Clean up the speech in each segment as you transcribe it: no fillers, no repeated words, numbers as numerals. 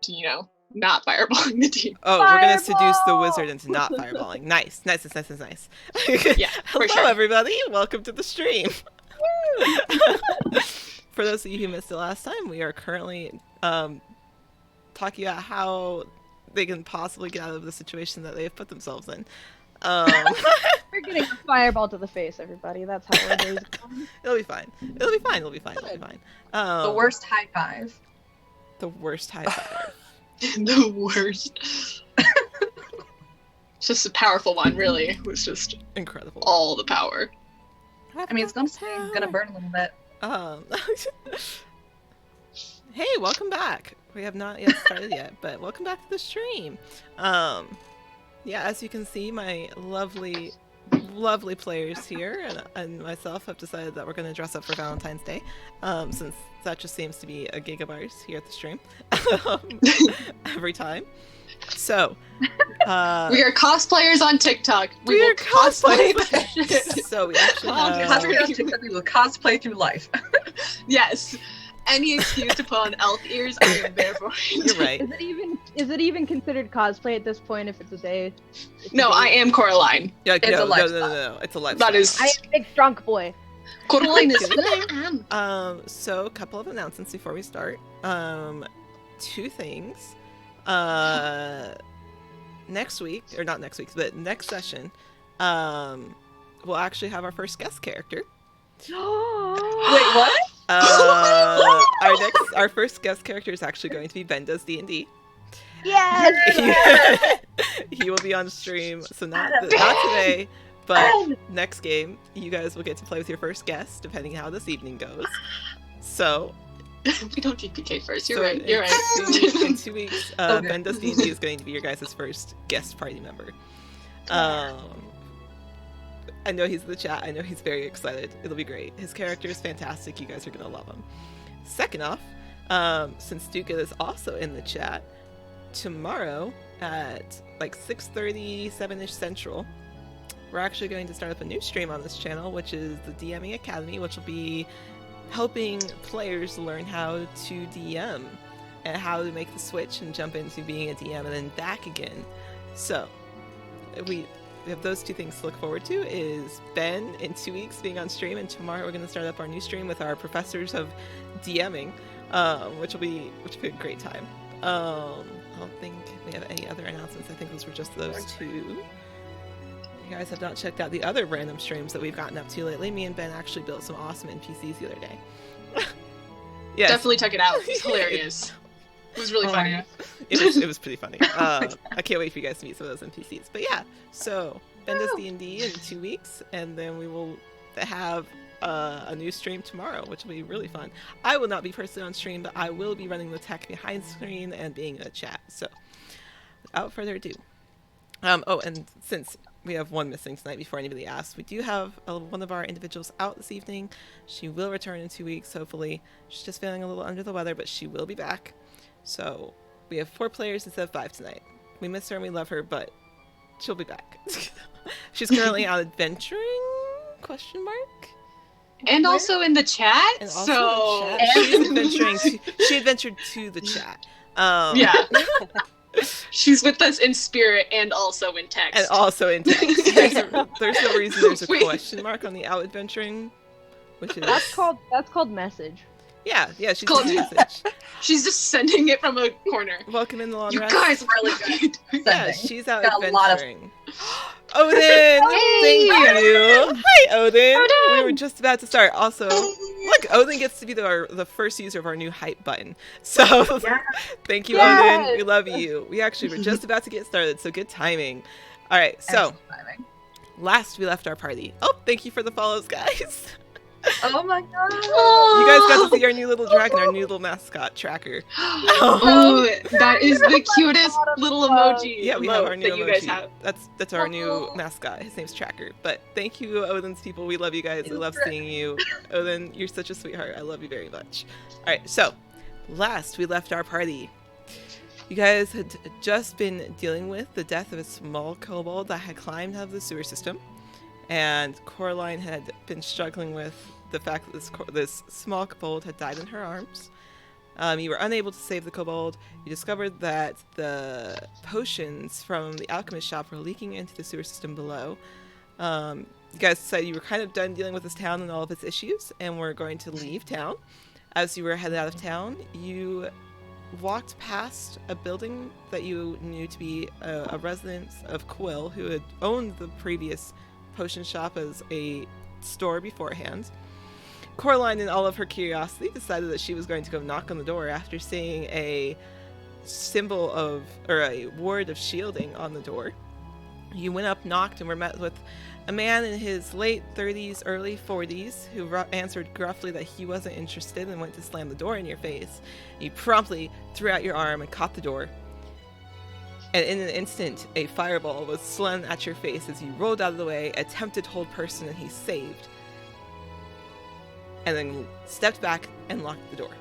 to, not fireballing the team. Oh, we're gonna seduce the wizard into not fireballing. Nice. Yeah, Hello, for sure. everybody. Welcome to the stream. For those of you who missed it last time, we are currently talking about how they can possibly get out of the situation that they have put themselves in. We're getting a fireball to the face, everybody. That's how our day's going. It'll be fine. The worst high five. The worst high five. The worst. It's just a powerful one, really. It was just Incredible. all the power. I mean, it's gonna burn a little bit. Hey, welcome back. We have not yet started yet, but welcome back to the stream. Yeah, as you can see, my lovely players here and myself have decided that we're going to dress up for Valentine's Day, since that just seems to be a gig of ours here at the stream every time. So, we are cosplayers on TikTok. We will cosplay. So we actually we will cosplay through life. Yes. Any excuse to put on elf ears, I am there for it. You're right. Is it even considered cosplay at this point if it's a day? No, I am Coraline. Yeah, It's no, a lifestyle. no. It's a lifestyle. That is. I am a big drunk boy. Coraline is. So a couple of announcements before we start. Two things. Next week, or not next week, but next session, we'll actually have our first guest character. Wait, what? Our first guest character is actually going to be Ben Does D&D. Yes! He will be on stream, so not today, but next game, you guys will get to play with your first guest, depending how this evening goes. So, we don't do PK first. You're so right. You're right. In 2 weeks, Ben Does D&D is going to be your guys' first guest party member. I know he's in the chat. I know he's very excited. It'll be great. His character is fantastic. You guys are going to love him. Second off, since Duca is also in the chat, tomorrow at like 6:30, 7-ish Central, we're actually going to start up a new stream on this channel, which is the DMing Academy, which will be helping players learn how to DM and how to make the switch and jump into being a DM and then back again. So, we have those two things to look forward to, is Ben in 2 weeks being on stream, and tomorrow we're going to start up our new stream with our professors of DMing, which will be a great time. I don't think we have any other announcements. I think those were just those two. You guys have not checked out the other random streams that we've gotten up to lately. Me and Ben actually built some awesome NPCs the other day. Yes. Definitely check it out. It's hilarious. It was really funny. It was pretty funny. I can't wait for you guys to meet some of those NPCs. But yeah, so Ben Does D&D in 2 weeks, and then we will have a new stream tomorrow, which will be really fun. I will not be personally on stream, but I will be running the tech behind screen and being in a chat. So without further ado, oh, and since we have one missing tonight before anybody asks, we do have one of our individuals out this evening. She will return in 2 weeks, hopefully. She's just feeling a little under the weather, but she will be back. So we have 4 players instead of 5 tonight. We miss her and we love her, but she'll be back. She's currently out adventuring? ? And also in the chat. And also in the chat. She's adventuring. She adventured to the chat. Yeah. She's with us in spirit and also in text. And also in text. There's no reason there's a question mark on the out adventuring, which is That's called message. Yeah, she's Called- a message. She's just sending it from a corner. Welcome in the long You rest. guys are really good. Yeah, she's out Got a lot of- adventuring. Odin! Thank you! Hi, Odin! We were just about to start. Also, look, Odin gets to be the first user of our new hype button. So, thank you, Yes! Odin. We love you. We actually were just about to get started, so good timing. Alright, so, last we left our party. Oh, thank you for the follows, guys. Oh my god. You guys got to see our new little dragon, our new little mascot tracker. Oh, that is the cutest little emoji. Yeah, we have our new that you guys emoji. have. That's our new mascot. His name's Tracker. But thank you, Odin's people. We love you guys. We love seeing you. Odin, you're such a sweetheart. I love you very much. Alright, so last we left our party. You guys had just been dealing with the death of a small kobold that had climbed out of the sewer system. And Coraline had been struggling with the fact that this small kobold had died in her arms. You were unable to save the kobold. You discovered that the potions from the alchemist shop were leaking into the sewer system below. You guys decided you were kind of done dealing with this town and all of its issues, and were going to leave town. As you were headed out of town, you walked past a building that you knew to be a residence of Quill, who had owned the previous potion shop as a store beforehand. Coraline, in all of her curiosity, decided that she was going to go knock on the door after seeing a symbol of, or a ward of shielding on the door. You went up, knocked, and were met with a man in his late 30s, early 40s, who answered gruffly that he wasn't interested and went to slam the door in your face. You promptly threw out your arm and caught the door. And in an instant, a fireball was slammed at your face as you rolled out of the way, attempted to hold person, and he saved. And then stepped back and locked the door.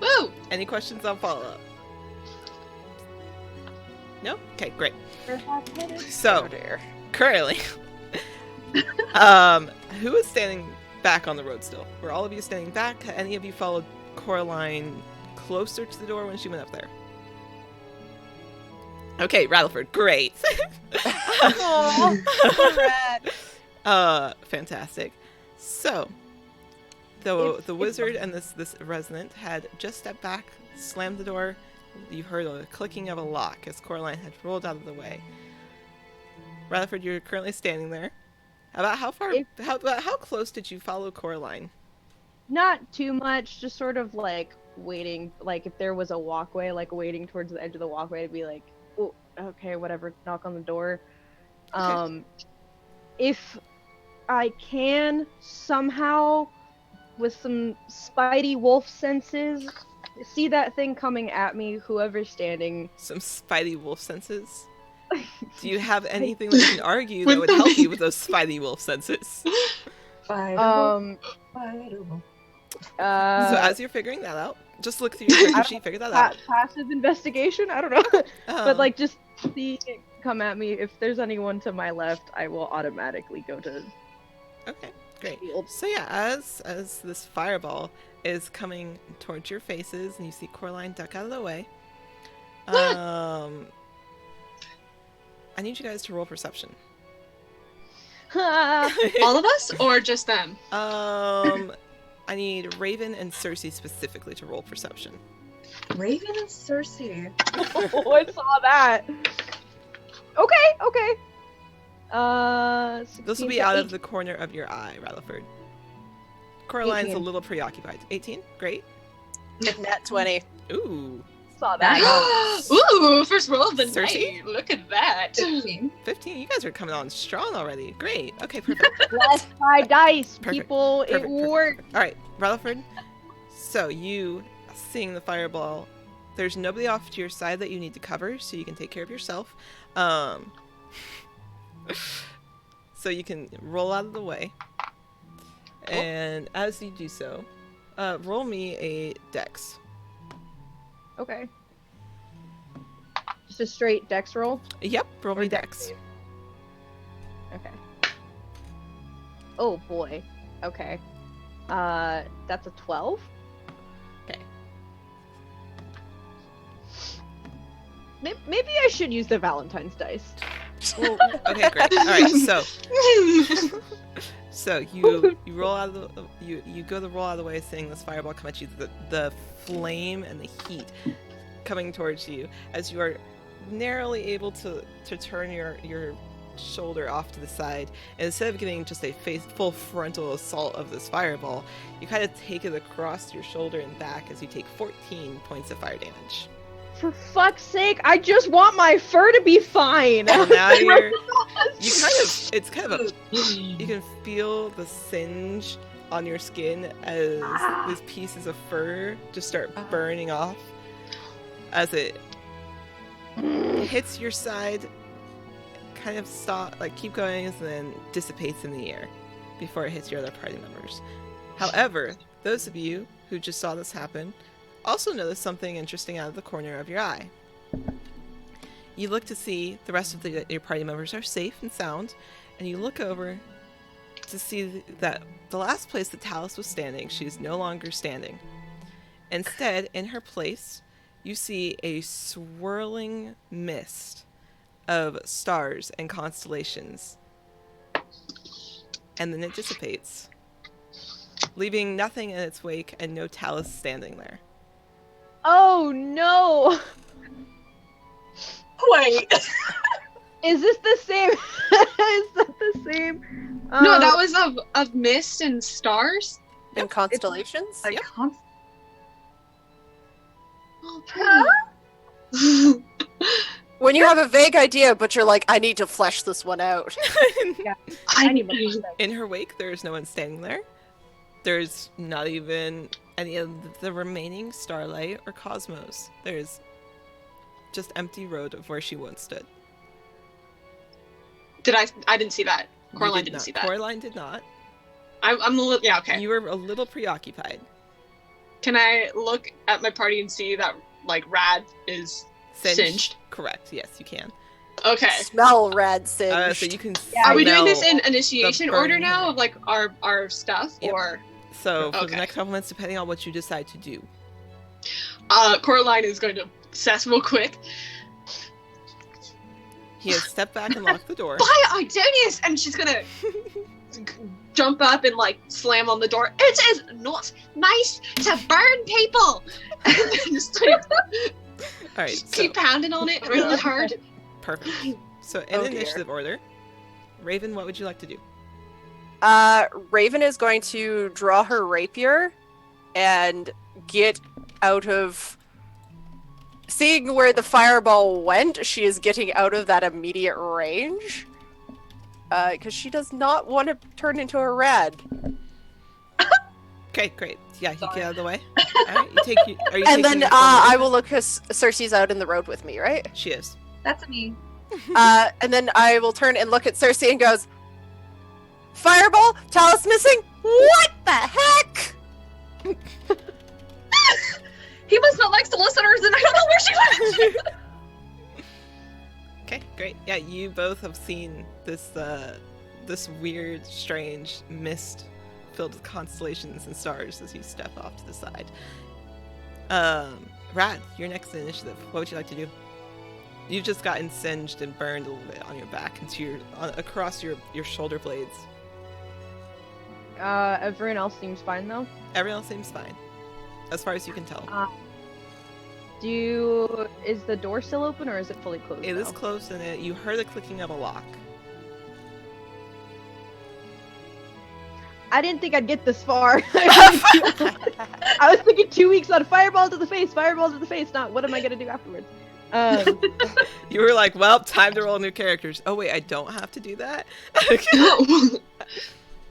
Woo! Any questions on follow-up? No? Okay, great. So, currently, who is standing back on the road still? Were all of you standing back? Had any of you followed Coraline closer to the door when she went up there? Okay, Rattleford, great. Fantastic. So, the wizard and this resident had just stepped back, slammed the door. You heard a clicking of a lock as Coraline had rolled out of the way. Rutherford, you're currently standing there. About how close did you follow Coraline? Not too much, just sort of like waiting, like if there was a walkway, like waiting towards the edge of the walkway to be like, oh, okay, whatever, knock on the door. Okay. If I can somehow, with some spidey wolf senses, see that thing coming at me, whoever's standing. Some spidey wolf senses? Do you have anything that you can argue that would help you with those spidey wolf senses? Fireable. So as you're figuring that out, just look through your character sheet, figure that out. Passive investigation? I don't know. But like, just see it come at me. If there's anyone to my left, I will automatically go to... Okay, great. So yeah, as this fireball is coming towards your faces, and you see Coraline duck out of the way, I need you guys to roll perception. All of us, or just them? I need Raven and Cersei specifically to roll perception. Raven and Cersei. Oh, I saw that. Okay. This will be out of the corner of your eye, Rutherford. Coraline's 18. a little preoccupied. 18, great. Nat 20. Ooh. Saw that. Ooh, first roll of the Cersei? night. Look at that. 15. 15. You guys are coming on strong already. Great. Okay, perfect. Last 5 dice, Perfect, people. perfect, It worked. All right, Rutherford. So you seeing the fireball, there's nobody off to your side that you need to cover, so you can take care of yourself. So you can roll out of the way. And as you do so, roll me a dex. Okay. Just a straight dex roll? Yep, roll me Or dex. save? Okay. Oh boy. Okay. That's a 12? Okay. Maybe I should use the Valentine's dice. Well, okay, great. All right, so you roll out of the you go to roll out of the way, seeing this fireball come at you. The flame and the heat coming towards you as you are narrowly able to turn your shoulder off to the side, and instead of getting just a full frontal assault of this fireball, you kind of take it across your shoulder and back as you take 14 points of fire damage. For fuck's sake, I just want my fur to be fine. Well, now you can feel the singe on your skin as these pieces of fur just start burning off as it hits your side, kind of keep going, and then dissipates in the air before it hits your other party members. However, those of you who just saw this happen also notice something interesting out of the corner of your eye. You look to see the rest of your party members are safe and sound, and you look over to see that the last place that Talus was standing, she's no longer standing. Instead, in her place, you see a swirling mist of stars and constellations. And then it dissipates, leaving nothing in its wake and no Talus standing there. Oh no! Wait. Is this the same? Is that the same? No, that was of mist and stars. And constellations? Like, Yep. Oh, pretty. When you have a vague idea, but you're like, I need to flesh this one out. I need more context. In her wake, there is no one standing there. There's not even any of the remaining starlight or cosmos. There's just empty road of where she once stood. I didn't see that. You Coraline did didn't not. see that. Coraline did not. I'm a little, yeah, okay. You were a little preoccupied. Can I look at my party and see that, like, Rad is singed? Correct. Yes, you can. Okay. Smell red singed. So you can. Are we doing this smell in initiation the order burning now hair. of, like, our stuff? Yep. Or, So for Okay. the next couple minutes, depending on what you decide to do. Coraline is going to assess real quick. He has stepped back and locked the door. By Idonius! And she's gonna jump up and, like, slam on the door. It is not nice to burn people! And then just, like, All right. just So keep pounding on it really hard. perfect. So in Oh, dear. initiative order, Raven, what would you like to do? Raven is going to draw her rapier and get out of... Seeing where the fireball went, she is getting out of that immediate range. Because she does not want to turn into a red. Okay, great. Yeah, you get out of the way. All right. Are you And taking then the I will look because Cersei's out in the road with me, right? She is. That's me. And then I will turn and look at Cersei and goes, Fireball? Talus missing? What the heck? He must not like solicitors, and I don't know where she went. Okay, great. Yeah, you both have seen this this weird, strange mist filled with constellations and stars as you step off to the side. Rad, you're next in initiative. What would you like to do? You've just gotten singed and burned a little bit on your back into across your shoulder blades. Everyone else seems fine though. Everyone else seems fine, as far as you can tell. Is the door still open or is it fully closed? It is now? closed, and you heard the clicking of a lock. I didn't think I'd get this far. I was thinking 2 weeks on fireball to the face, not what am I gonna do afterwards. You were like, well, time to roll new characters. Oh wait, I don't have to do that?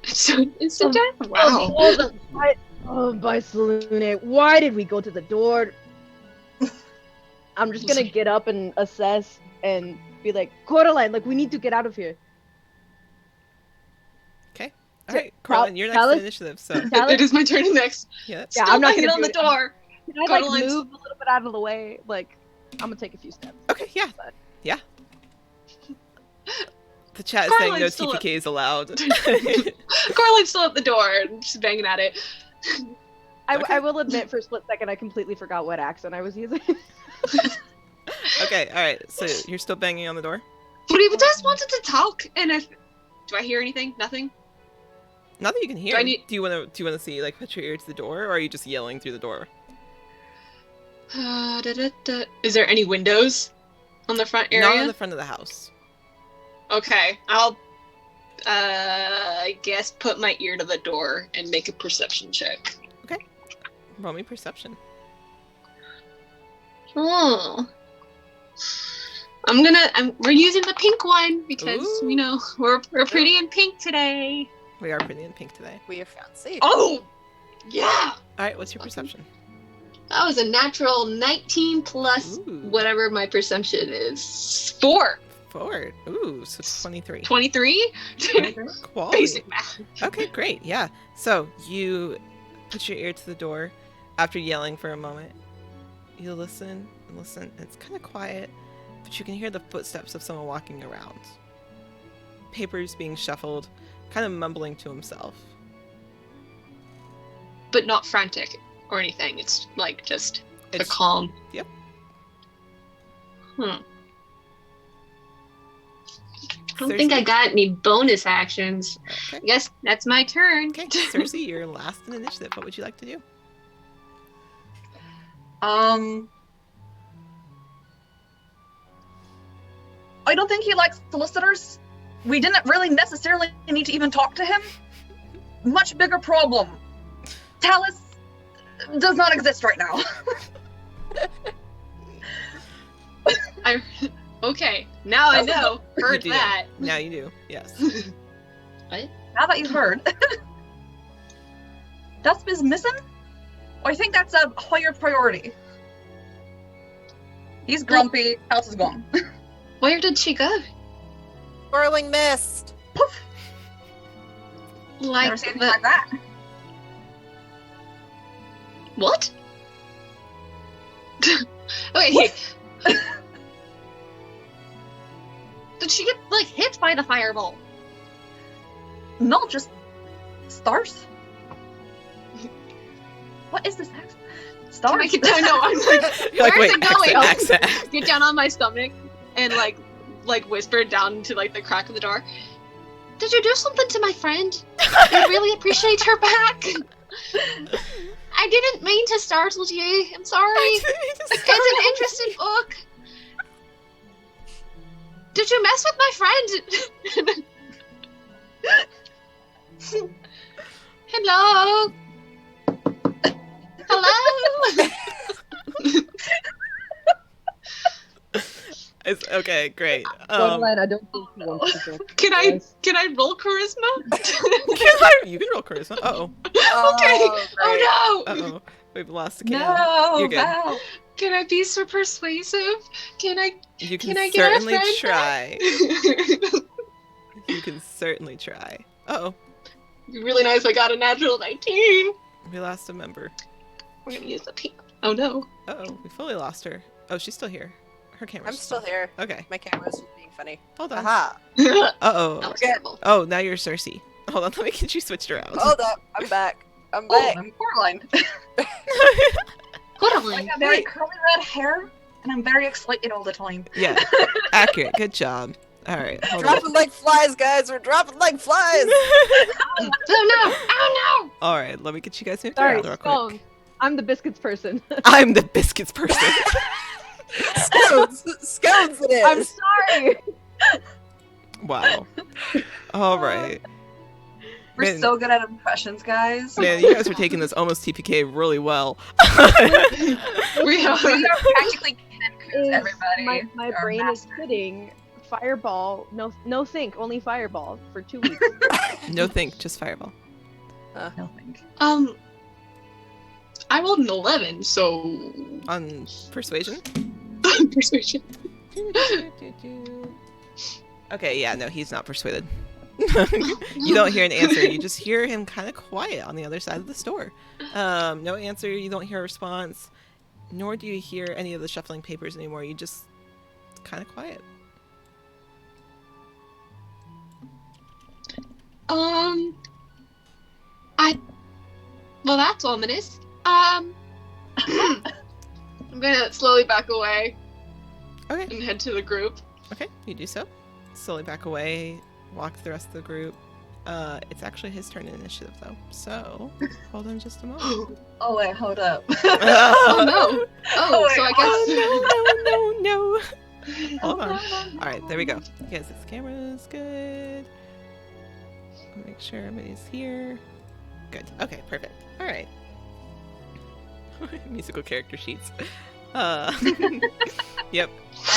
It's so death. Wow. By Selune, why did we go to the door? I'm just gonna get up and assess and be like, Coraline, like we need to get out of here. Okay. Alright, Coraline, you're next Talus? in initiative, so It is my turn next. yeah. Yeah, Still I'm not banging gonna on do the it. door. Can I like Coraline's- move a little bit out of the way? Like, I'm gonna take a few steps. Okay, yeah. Yeah. The chat is saying no Coraline's still up. TPKs allowed. Coraline's still at the door and she's banging at it. Okay. I will admit, for a split second, I completely forgot what accent I was using. Okay, alright, so you're still banging on the door? But he just wanted to talk, and do I hear anything? Nothing? Not that you can hear. Do I need- Do you wanna see, like, put your ear to the door, or are you just yelling through the door? Is there any windows on the front area? Not in the front of the house. Okay, I'll, I guess put my ear to the door and make a perception check. Roll me perception. Oh. We're using the pink one because, Ooh. you know, we're pretty in pink today. We are pretty in pink today. We are fancy. Oh! Yeah! Alright, what's your perception? That was a natural 19 plus Ooh. whatever my perception is. 4! 4. Ooh, so 23. 23? Quality. Basic math. Okay, great. Yeah. So you put your ear to the door after yelling for a moment. You listen and listen. And it's kind of quiet, but you can hear the footsteps of someone walking around. Papers being shuffled, kind of mumbling to himself. But not frantic or anything. It's like just a calm. Yep. I don't think I got any bonus actions. Okay. I guess that's my turn. Okay, Cersei, you're last in initiative. What would you like to do? I don't think he likes solicitors. We didn't really necessarily need to even talk to him. Much bigger problem. Talus does not exist right now. Okay, now I know. You Heard do. that. Now you do. Yes. Now that you've heard. Dusp is missing? I think that's a higher priority. He's grumpy. House is gone. Where did she go? Swirling mist. Never Like seen anything the like that. what? Wait. Did she get like hit by the fireball? No, just stars. What is this accent? Stars. Can I get down? No, I'm like, You're like, where's wait, it going? accent. Get down on my stomach and like whisper down into like the crack of the door. Did you do something to my friend? I really appreciate her back. I didn't mean to startle you. I'm sorry. It's an interesting book. Did you mess with my friend? Hello. Hello. It's okay, great. Borderline, I don't think he wants to go. Can I roll charisma? You can roll charisma. Uh-oh. Okay. Oh no. Uh-oh. We've lost a kid. No, You're good. Val. Can I be so persuasive? Can I You can I get a certainly friend try. You can certainly try. Uh-oh. Really nice. I got a natural 19. We lost a member. We're gonna use the P. Oh no. Uh-oh. We fully lost her. Oh, she's still here. Her camera's I'm still here. Okay. My camera's just being funny. Hold on. Aha. That Uh-oh. was terrible. Oh, now you're Cersei. Hold on, let me get you switched around. Hold up. I'm back. I'm Oh, back. I'm Coraline. Hold I on. got very curly red hair, and I'm very excited all the time. Yeah. Accurate. Good job. All right. Hold on. Dropping like flies, guys. We're dropping like flies. Oh no! Oh no! All right. Let me get you guys moved Sorry, around real quick. Stone. I'm the biscuits person. I'm the biscuits person. Scones. Scones it is. I'm sorry. Wow. All right. We're Man. so good at impressions, guys. Man, you guys are taking this almost TPK really well. We We are. are practically Kenkus, Is everybody. my Our brain is masters. hitting fireball. No think, only fireball for 2 weeks. No think, just fireball. No think. I rolled an 11, so On persuasion? persuasion. Okay, yeah, no, he's not persuaded. You don't hear an answer. You just hear him kind of quiet on the other side of the store. No answer. You don't hear a response. Nor do you hear any of the shuffling papers anymore. You just kind of quiet. Well, that's ominous. I'm gonna slowly back away Okay. and head to the group. Okay, you do so. Slowly back away. Walk to the rest of the group. It's actually his turn in initiative though. So hold on just a moment. Oh wait, hold up. Oh no! Oh, so I guess. Oh no. Hold on. All right, there we go. Yes, this camera's good. Make sure everybody's here. Good. Okay, perfect. All right. Musical character sheets. Yep.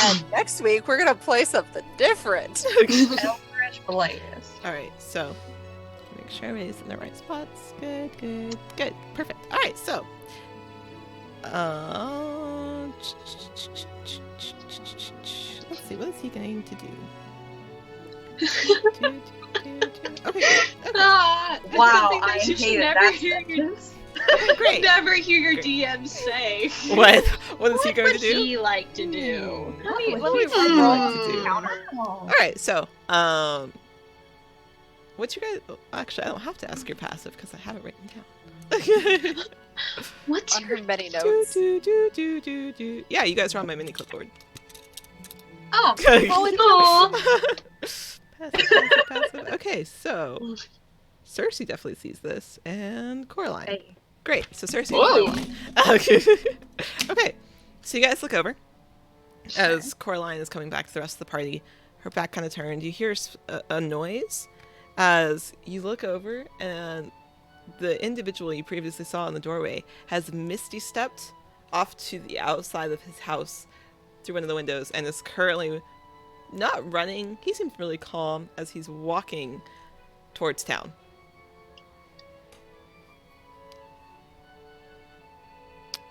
And next week we're gonna play something different. Eldritch Blaze. All right, so make sure everybody's in the right spots. Good. Perfect. All right, so let's see, what is he going to do? Okay, Ah, it's Wow, something that I you should hated never that hear your, sentence. great. never hear your Great. DM say. What is he going would to do? he like to do? Let me What would he roll like to do? Counter. All right, so What's your guys? Oh, actually, I don't have to ask your passive because I have it written down. What's On her your... many notes. Do. Yeah, you guys are on my mini clipboard. Oh, Aw. Passive. Okay, so Cersei definitely sees this, and Coraline. Hey. Great. So Cersei. Whoa. And Coraline. Okay. So you guys look over as Coraline is coming back to the rest of the party. Her back kind of turned. You hear a noise as you look over, and the individual you previously saw in the doorway has misty stepped off to the outside of his house through one of the windows and is currently not running. He seems really calm as he's walking towards town.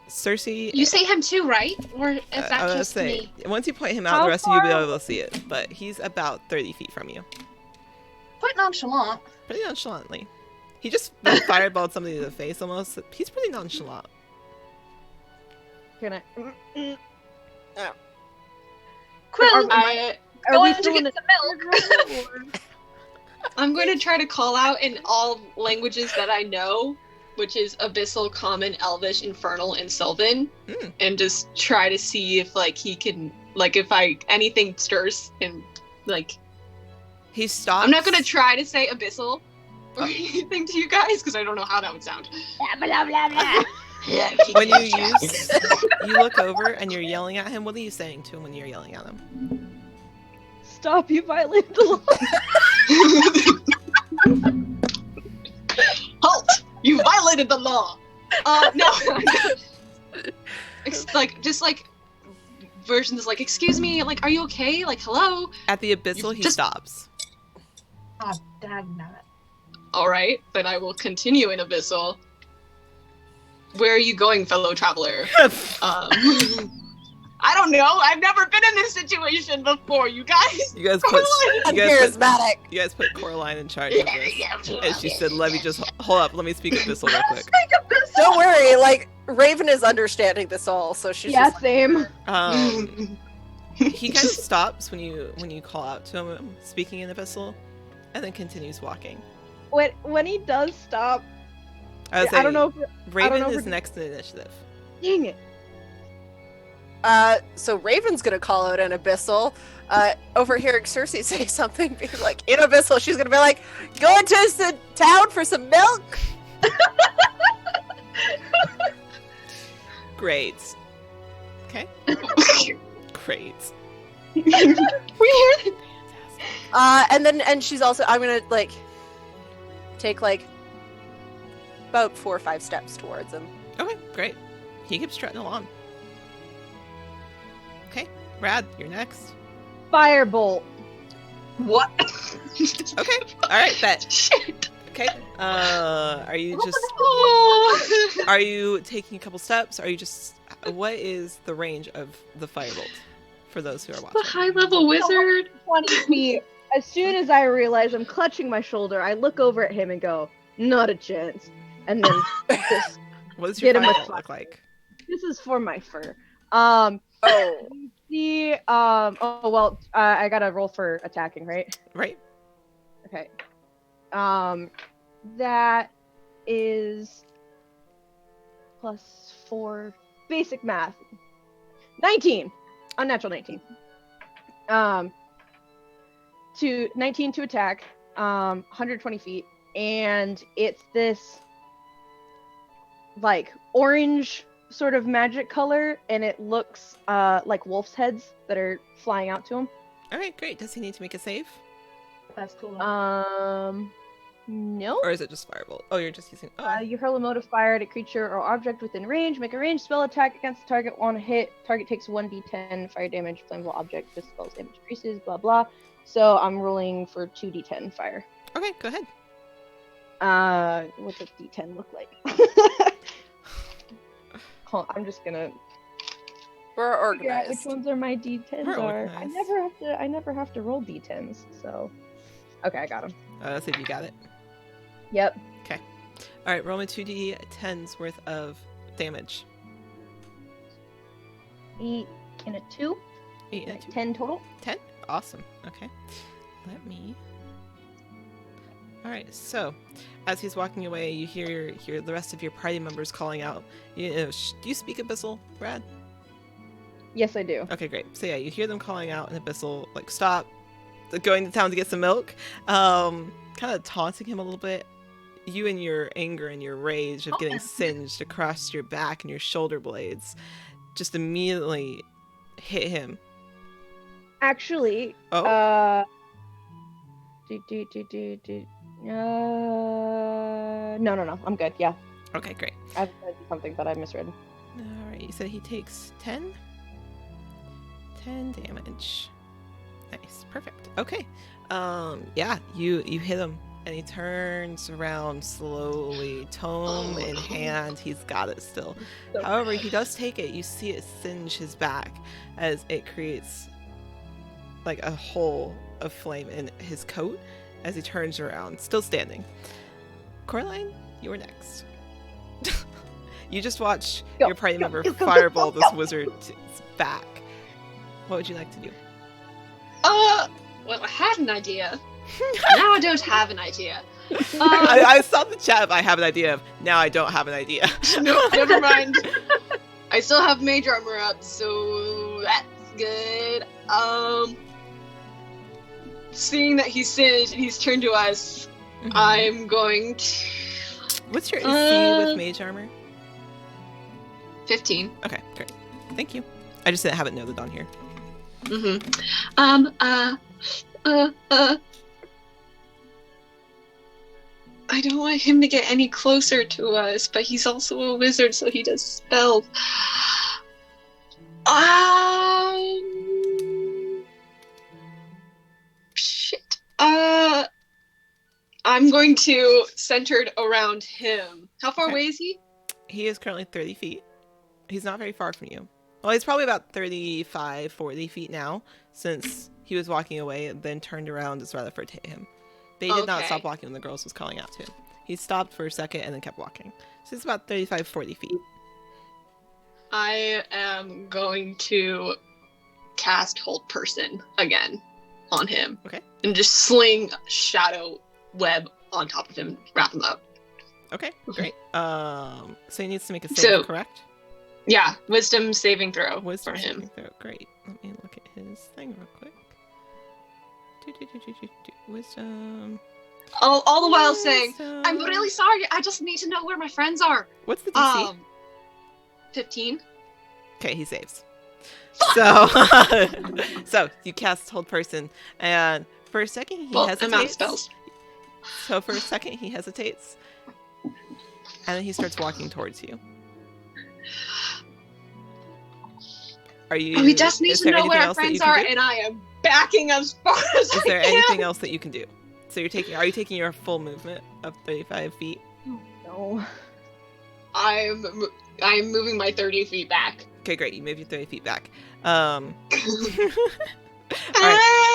Cersei. You say him too, right? Or is I that was just gonna say, me? once you point him out, How the rest of you will be far able to see it. But he's about 30 feet from you, quite nonchalant. pretty nonchalantly. He just fireballed somebody in the face almost. He's pretty nonchalant. Can I? Quill, I, Are going we to still in get the some milk. I'm going to try to call out in all languages that I know, which is Abyssal, Common, Elvish, Infernal, and Sylvan, and just try to see if like he can, like if anything stirs him, like. He stops. I'm not going to try to say Abyssal or anything to you guys because I don't know how that would sound. Blah, blah, blah, blah. When you look over and you're yelling at him, what are you saying to him when you're yelling at him? Stop! You violated the law. Halt! You violated the law. No. Just like versions like, excuse me, like, are you okay? Like, hello. At the Abyssal, he Just- stops. Oh, dagnabbit. All right, then I will continue in Abyssal. Where are you going, fellow traveler? I don't know. I've never been in this situation before, you guys. You guys put Charismatic. Coraline in charge of this. And she said, let me just hold up, let me speak Abyssal real quick. Don't worry, like Raven is understanding this all, so she's Yeah, just like, same. He kind of stops when you call out to him, speaking in Abyssal, and then continues walking. When he does stop, I don't know. Raven if is we're- next in initiative. Dang it! so Raven's gonna call out an Abyssal. Overhearing Cersei say something, being like, in Abyssal, she's gonna be like, going to the town for some milk? Great. Okay. Great. Weird. And she's also, I'm gonna like take like about 4 or 5 steps towards him. Okay, great. He keeps strutting along. Okay, Rad, you're next. Firebolt. What? Okay, alright, bet. Shit. Okay, are you just, Oh. are you taking a couple steps? Are you just, what is the range of the firebolt for those who are The watching? high level wizard. 20 feet. As soon as I realize I'm clutching my shoulder, I look over at him and go, "Not a chance." And then just, What does your Get him with firebolt fire. look like? this is for my fur. Oh. I gotta roll for attacking, right? Right? Okay. That is +4 basic math. 19. Unnatural 19. To 19 to attack, 120 feet, and it's this like orange sort of magic color, and it looks like wolf's heads that are flying out to him. Alright, great. Does he need to make a save? That's cool. No. Or is it just firebolt? Oh, you're just using, You hurl a mode of fire at a creature or object within range. Make a ranged spell attack against the target on a hit. Target takes 1d10 fire damage. Flammable object. This spell's damage increases. Blah blah. So I'm rolling for 2d10 fire. Okay, go ahead. What does d10 look like? Hold on, I'm just gonna We're figure out which organized. ones are my d10s We're are. organized. I never have to roll d10s. So, okay, I got them. Let's see if you got it. Yep. Alright, roll me 2d10s worth of damage. 8 and a 2. 8 and Like 2. 10 total. 10? Awesome. Okay. Let me All right. So, as he's walking away, you hear the rest of your party members calling out. Do you speak Abyssal, Brad? Yes, I do. Okay, great. So yeah, you hear them calling out in Abyssal, like, stop, going to town to get some milk. Kind of taunting him a little bit. You and your anger and your rage of getting singed across your back and your shoulder blades just immediately hit him. Actually, Oh. No, I'm good. Yeah, Okay, great. I have something that I misread. All right, you said he takes 10 damage. Nice, perfect. Okay. Yeah, you hit him and he turns around slowly, tome in hand. He's got it still. However, he does take it. You see it singe his back as it creates like a hole of flame in his coat as he turns around, still standing. Coraline, you are next. You just watch your party member fireball this wizard's back. What would you like to do? Well, I had an idea. Now I don't have an idea. I saw the chat. I have an idea of. Now I don't have an idea. No, never mind. I still have mage armor up, so that's good. Seeing that he's singed and he's turned to us, I'm going to... What's your AC with mage armor? 15. Okay, great. Thank you. I just didn't have it noted on here. I don't want him to get any closer to us, but he's also a wizard, so he does spells. Shit. I'm going to centered around him. How far away is he? He is currently 30 feet. He's not very far from you. Well, he's probably about 35, 40 feet now, since he was walking away and then turned around as Rutherford hit him. But he did not stop walking when the girls was calling out to him. He stopped for a second and then kept walking. So it's about 35, 40 feet. I am going to cast Hold Person again on him. Okay. And just sling shadow web on top of him, wrap him up. Okay, great. So he needs to make a save, correct? Yeah, wisdom saving throw Wisdom for him. saving throw. Great. Let me look at his thing real quick. Wisdom. All the while saying, I'm really sorry, I just need to know where my friends are. What's the DC? 15. Okay, he saves. So, so you cast Hold Person, and for a second he hesitates. I'm out of spells. So for a second he hesitates, and then he starts walking towards you. We just need to know where our friends are, and I am backing as far as I can. Is there anything else that you can do? So are you taking your full movement of 35 feet? No. I'm moving my 30 feet back. Okay, great. You move your 30 feet back. Alright,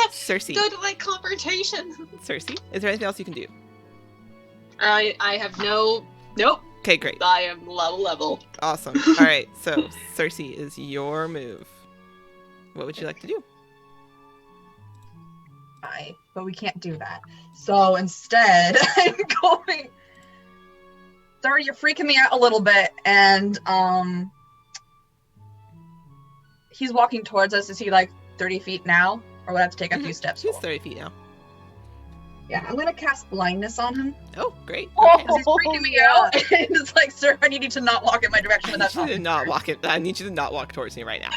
Cersei. Good, like, confrontation. Cersei, is there anything else you can do? I have nope. Okay, great. I am level. Awesome. Alright, so Cersei is your move. What would you like to do? But we can't do that. So instead, I'm going... Sorry, you're freaking me out a little bit, and he's walking towards us. Is he like 30 feet now? Or would I have to take a few steps? He's 30 feet now. Yeah, I'm gonna cast blindness on him. Oh, great. Okay. He's freaking me out. And it's like, sir, I need you to not walk in my direction with that. I need you to not walk towards me right now.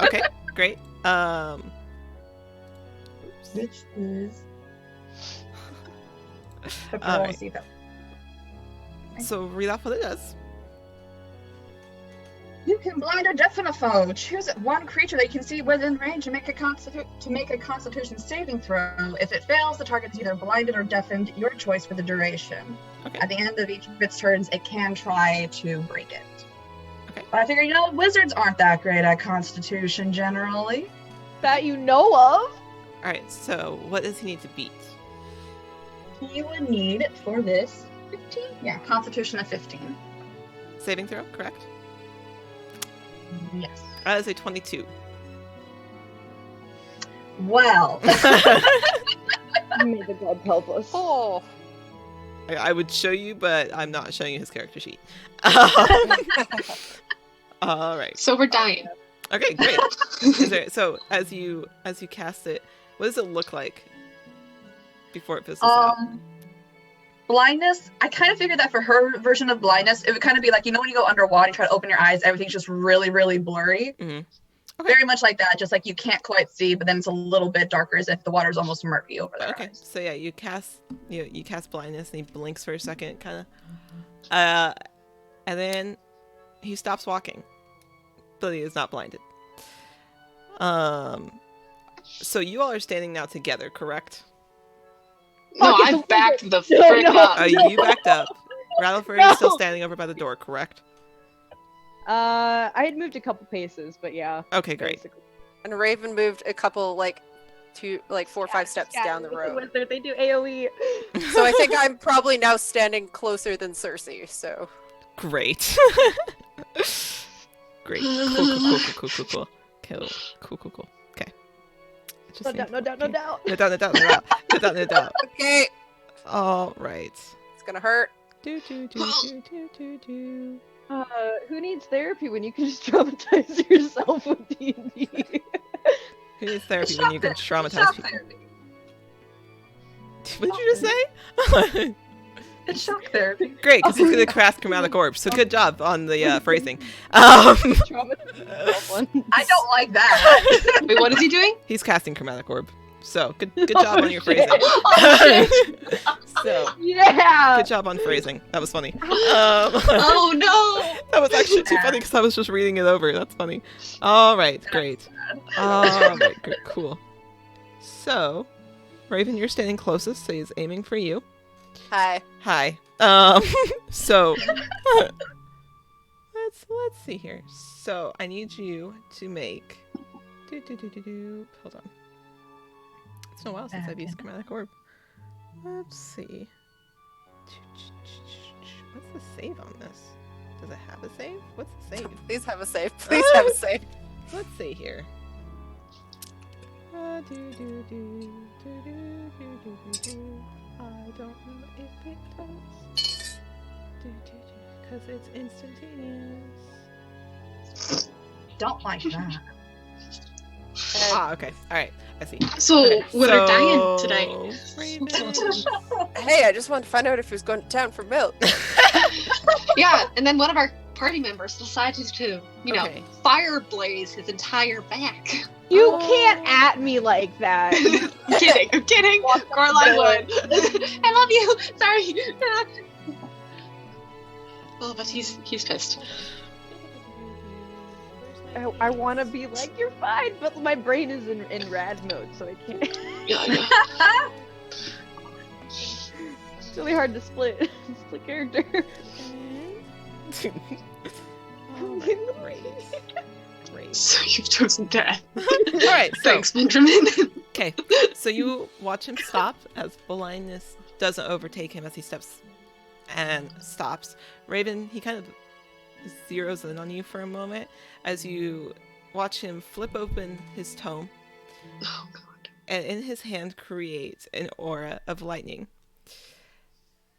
Okay, great. Which is... All right. So read off what it does. You can blind or deafen a foe. Choose one creature that you can see within range and make a Constitution saving throw. If it fails, the target is either blinded or deafened. Your choice for the duration. Okay. At the end of each of its turns, it can try to break it. Okay. But I figure, wizards aren't that great at Constitution generally. That you know of? All right. So what does he need to beat? He would need for this 15. Yeah, Constitution of 15. Saving throw, correct? Yes. That is a 22. Well. May the gods help us. Oh. I would show you, but I'm not showing you his character sheet. All right. So we're dying. Okay, great. So as you cast it, what does it look like before it fizzles out? Blindness, I kind of figured that for her version of blindness, it would kind of be like, when you go underwater and try to open your eyes, everything's just really, really blurry. Mm-hmm. Okay. Very much like that, just like you can't quite see, but then it's a little bit darker as if the water's almost murky over there. Okay, so yeah, you cast blindness, and he blinks for a second, kind of, and then he stops walking, but he is not blinded. So you all are standing now together, correct? No, Fuck, I it's a backed the No, frick no. up. You backed up. Rattleford is still standing over by the door, correct? I had moved a couple paces, but yeah. Okay, great. basically. And Raven moved a couple, 4 or 5 steps down the road. Wizard, they do AoE. So I think I'm probably now standing closer than Cersei, so. Great. Great. Cool. Cool. Okay. No doubt, no doubt, no doubt. No doubt. Okay, All right. it's gonna hurt. Do. Who needs therapy when you can just traumatize yourself with D&D? Who needs therapy when you can traumatize shock people? therapy. What did you just say? It's shock therapy. Great, because he's going to cast Chromatic Orb, so good job on the phrasing. Traumatize yourself one. I don't like that. Wait, what is he doing? He's casting Chromatic Orb. So, good job on your phrasing. Oh, shit. So, Yeah! good job on phrasing. That was funny. Oh no! That was actually too funny because I was just reading it over. That's funny. All right, great. All right, good, cool. So, Raven, you're standing closest, so he's aiming for you. Hi. Hi. So let's see here. So I need you to make. Hold on. It's been a while since I've used Chromatic Orb. Let's see. What's the save on this? Does it have a save? What's the save? Please have a save. Please have a save. Let's see here. I don't know if it does. Because it's instantaneous. Don't like that. Okay. Alright. I see. So, Okay, we're so, dying today. Raven. Hey, I just wanted to find out if he was going to town for milk. Yeah, and then one of our party members decided to, Okay. fire blaze his entire back. You can't at me like that. I'm kidding. Coraline would. I love you. Sorry. Oh, but he's pissed. I want to be like, you're fine, but my brain is in rad mode, so I can't. Yeah. It's really hard to split character. Great. So you've chosen death. Alright, so Thanks, Benjamin. okay. So you watch him stop as blindness doesn't overtake him as he steps and stops. Raven, he kind of zeroes in on you for a moment as you watch him flip open his tome Oh god. and in his hand create an aura of lightning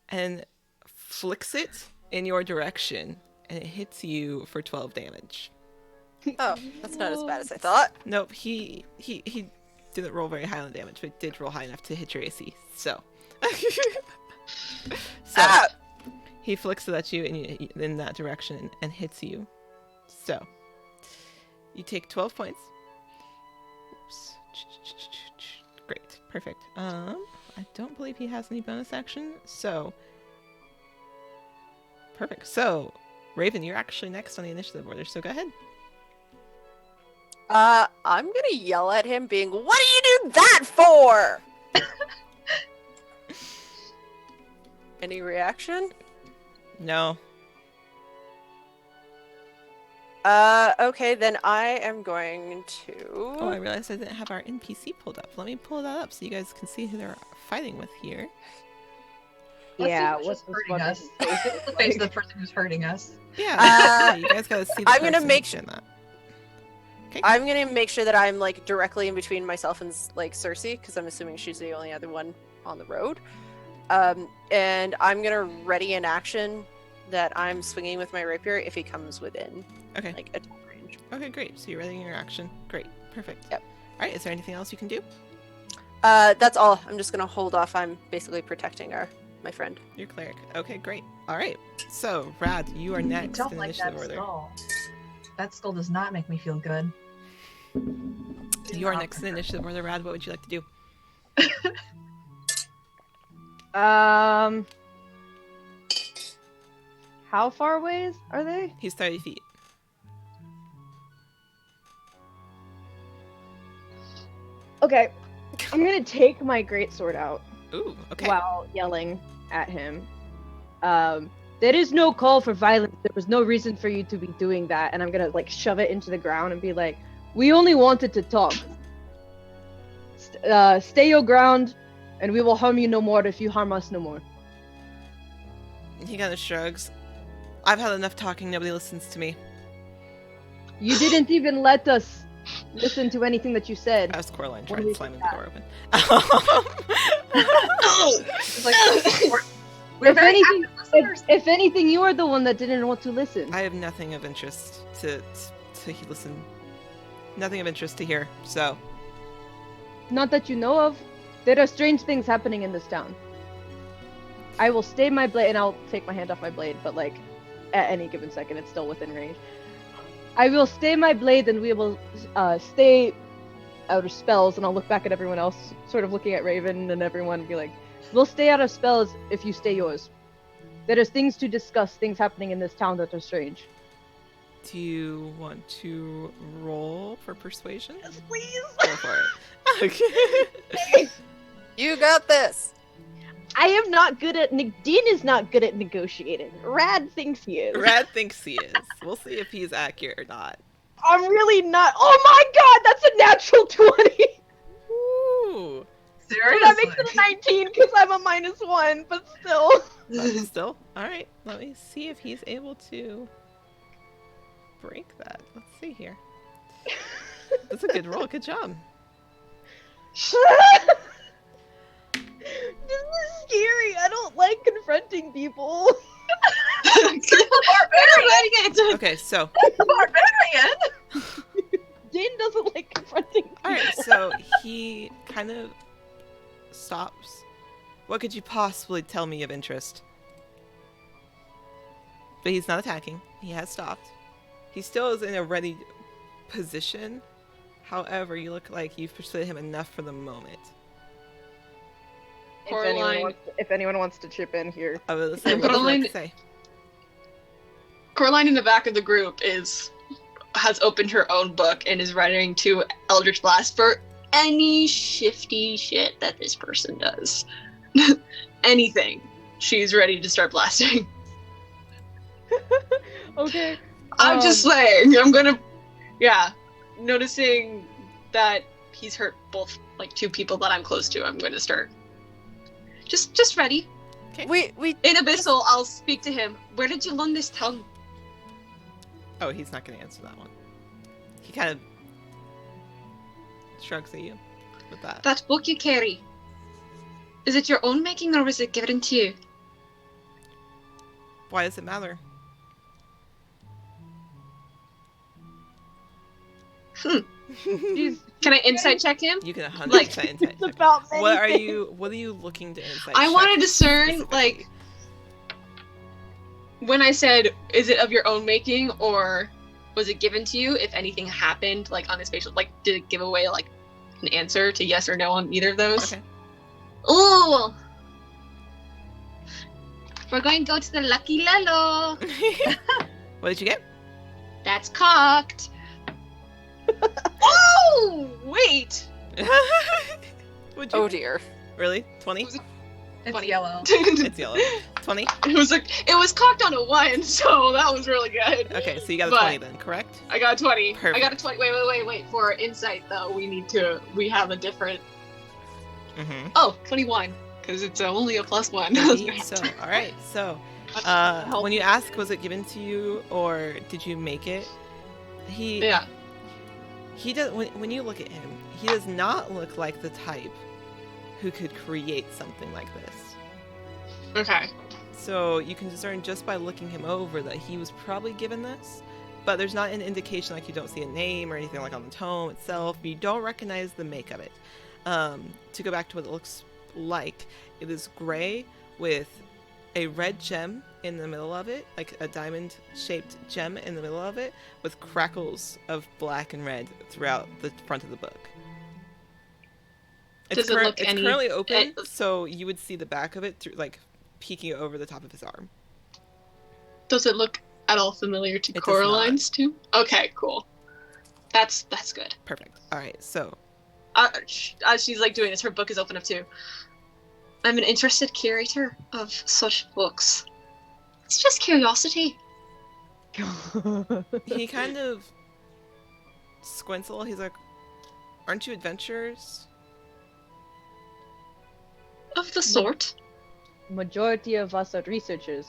and flicks it in your direction and it hits you for 12 damage. Oh, that's not as bad as I thought. Nope, he didn't roll very high on damage, but did roll high enough to hit your AC. So, Ah! he flicks it at you in that direction and hits you. So, you take 12 points. Oops. Great, perfect. I don't believe he has any bonus action, so perfect. So, Raven, you're actually next on the initiative order, so go ahead. I'm gonna yell at him being, what do you do that for? Any reaction? No. Okay, then I am going to... Oh, I realized I didn't have our NPC pulled up. Let me pull that up so you guys can see who they're fighting with here. Yeah, Let's see what's who's this hurting fucking us? What's the face of the person who's hurting us? Yeah, Uh, you guys gotta see the I'm gonna person make who's doing that. Okay. I'm gonna make sure that I'm, directly in between myself and, Cersei, because I'm assuming she's the only other one on the road. And I'm gonna ready an action that I'm swinging with my rapier if he comes within Okay. like attack range. Okay, great. So you're readying your action. Great. Perfect. Yep. All right. Is there anything else you can do? That's all. I'm just gonna hold off. I'm basically protecting my friend. Your cleric. Okay, great. All right. So, Rad, you are next Don't in like initiative that order. skull. That skull does not make me feel good. You are next in initiative order, Rad. What would you like to do? How far away are they? He's 30 feet. Okay, I'm gonna take my greatsword out Ooh, okay. while yelling at him. There is no call for violence. There was no reason for you to be doing that. And I'm gonna like shove it into the ground and be like, "We only wanted to talk. Stay your ground, and we will harm you no more if you harm us no more." He kind of shrugs. I've had enough talking. Nobody listens to me. You didn't even let us listen to anything that you said. That was Coraline What trying do we slamming do the door open. It's like, we're If very anything, active listeners. if anything, you are the one that didn't want to listen. I have nothing of interest to listen. Nothing of interest to hear. So, Not that you know of. There are strange things happening in this town. I will stay my blade, and I'll take my hand off my blade, but like, at any given second, it's still within range. I will stay my blade, and we will stay out of spells, and I'll look back at everyone else, sort of looking at Raven and everyone, and be like, we'll stay out of spells if you stay yours. There are things to discuss, things happening in this town that are strange. do you want to roll for persuasion? Yes, please! Go for it. Okay. You got this. I am not good at... Dean is not good at negotiating. Rad thinks he is. Rad thinks he is. We'll see if he's accurate or not. I'm really not... Oh my god, that's a natural 20! Ooh. So Seriously. that makes it a 19 because I'm a -1, but still. Still? Alright, let me see if he's able to break that. Let's see here. That's a good roll. Good job. This is scary. I don't like confronting people. Okay, so Barbarian. Dean doesn't like confronting people. alright, so he kind of stops. What could you possibly tell me of interest? But he's not attacking. He has stopped. He still is in a ready position. However, you look like you've persuaded him enough for the moment. If anyone wants to chip in here. I was say, what would you like to say? Coraline in the back of the group has opened her own book and is writing to Eldritch Blast for any shifty shit that this person does. Anything. She's ready to start blasting. Okay. I'm just saying, noticing that he's hurt both, like, two people that I'm close to, I'm gonna start. Just ready. We In Abyssal, I'll speak to him. Where did you learn this tongue? Oh, he's not going to answer that one. He kind of shrugs at you with that. That book you carry. Is it your own making or was it given to you? Why does it matter? She's Can I insight check him? You can 100% Like, insight it's check. about What are anything. you looking to insight I check want to discern, specifically? like, when I said, is it of your own making or was it given to you? If anything happened, like, on his facial, like, did it give away, like, an answer to yes or no on either of those? Okay. Ooh! We're going to go to the Lucky Lelo. What did you get? That's cocked. Oh! Wait! Would you? oh dear. Really? 20? Was it- It's 20. yellow. It's yellow. 20? It was cocked on a 1, so that was really good. Okay, so you got a But- 20 then, correct? I got a 20. I Perfect. got a 20. Wait. For insight, though, we have a different... Mm-hmm. Oh, 21. Because it's only a +1. So, alright, so, when you ask, was it given to you, or did you make it? Yeah. He does, when you look at him, he does not look like the type who could create something like this. Okay. So you can discern just by looking him over that he was probably given this, but there's not an indication, like you don't see a name or anything like on the tome itself. You don't recognize the make of it. To go back to what it looks like, it is gray with a red gem in the middle of it, like a diamond-shaped gem in the middle of it, with crackles of black and red throughout the front of the book. Does it look it's any- currently open, so you would see the back of it through, like, peeking over the top of his arm. Does it look at all familiar to It does Coraline's too? Okay, cool. That's good. Perfect. All right, so As she's like doing this, her book is open up too. I'm an interested curator of such books. It's just curiosity. he kind of squints a little. He's like, "Aren't you adventurers?" Of the sort. Majority of us are researchers.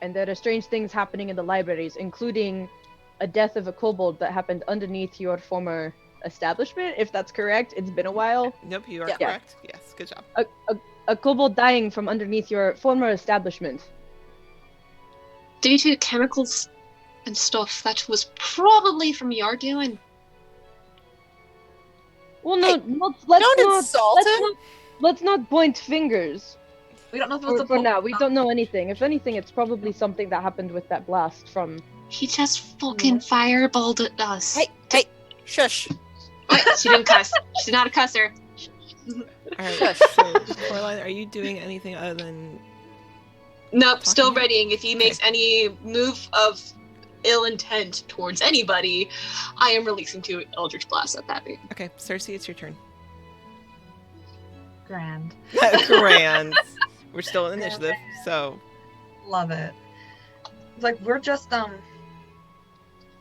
And there are strange things happening in the libraries, including a death of a kobold that happened underneath your former establishment, if that's correct. It's been a while. Nope, you are Yeah. correct. Yes, good job. A kobold dying from underneath your former establishment. Due to chemicals and stuff, that was probably from your doing. Well, no, Hey, let's don't not, insult him. let's not point fingers. We don't know if it was For the now, we don't know anything. If anything, it's probably something that happened with that blast from... He just fucking fireballed at us. Hey, shush. Wait, she didn't cuss. She's not a cusser. All right, so Coraline, are you doing anything other than... Nope, still Talking? readying. If he makes any move of ill intent towards anybody, I am releasing 2 Eldritch Blasts at that rate. Okay, Cersei, it's your turn. Grand. Grand. We're still in initiative, so... Love it. It's like we're just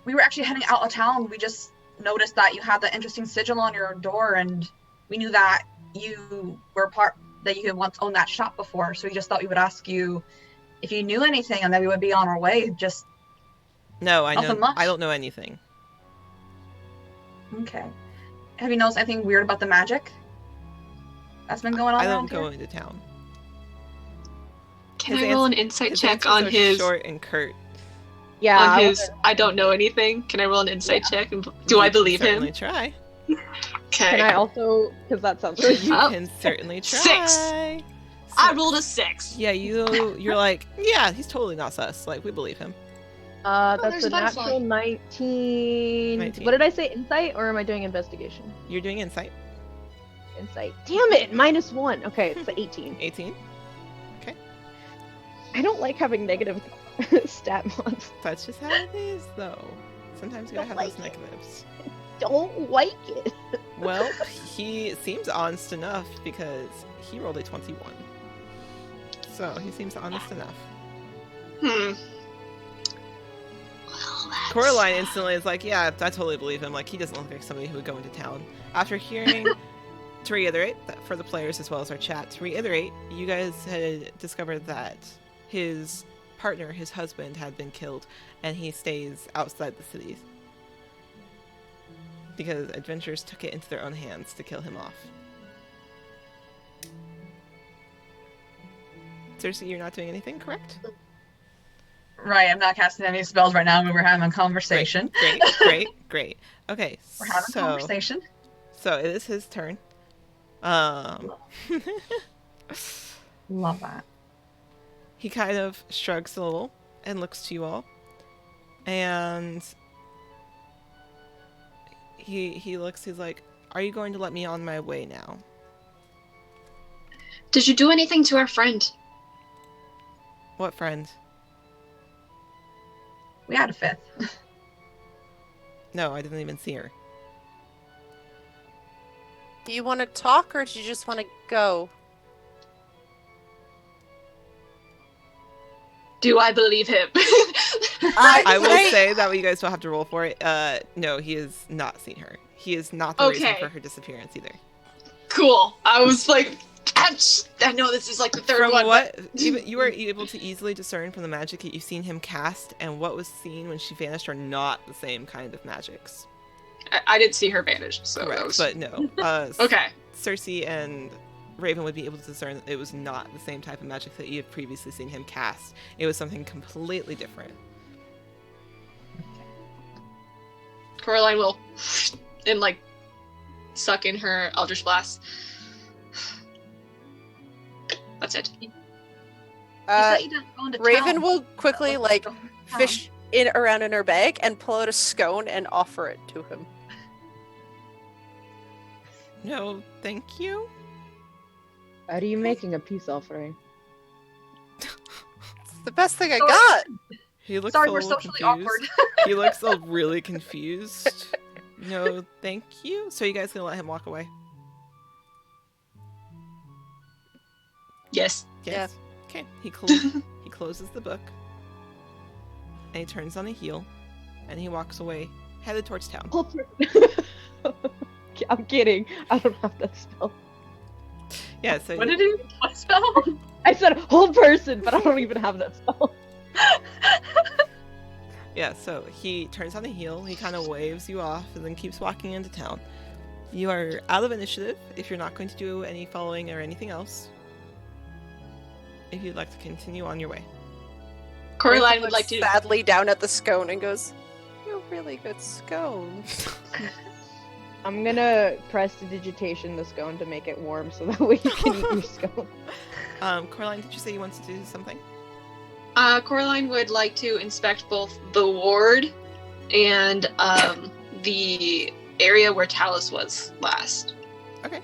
we were actually heading out of town. We just noticed that you had the interesting sigil on your door, and we knew that you were that you had once owned that shop before. So we just thought we would ask you if you knew anything, and then we would be on our way. Just No, I know. Nothing much. I don't know anything. okay. Have you noticed anything weird about the magic that's been going on I around don't go here? into town. Can His I roll an ans- insight His check answers on are his short and curt. Yeah, on I his wanna- I don't know anything? Can I roll an insight check? And do I believe Certainly him? try. Okay. Can I also... Because that sounds really You Oh. can certainly try. 6. I rolled a 6. Yeah, you're like, yeah, he's totally not sus. Like, we believe him. That's there's a a butterfly. natural 19... 19. What did I say? Insight, or am I doing investigation? You're doing insight. Insight. Damn it! -1. Okay, it's the 18. 18. I don't like having negative stat mods. That's just how it is, though. Sometimes you gotta have Don't those like it. negatives. Don't like it. Well, he seems honest enough because he rolled a 21. So he seems honest enough. Well, that's... Coraline instantly is like, yeah, I totally believe him. Like, he doesn't look like somebody who would go into town. After hearing, to reiterate, that for the players as well as our chat, to reiterate, you guys had discovered that his partner, his husband, had been killed, and he stays outside the cities. Because adventurers took it into their own hands to kill him off. Cersei, you're not doing anything, correct? Right, I'm not casting any spells right now. We were having a conversation. Great. Okay, We're having a so conversation. it is his turn. Love that. He kind of shrugs a little and looks to you all, and he looks. He's like, "Are you going to let me on my way now?" Did you do anything to our friend? What friend? We had a 5th. No, I didn't even see her. Do you want to talk, or do you just want to go? Do I believe him? I will say that you guys will have to roll for it. No, he has not seen her. He is not the reason Okay. for her disappearance either. Cool. I was like, I know this is like the third From one. what even you were able to easily discern from the magic that you've seen him cast, and what was seen when she vanished are not the same kind of magics. I didn't see her vanish, so that Correct, was... but no. Okay. Cersei and Raven would be able to discern that it was not the same type of magic that you had previously seen him cast. It was something completely different. Coraline will and like suck in her Eldritch Blast. That's it. You said you didn't go into Raven town. will quickly Let's like go to town. fish around in her bag and pull out a scone and offer it to him. No, thank you. Are you making a peace offering? It's the best thing I Sorry. got. He looks Sorry, a we're little socially confused. awkward. He looks a really confused. No, thank you. So you guys gonna let him walk away? Yes. Yes. Okay. He closes the book, and he turns on a heel, and he walks away, headed towards town. Hold for- I'm kidding. I don't have that spell. Yeah. So What did he spell? I said whole person, but I don't even have that spell. yeah. So he turns on a heel. He kind of waves you off, and then keeps walking into town. You are out of initiative if you're not going to do any following or anything else. If you'd like to continue on your way. Coraline Raven would looks like to. sadly down at the scone and goes, "You're really good scone." I'm gonna prestidigitation the scone to make it warm so that way you can eat your scone. Coraline, did you say you wanted to do something? Coraline would like to inspect both the ward and the area where Talus was last. Okay.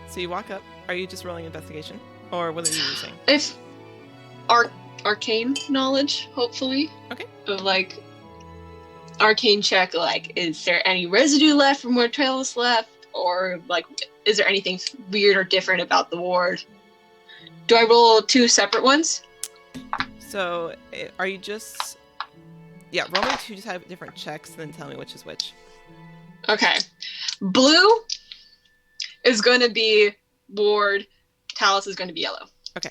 So you walk up. Are you just rolling investigation? Or what are you using? If arcane knowledge, hopefully. Okay. Of like arcane check, like is there any residue left from where Talus left, or like is there anything weird or different about the ward? Do I roll 2 separate ones? So are you just... Yeah, roll me 2 different checks, and then tell me which is which. Okay. Blue is going to be ward. Talus is going to be yellow. Okay.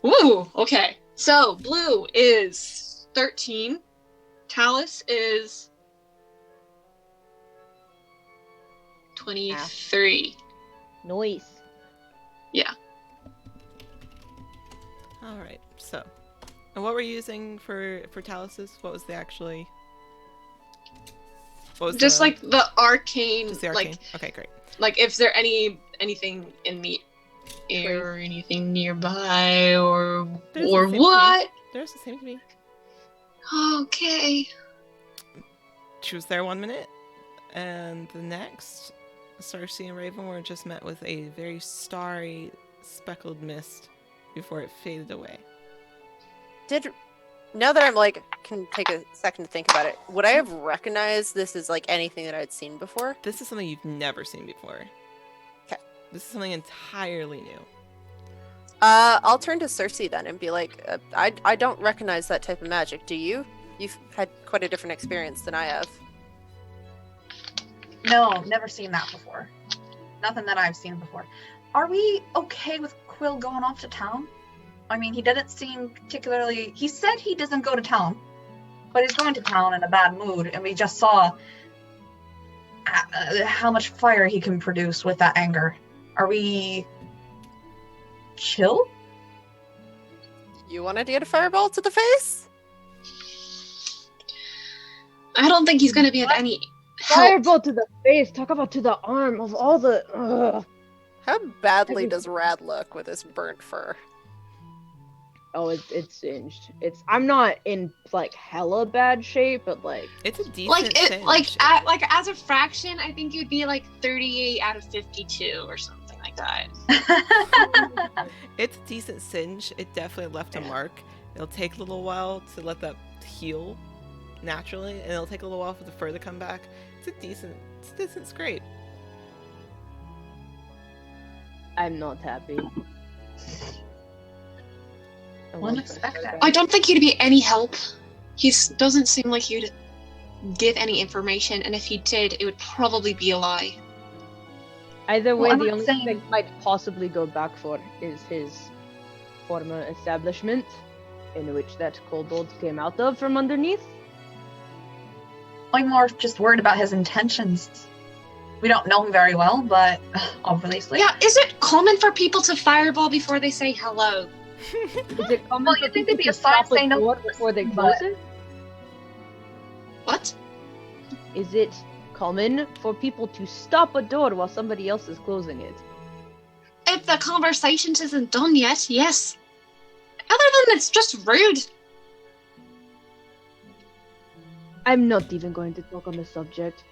Woo! Okay. So, blue is 13. Talus is 23. Noise. All right. So, and what were you using for Talus's? What was the actually? What was Just the, like the arcane, just the arcane? Okay, great. like if there anything in the air or anything nearby or There's or the same what? There's the same to me. Okay. She was there 1 minute, and the next, Cersei and Raven were just met with a very starry, speckled mist before it faded away. Now that I'm like, can take a second to think about it, would I have recognized this as like anything that I'd seen before? This is something you've never seen before. Okay. This is something entirely new. I'll turn to Cersei then and be like, I don't recognize that type of magic. Do you? You've had quite a different experience than I have. No, never seen that before. Nothing that I've seen before. Are we okay with Quill going off to town? I mean, he didn't seem particularly... He said he doesn't go to town, but he's going to town in a bad mood, and we just saw how much fire he can produce with that anger. Are we... chill? You want to get a fireball to the face? I don't think he's going to be of any help. Fireball to the face. Talk about to the arm of all the. Ugh. How badly does Rad look with his burnt fur? Oh, it's singed. I'm not in like hella bad shape, but like It's a decent Like it, singe. like as a fraction, I think you'd be like 38 out of 52 or something like that. It's a decent singe. It definitely left a mark. It'll take a little while to let that heal naturally, and it'll take a little while for the fur to come back. It's a decent scrape. I'm not happy. Unexpected. I don't think he'd be any help. He doesn't seem like he'd give any information, and if he did, it would probably be a lie. Either way, Well, I'm the not only saying- thing I might possibly go back for is his former establishment, in which that kobold came out of from underneath. I'm more just worried about his intentions. We don't know him very well, but obviously. Yeah, is it common for people to fireball before they say hello? Is it common Well, for you'd think people there'd be to a sign stop a saying no door to this, before they but- close it? What? Is it common for people to stop a door while somebody else is closing it? If the conversation isn't done yet, yes. Other than it's just rude. I'm not even going to talk on the subject.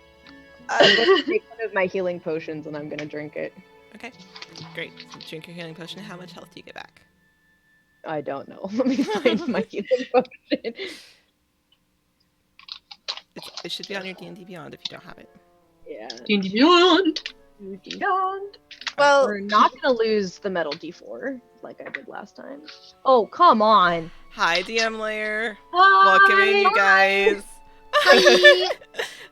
I'm going to take one of my healing potions and I'm going to drink it. Okay, great. So drink your healing potion. How much health do you get back? I don't know. Let me find my healing potion. It should be on your D&D Beyond if you don't have it. Yeah. Beyond. Beyond. Well, We're not going to lose the metal D4 like I did last time. Oh, come on. Hi, DM Layer. Welcome in, you guys. Hi.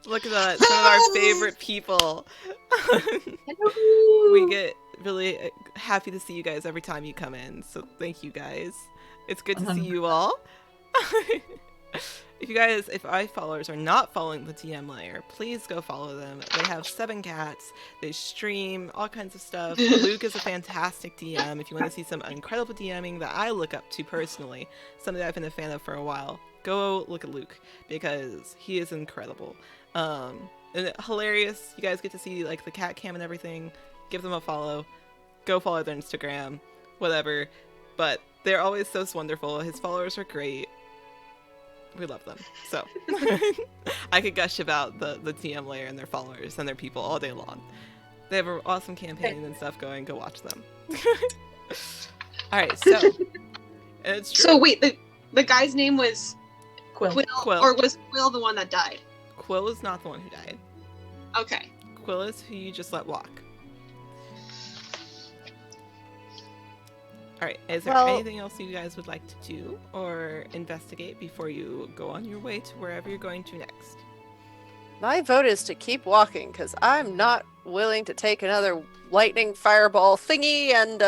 Look at that. Some of our favorite people. Hello. We get really happy to see you guys every time you come in. So thank you guys. It's good to see you all. If my followers are not following the DM Layer, please go follow them. They have 7 cats. They stream all kinds of stuff. Luke is a fantastic DM. If you want to see some incredible DMing that I look up to personally, something that I've been a fan of for a while, go look at Luke because he is incredible. And hilarious. You guys get to see like the cat cam and everything. Give them a follow. Go follow their Instagram, whatever. But they're always so wonderful. His followers are great. We love them. So I could gush about the TM Layer and their followers and their people all day long. They have an awesome campaign and stuff going. Go watch them. All right, so and it's true. So wait, the guy's name was Quill. Quill. or was Quill the one that died? Quill is not the one who died. Okay. Quill is who you just let walk. All right, is there Well- anything else you guys would like to do or investigate before you go on your way to wherever you're going to next? my vote is to keep walking because I'm not willing to take another lightning fireball thingy and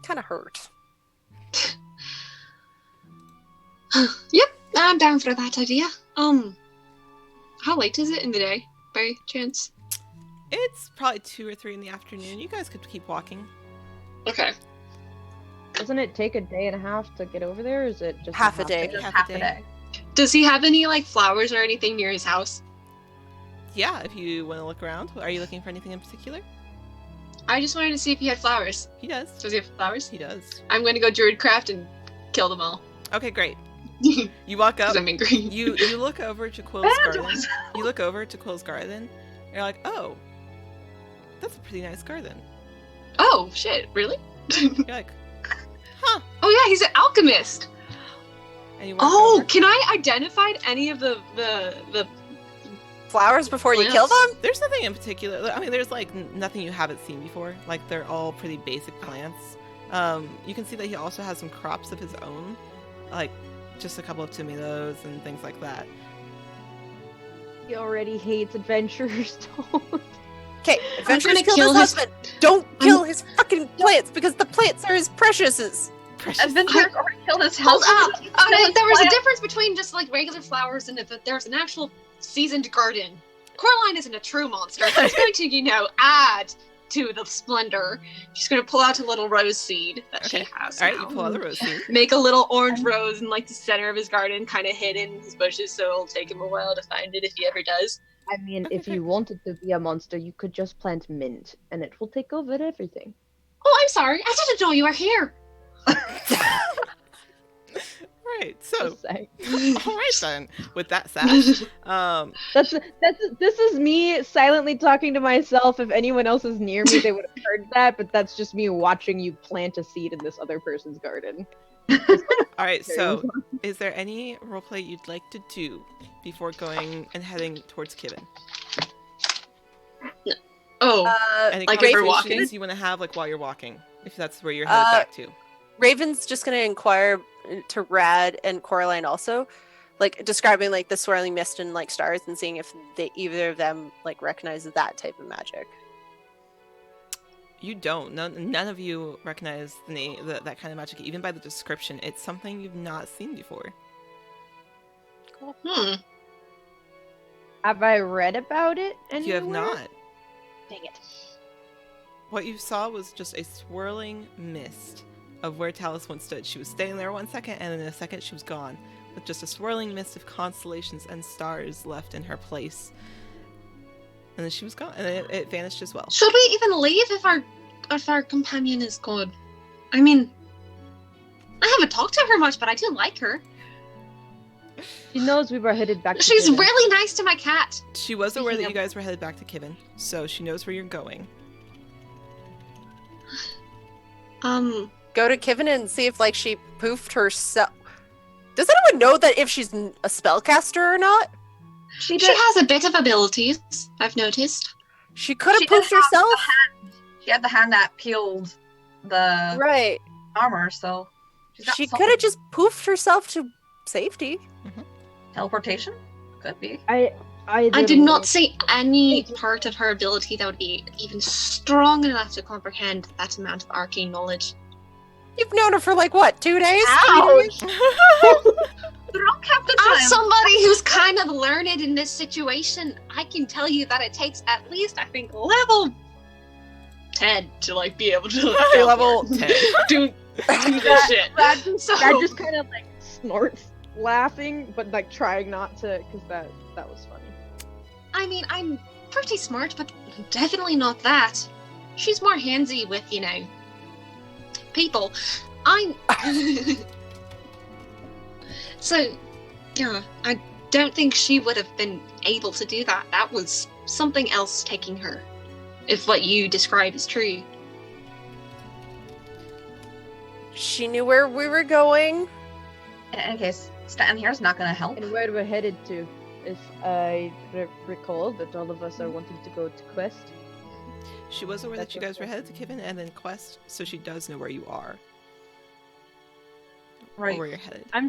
kind of hurt. Yep, I'm down for that idea. How late is it in the day, by chance? It's probably 2 or 3 in the afternoon. You guys could keep walking. Okay. Doesn't it take a day and a half to get over there? Or is it just Half a day. Just Half half a a day. day. Does he have any like flowers or anything near his house? Yeah, if you want to look around. Are you looking for anything in particular? I just wanted to see if he had flowers. He does. Does he have flowers? He does. I'm going to go druidcraft and kill them all. Okay, great. You walk up. Because I'm angry. You look over to Quill's garden. You look over to Quill's garden. And you're like, oh, that's a pretty nice garden. Oh, shit, really? You're like, huh? Oh yeah, he's an alchemist. And you walk Oh, over. can I identify any of the Flowers before you kill Plants. them? There's nothing in particular. I mean, there's like nothing you haven't seen before. Like they're all pretty basic plants. You can see that he also has some crops of his own, like just a couple of tomatoes and things like that. He already hates adventurers. Okay, adventurers gonna kill kill his his- husband. Don't kill his fucking plants because the plants are his preciouses. Precious. Adventurers already killed his Hold house. up! There was a difference between just like regular flowers and if there's an actual seasoned garden. Coraline isn't a true monster. She's going to, add to the splendor. She's going to pull out a little rose seed that Okay. she has. All right, now. you pull out the rose seed. Make a little orange rose in like the center of his garden, kind of hidden in his bushes, so it'll take him a while to find it if he ever does. I mean, Okay, if great. you wanted to be a monster, you could just plant mint, and it will take over everything. Oh, I'm sorry. I didn't know you were here. Right. So, Just saying. all right then. With that sash, This is me silently talking to myself. If anyone else is near me, they would have heard that, but that's just me watching you plant a seed in this other person's garden. all right. So, is there any roleplay you'd like to do before going and heading towards Kivin? Oh, Any like if we're conversations walking? you want to have, like while you're walking, if that's where you're headed back to. Raven's just gonna inquire to Rad and Coraline also, like describing like the swirling mist and like stars and seeing if either of them like recognize that type of magic. You don't. None of you recognize the name, that kind of magic, even by the description. It's something you've not seen before. Hmm. Have I read about it anywhere? You have not. Dang it. What you saw was just a swirling mist of where Talus once stood. She was standing there 1 second, and in a second she was gone, with just a swirling mist of constellations and stars left in her place. And then she was gone, and it vanished as well. Should we even leave if our companion is good? I mean, I haven't talked to her much, but I do like her. She knows we were headed back to She's Kivin. really nice to my cat. She was aware that Speaking you of- guys were headed back to Kivin, so she knows where you're going. Go to Kivin and see if, like, she poofed herself. Does anyone know that if she's a spellcaster or not? She She did. has a bit of abilities, I've noticed. She could have She did poofed have herself. She had the hand that peeled the Right. armor, so she's got She something. could have just poofed herself to safety. Teleportation? Could be. I I did not see any part of her ability that would be even strong enough to comprehend that amount of arcane knowledge. You've known her for, like, what, 2 days? Ouch! Throw Captain As Time. somebody who's kind of learned in this situation, I can tell you that it takes at least, I think, level 10 to like be able to like, Level 10. do this shit. Brad just, So- Brad just kind of like snorts, laughing, but like trying not to, because that was funny. I mean, I'm pretty smart, but definitely not that. She's more handsy with, people. I'm. So, yeah, I don't think she would have been able to do that. That was something else taking her, if what you describe is true. She knew where we were going. In any case, Stanton here is not going to help. And where we're headed to, if I recall that all of us are wanting to go to Quest. She was aware that That's you guys were okay. headed to Kivin and then Quest, so she does know where you are. Or Right. where you're headed. I'm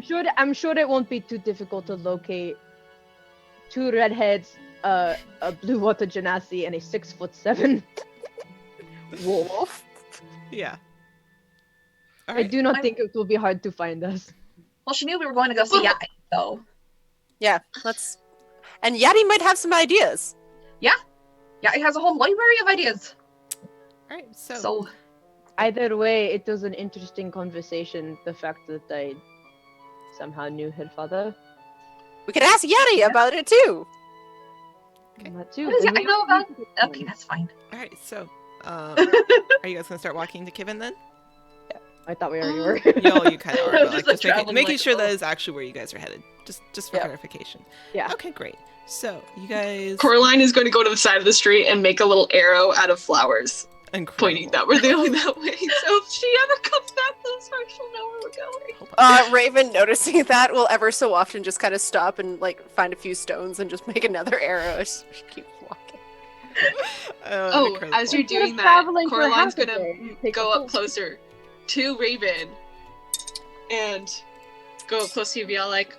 sure it won't be too difficult to locate two redheads, a blue water genasi, and a 6'7" wolf. Yeah. I Alright. do not think it will be hard to find us. Well, she knew we were going to go see Yai, though. Yeah, let's. And Yeti might have some ideas. Yai has a whole library of ideas. Alright, So, Either way, it was an interesting conversation. The fact that I somehow knew her father. We could ask Yeti about it too. Okay. That too. What does and Yai we- know about- okay, that's fine. Alright, so are you guys gonna start walking to Kivin then? I thought we already were. You kind of are, but Just, like, like, just traveling, making like, sure that oh. is actually where you guys are headed. Just for Yeah. clarification. Yeah. Okay, great. So you guys Coraline is going to go to the side of the street and make a little arrow out of flowers, incredible. pointing that we're going that way. So if she ever comes back this far, she'll know where we're going. Raven, noticing that, will ever so often just kind of stop and like find a few stones and just make another arrow as she keeps walking. Oh, incredible. as you're Instead of doing that, traveling for Coraline's half a gonna day, you take go a up full- closer to Raven and go up close to you and be all like,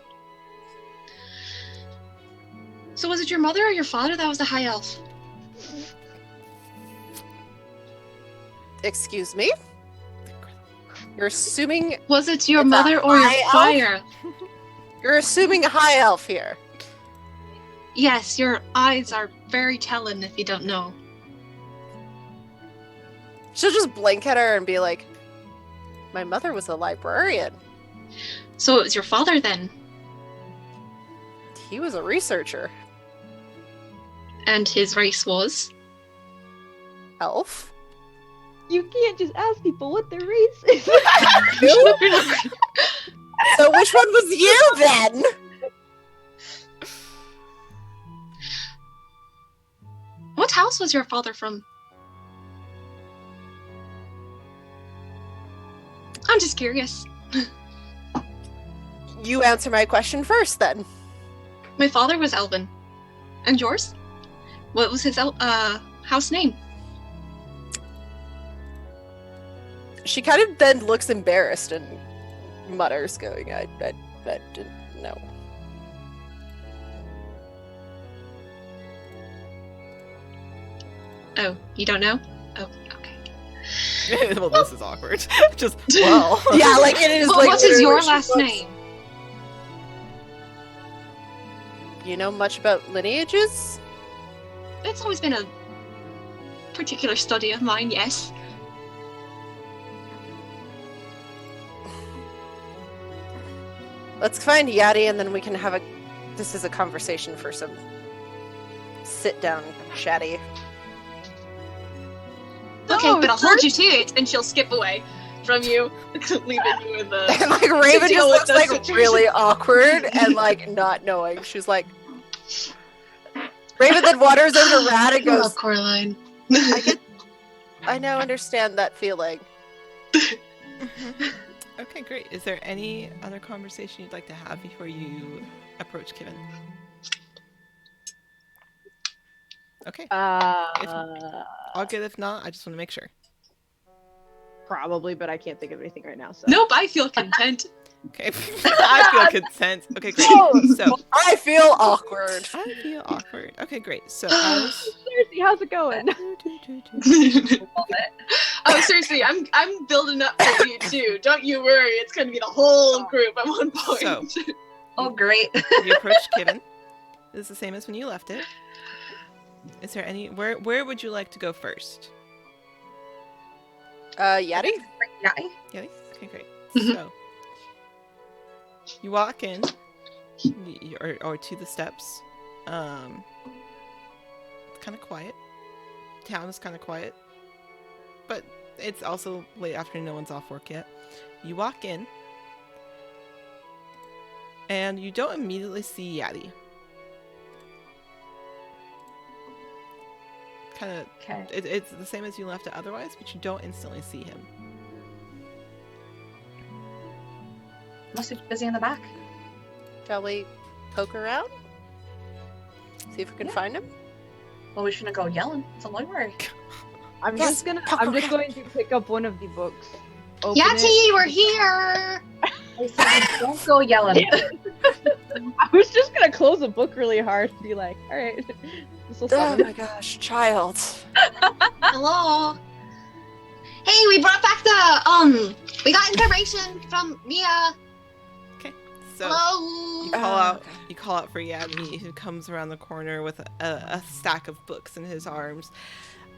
so was it your mother or your father that was the high elf? Excuse me? You're assuming Was it your It's a mother or your high elf? fire? you're assuming a high elf here. Yes, your eyes are very telling if you don't know. She'll just blink at her and be like, my mother was a librarian. So it was your father then, He was a researcher. and his race was? Elf? You can't just ask people what their race is. So which one was you then? What house was your father from? I'm just curious. You answer my question first then. My father was Elvin. And yours? What was his house name? She kind of then looks embarrassed and mutters, going, I didn't know. Oh, you don't know? Oh, okay. Well, this is awkward. Just well. Yeah, like it is Well, like what is literally your she last looks- name? you know much about lineages? It's always been a particular study of mine, yes. Let's find Yadi and then we can have a... This is a conversation for some sit-down chatty. Okay, No, but I'll sir. hold you to it, and she'll skip away from you, leaving you in the... And like Raven deal just with looks the like situation. really awkward and like not knowing. She's like... Raven then wanders over to Rad and I love goes, Coraline. I now understand that feeling. Okay, great. Is there any other conversation you'd like to have before you approach Kevin? Okay. All good if not. I just want to make sure. Probably, but I can't think of anything right now. So. Nope, I feel content. Okay. I feel content. Okay, great. So I feel awkward. I feel awkward. Okay, great. So as Seriously, how's it going? Oh, seriously, I'm building up for you too. Don't you worry. It's going to be the whole group at one point. So Oh, great. you approach Kevin. This is the same as when you left it. Is there any where would you like to go first? Yadi? Yeah. Yeah. Okay, great. Mhm. So you walk in, or to the steps. It's kind of quiet. Town is kind of quiet, but it's also late afternoon. No one's off work yet. You walk in, and you don't immediately see Yadi. Kind of, Okay. it's the same as you left it otherwise, but you don't instantly see him. Must be busy in the back. Shall we poke around? See if we can find him? Well, we shouldn't go yelling. It's a library. I'm Yes, just going to pick up one of the books. Open it. Yati, we're here! I said, don't go yelling. I was just gonna close the book really hard and be like, all right, this will Oh solve it. my gosh, child. Hello. Hey, we brought back we got information from Mia. Okay, so Hello. you call out for Yadi, who comes around the corner with a stack of books in his arms.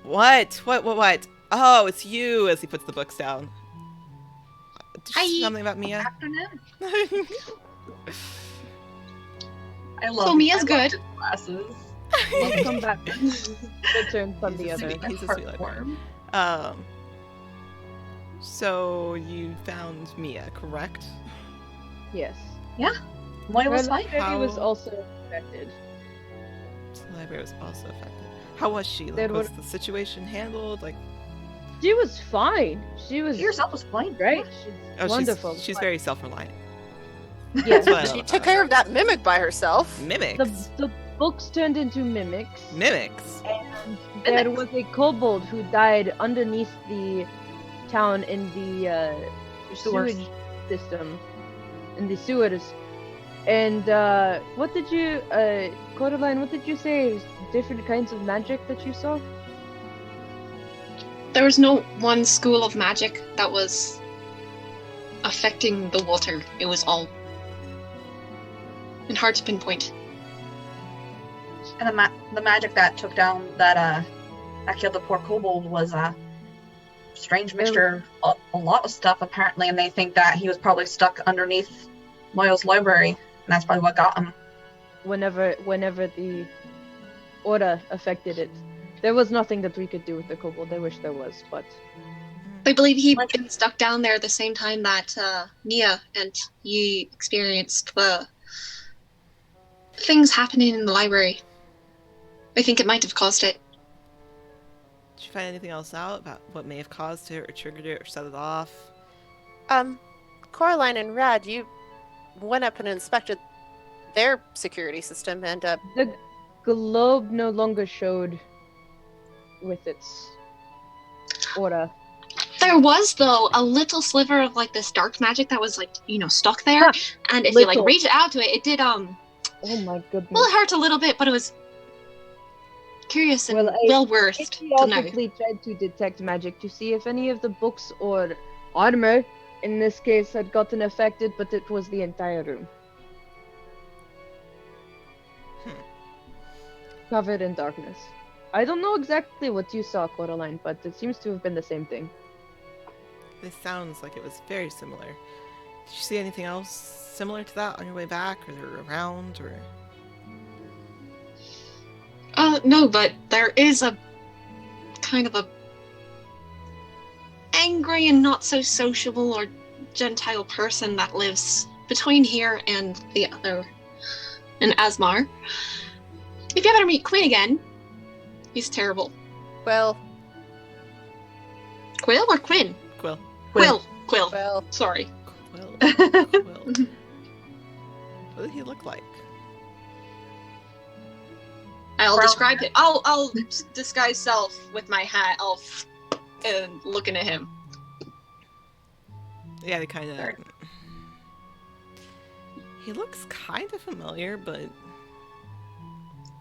What? Oh, it's you! As he puts the books down. Hi. Something about Mia. Afternoon. He's I love. So Mia's I love good. his glasses. Let's come back. Good turn from the a other. sweet librarian. So you found Mia, correct? Yes. Moya was Her fine. library was How- also affected. The library was also affected. How was she? Like, There was were- the situation handled? Like, She was fine. She was She herself was fine. great. She's oh, wonderful. she's very self-reliant. Yes. That's what I She love took about care her. of that mimic by herself. Mimics. The books turned into mimics. Mimics. And there was a kobold who died underneath the town in the Sewers. sewage system, in the sewers. And what did you, Coraline? What did you say? Different kinds of magic that you saw? There was no one school of magic that was affecting the water. It was all and hard to pinpoint. And the magic that took down that killed the poor kobold was a strange mixture of a lot of stuff apparently, and they think that he was probably stuck underneath Moya's library, and that's probably what got him. Whenever the order affected it, there was nothing that we could do with the kobold. I wish there was, but They believe he'd been stuck down there the same time that Mia and he experienced the things happening in the library. I think it might have caused it. Did you find anything else out about what may have caused it, or triggered it, or set it off? Coraline and Rad, you went up and inspected their security system, and the globe no longer showed with its order. There was, though, a little sliver of like this dark magic that was like, stuck there. And if you like Little. reach out to it, it did Oh my goodness. well, it hurt a little bit, but it was curious and Well, well worth I to know. obviously tried to detect magic to see if any of the books or armor, in this case, had gotten affected, but it was the entire room. covered in darkness. I don't know exactly what you saw, Coraline, but it seems to have been the same thing. This sounds like it was very similar. Did you see anything else similar to that on your way back, or around, or? No, but there is a kind of a angry and not so sociable or gentile person that lives between here and the other, in Asmar. If you ever meet Quinn again, he's terrible. Well, Quill or Quinn? Quill. Quill. well. Sorry. Quill. Quill. What did he look like? I'll Brown describe it. I'll disguise self with my hat elf and looking at him. Yeah, they kind of. Sorry. He looks kind of familiar, but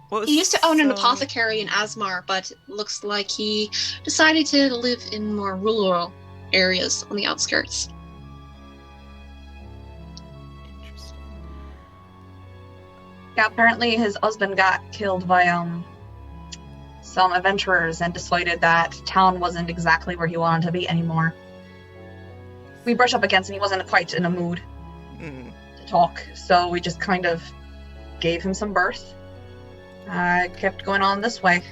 what was He used to own an so- apothecary in Asmar, but looks like he decided to live in more rural areas on the outskirts. Interesting. Yeah, apparently his husband got killed by some adventurers and decided that town wasn't exactly where he wanted to be anymore. We brushed up against him, he wasn't quite in a mood Mm. to talk, so we just kind of gave him some berth. Kept going on this way.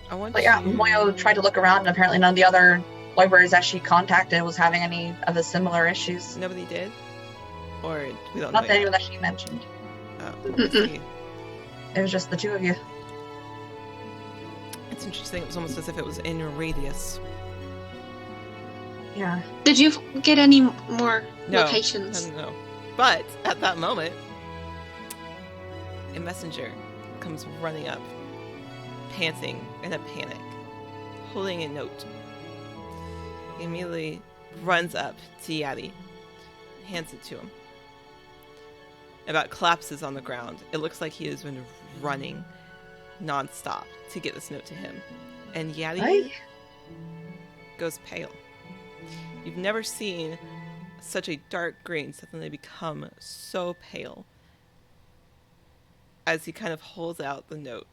I want But yeah, to... Moyo tried to look around, and apparently none of the other libraries that she contacted was having any of the similar issues. Nobody did, or we don't Not know. that Yet? anyone that she mentioned. Oh, I Mm-mm. see. It was just the two of you. It's interesting. It was almost as if it was in a radius. Yeah. Did you get any more No, locations? No. But at that moment, a messenger comes running up, panting in a panic, holding a note. He immediately runs up to Yadi, hands it to him. About collapses on the ground. It looks like he has been running nonstop to get this note to him. And Yadi Aye. goes pale. You've never seen such a dark green suddenly become so pale. As he kind of holds out the note,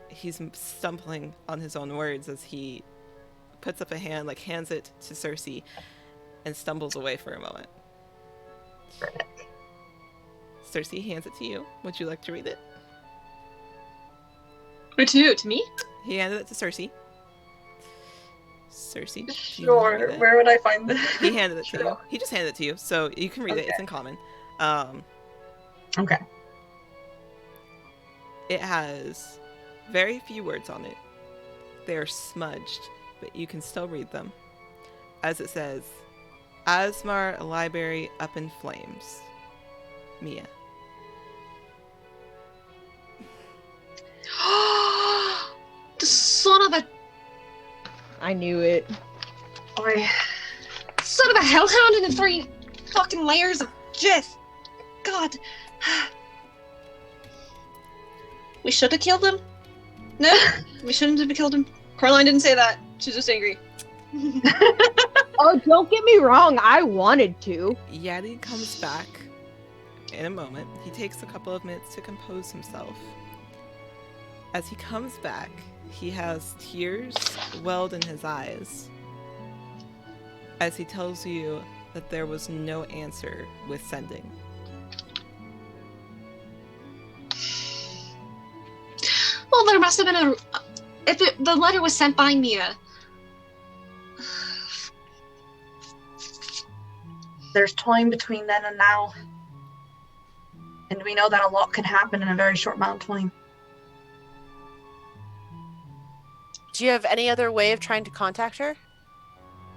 he's stumbling on his own words as he puts up a hand, like hands it to Cersei, and stumbles away for a moment. Cersei hands it to you. Would you like to read it? Or to who? To me? He handed it to Cersei. Cersei, do you wanna read Sure. it? Where would I find this? He handed it to you. Sure. He just handed it to you, so you can read it. It's Okay. in common. Okay. It has very few words on it. They are smudged, but you can still read them. As it says, Asmar Library up in flames. Mia. The son of a I knew it. Oi. son of a hellhound in the 3 fucking layers of Jith. God. We should have killed him? No, we shouldn't have killed him. Coraline didn't say that. She's just angry. Oh, don't get me wrong. I wanted to. Yadi comes back in a moment. He takes a couple of minutes to compose himself. As he comes back, he has tears welled in his eyes as he tells you that there was no answer with sending. Well, there must have been a... the letter was sent by Mia. There's time between then and now. And we know that a lot can happen in a very short amount of time. Do you have any other way of trying to contact her?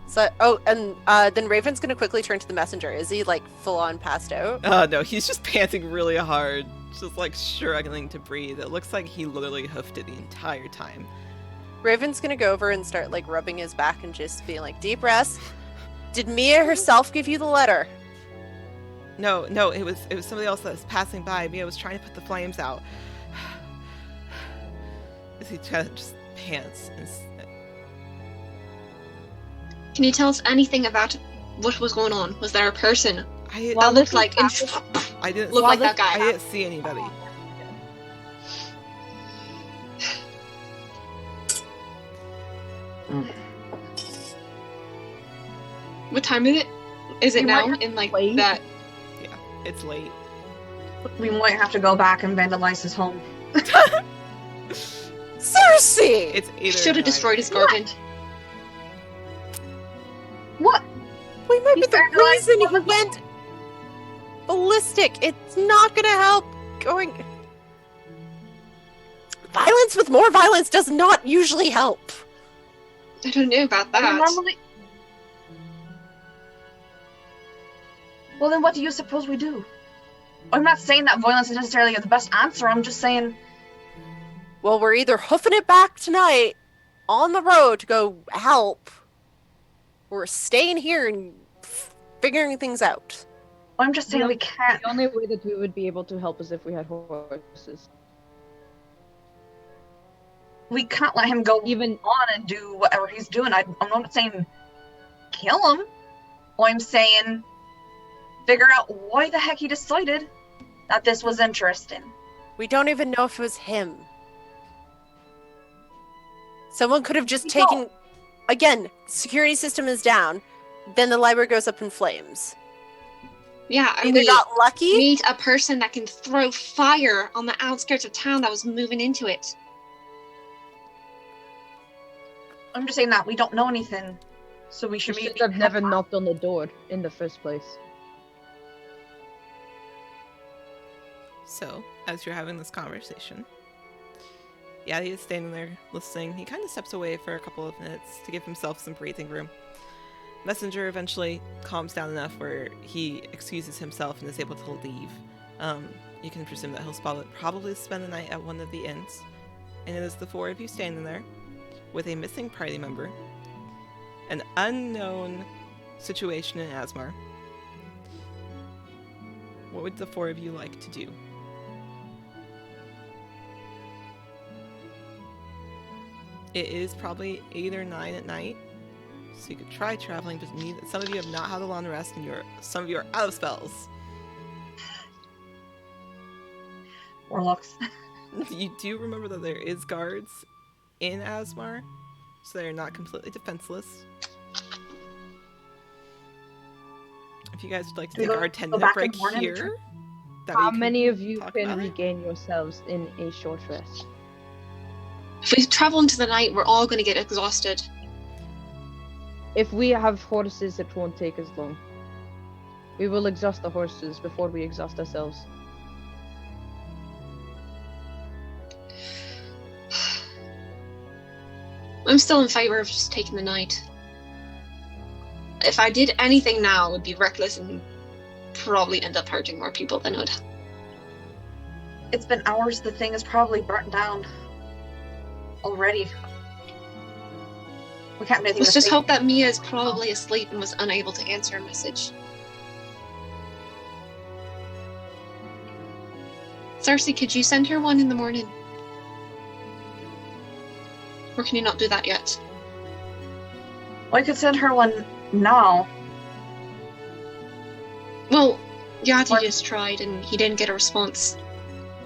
So, and then Raven's gonna quickly turn to the messenger. Is he like full on passed out? No, he's just panting really hard, just like struggling to breathe. It looks like he literally hoofed it the entire time. Raven's gonna go over and start like rubbing his back and just being like, deep breaths. Did Mia herself give you the letter? No, it was somebody else that was passing by. Mia was trying to put the flames out. As he kind of just pants. Can you tell us anything about what was going on? Was there a person That looked like I didn't. looked like that guy. I didn't see anybody. What time is it? Is it You now? might have In like wait. that? Yeah, it's late. We might have to go back and vandalize his home. Cersei! It's either. Should have destroyed his garden. What? We might be He's the vandalized reason he woman. went ballistic. It's not gonna help going. Violence with more violence does not usually help. I don't know about I mean, that. normally. Well, then what do you suppose we do? I'm not saying that violence is necessarily the best answer. I'm just saying. Well, we're either hoofing it back tonight on the road to go help, or we're staying here and figuring things out. I'm just saying we can't. The only way that we would be able to help is if we had horses. We can't let him go Even on and do whatever he's doing. I'm not saying kill him. I'm saying figure out why the heck he decided that this was interesting. We don't even know if it was him. Someone could have just We taken. Again, security system is down. Then the library goes up in flames. Yeah, and Either we got lucky. meet a person that can throw fire on the outskirts of town that was moving into it. I'm just saying that we don't know anything, so we we should should be. have never knocked on the door in the first place. So, as you're having this conversation, Yadi is standing there listening. He kind of steps away for a couple of minutes to give himself some breathing room. Messenger eventually calms down enough where he excuses himself and is able to leave. You can presume that he'll probably spend the night at one of the inns. And it is the four of you standing there with a missing party member, an unknown situation in Asmar. What would the four of you like to do? It is probably 8 or 9 at night, so you could try traveling, but some of you have not had a long rest, and some of you are out of spells. Warlocks. You do remember that there is guards in Asmar, so they're not completely defenseless. If you guys would like to Do we take go- our go 10-minute back in break the morning? here, that way How you many of you talk can about it? regain yourselves in a short rest? If we travel into the night, we're all going to get exhausted. If we have horses, it won't take as long. We will exhaust the horses before we exhaust ourselves. I'm still in favor of just taking the night. If I did anything now, it would be reckless and probably end up hurting more people than it would. It's been hours. The thing is probably burnt down already. We can't do anything. Let's to just save- hope that Mia is probably asleep and was unable to answer a message. Cersei, could you send her one in the morning? Or can you not do that yet? Well, I could send her one now. Well, Yati What? just tried and he didn't get a response.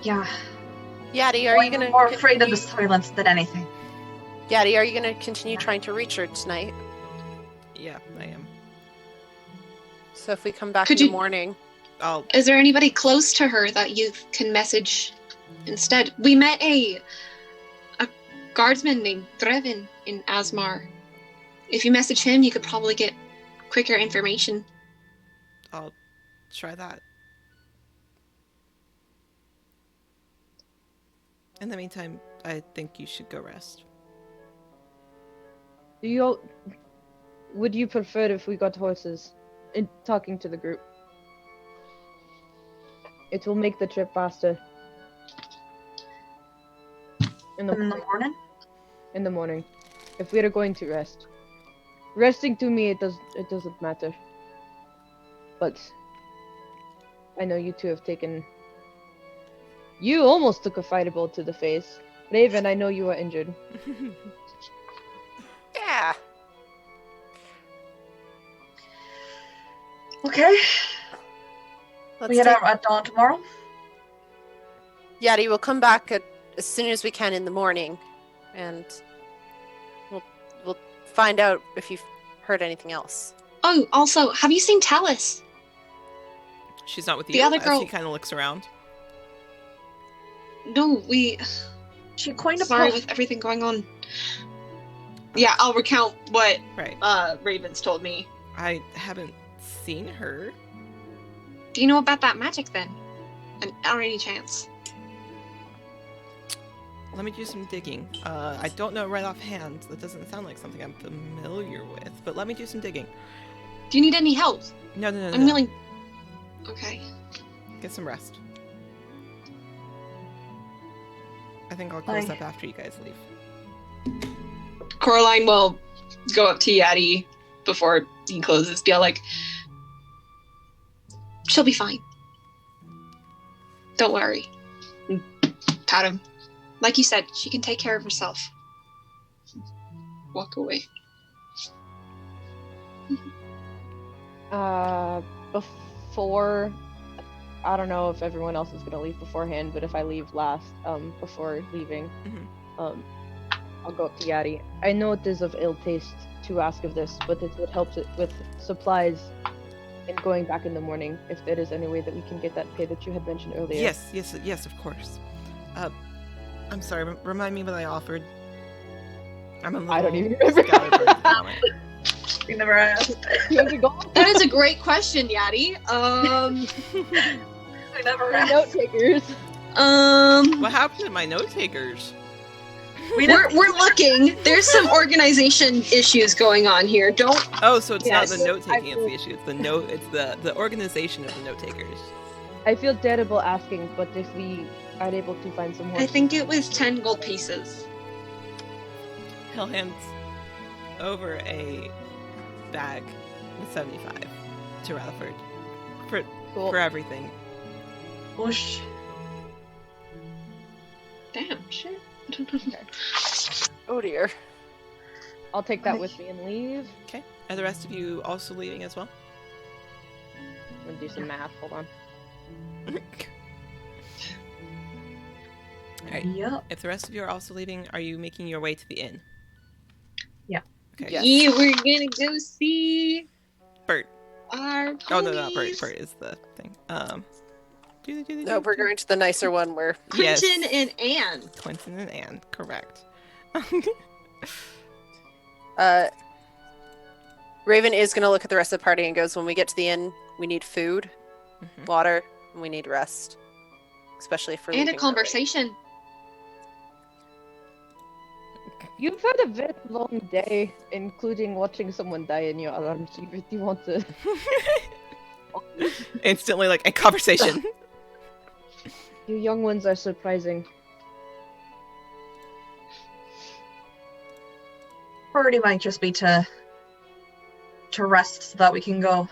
Yeah. Yadi, are you I'm gonna? more afraid of the silence than anything. Yadi, are you gonna continue trying to reach her tonight? Yeah, I am. So if we come back Could in you- the morning, Is there anybody close to her that you can message instead? We met a guardsman named Drevin in Asmar. If you message him, you could probably get quicker information. I'll try that. In the meantime, I think you should go rest. Would you prefer if we got horses? In talking to the group. It will make the trip faster. In In the morning? in the morning. If we are going to rest. Resting to me it doesn't matter. But I know you two have taken. You almost took a fireball to the face. Raven, I know you are injured. yeah. Okay. Let's We head take- out at dawn tomorrow. Yadi will come back as soon as we can in the morning, and we'll find out if you've heard anything else. Oh, also, have you seen Talus? She's not with The you. other As girl- he kind of looks around. No, we. She coined a Sorry, puff. with everything going on. Yeah, I'll recount what Right. Ravens told me. I haven't seen her. Do you know about that magic then? Or any chance? Let me do some digging. I don't know right offhand. That doesn't sound like something I'm familiar with. But let me do some digging. Do you need any help? No. I'm willing. Okay. Get some rest. I think I'll close Aye. up after you guys leave. Coraline will go up to Yadi before he closes. Be all like, she'll be fine. Don't worry. And pat him. Like you said, she can take care of herself. Walk away. Before, I don't know if everyone else is gonna leave beforehand, but if I leave last, before leaving, Mhm. I'll go up to Yadi. I know it is of ill taste to ask of this, but it would help it with supplies and going back in the morning. If there is any way that we can get that pay that you had mentioned earlier. Yes, of course. I'm sorry, remind me what I offered. I'm a little I don't even remember. scatterbrained at the moment. We never asked. 200 gold. That is a great question, Yadi. We never For asked. note takers. What happened to my note takers? we're looking. There's some organization issues going on here. Don't. Oh, so it's Yes. not the note taking I it's the issue. It's the note. It's the organization of the note takers. I feel terrible asking, but if we are able to find some more. I think it was 10 gold pieces. He'll hand over a bag with 75 to Rutherford Cool. for everything. Whoosh. Damn, shit. Oh dear. I'll take that with me and leave. Okay. Are the rest of you also leaving as well? I'm gonna do some math. Hold on. Alright. Yep. If the rest of you are also leaving, are you making your way to the inn? Yeah. Okay. Yes. Yeah, we're gonna go see Bert. our ponies. Oh no, not Bert. Bert is the thing. No, we're going to the nicer one where Yes. Quentin and Anne. Quentin and Anne, correct. Raven is going to look at the rest of the party and goes, when we get to the inn, we need food, Mhm. water, and we need rest. Especially if we're And a leaving early. conversation. You've had a very long day, including watching someone die in your arms. You really want to. Instantly, like a conversation. You young ones are surprising. Priority might just be to rest so that we can go.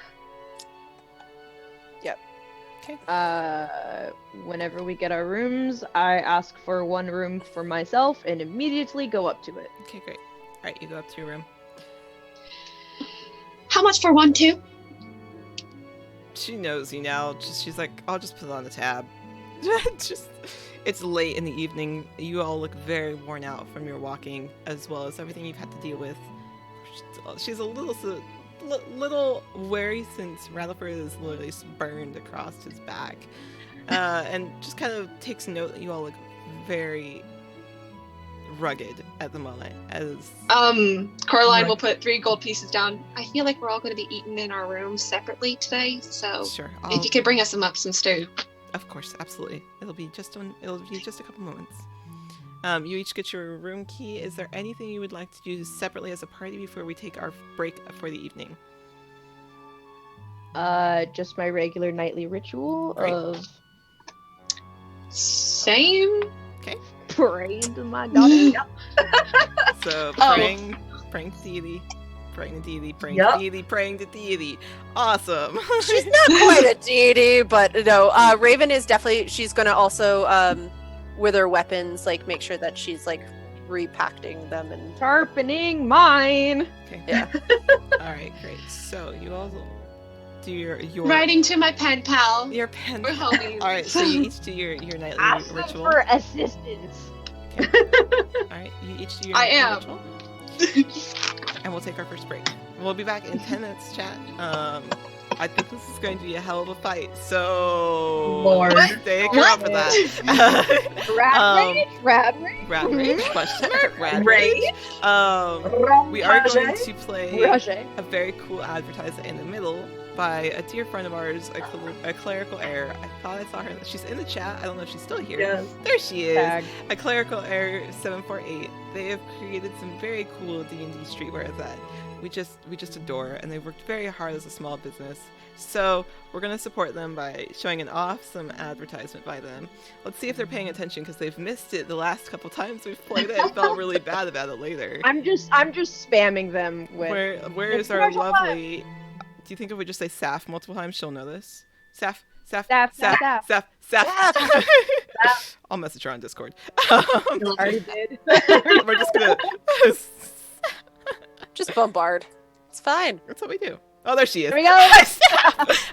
Whenever we get our rooms, I ask for one room for myself and immediately go up to it. Okay, great. Alright, you go up to your room. How much for one, too? She knows you now. She's like, I'll just put it on the tab. It's late in the evening. You all look very worn out from your walking, as well as everything you've had to deal with. She's a little wary since Rutherford is literally burned across his back, and just kind of takes note that you all look very rugged at the moment. As Coraline will put 3 gold pieces down. I feel like we're all going to be eating in our rooms separately today, so sure, if you could bring us some stew. of course, absolutely. It'll be just a couple moments. You each get your room key. Is there anything you would like to do separately as a party before we take our break for the evening? Just my regular nightly ritual Great. of Same. praying to my daughter. So Oh. praying to deity, praying to deity, praying Yup. to deity, praying to deity. Awesome. She's not quite a deity, but no. Raven is definitely. She's gonna also, with her weapons, like make sure that she's like repacking them and. Sharpening mine. Okay. Yeah. All right, great. So you all do your Writing to my pen pal. your pen. We're homies. All right, so you each do your nightly Ask them ritual. for assistance. All right, you each do your I nightly am. ritual, and we'll take our first break. We'll be back in 10 minutes, chat. I think this is going to be a hell of a fight, so Lord. stay What? around for that. Rad rage? Rat rage? Question mark? Rad Rage? rage? We are going to play Rage? a very cool advertisement in the middle by a dear friend of ours, a clerical heir. I thought I saw her. She's in the chat. I don't know if she's still here. Yes. There she is. Tag. A clerical heir 748. They have created some very cool D&D streetwear that we just adore, and they've worked very hard as a small business. So we're gonna support them by showing an awesome advertisement by them. Let's see if they're paying attention, because they've missed it the last couple times we've played it. I felt really bad about it later. I'm just spamming them with. Where is our commercial lovely? Do you think if we just say Saf multiple times, she'll know this? Saf. I'll message her on Discord. Already did. We're just gonna. Just bombard. It's fine. That's what we do. Oh, there she is. Here we go.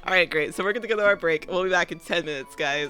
All right, great. So we're gonna go to our break. We'll be back in 10 minutes, guys.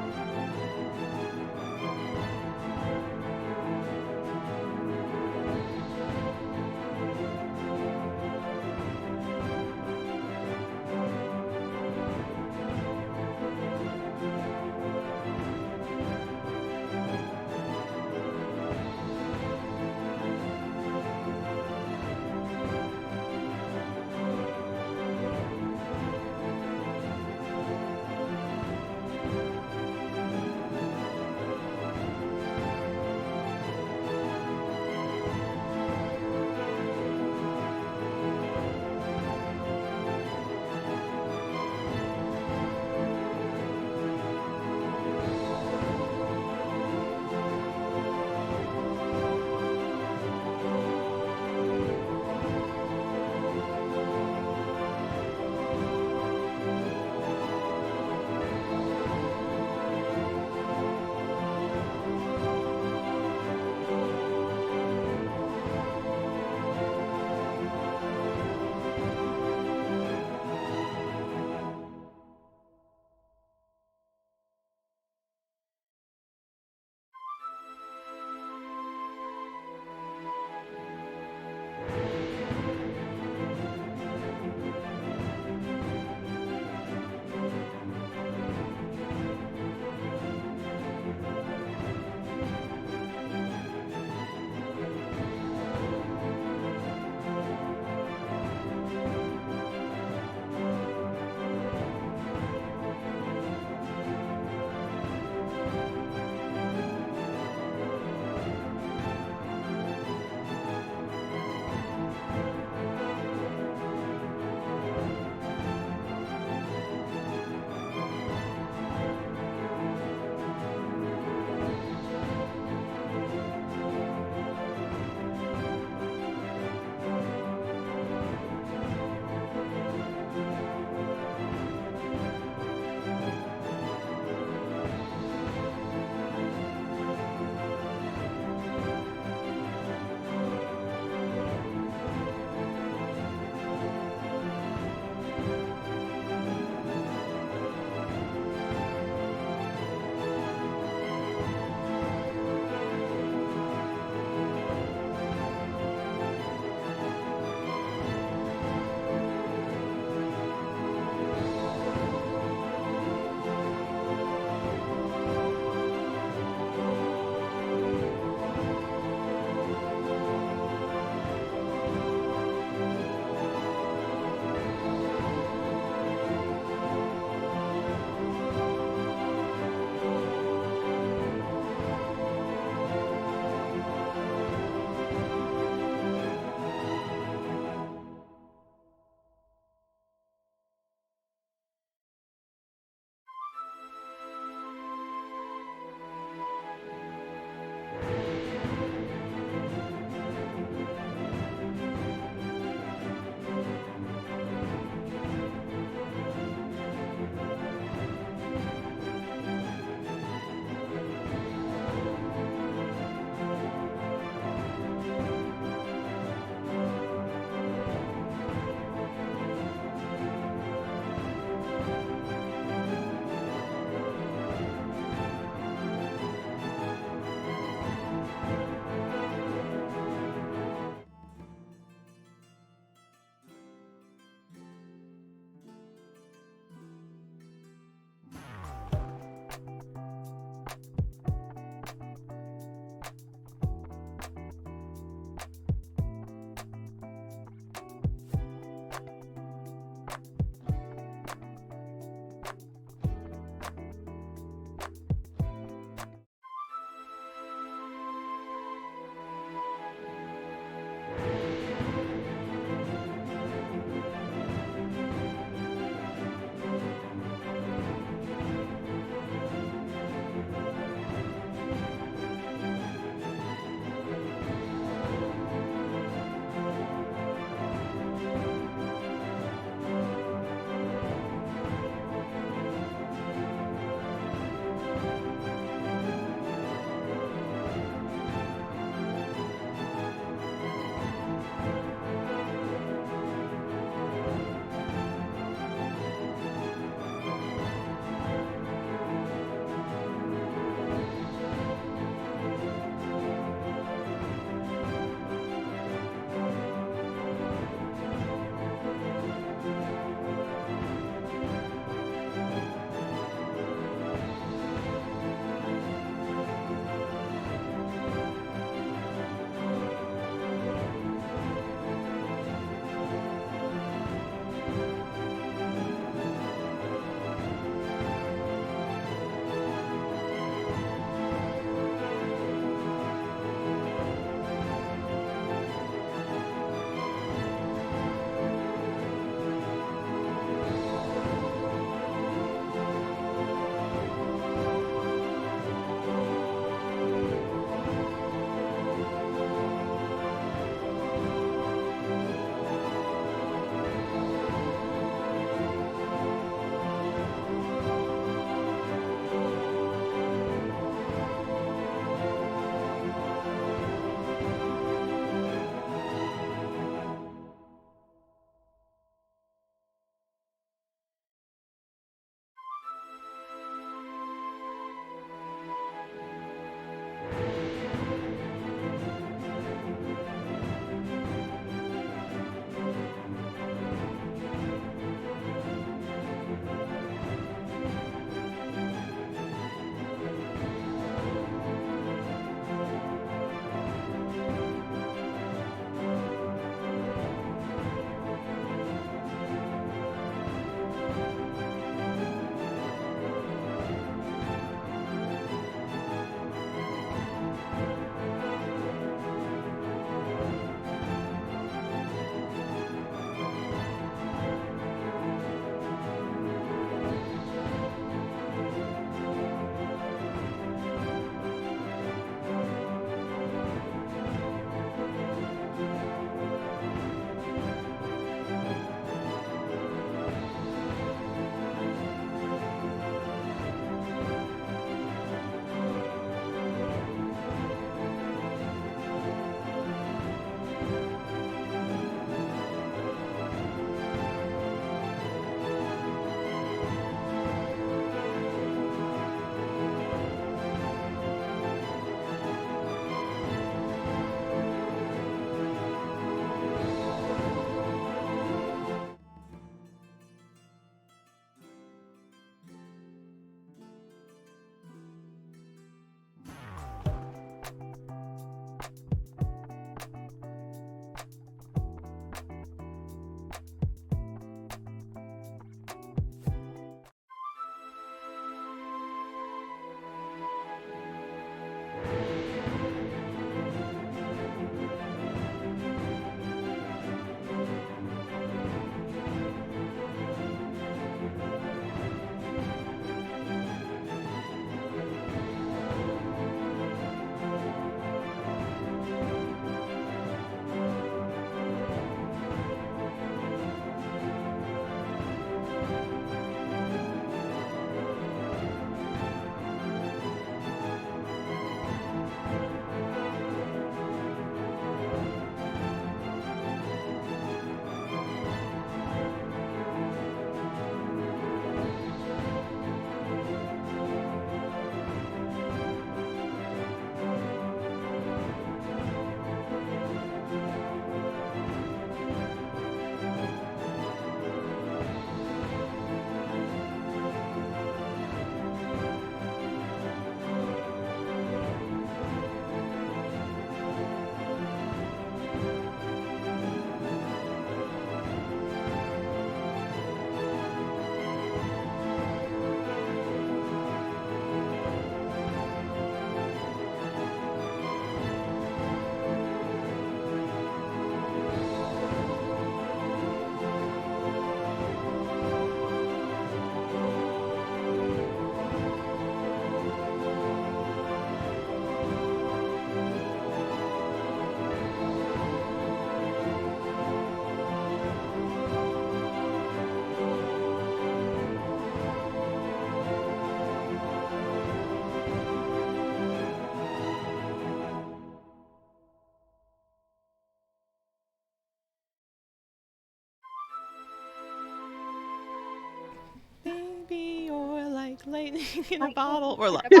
wine in a bottle. Or love. It's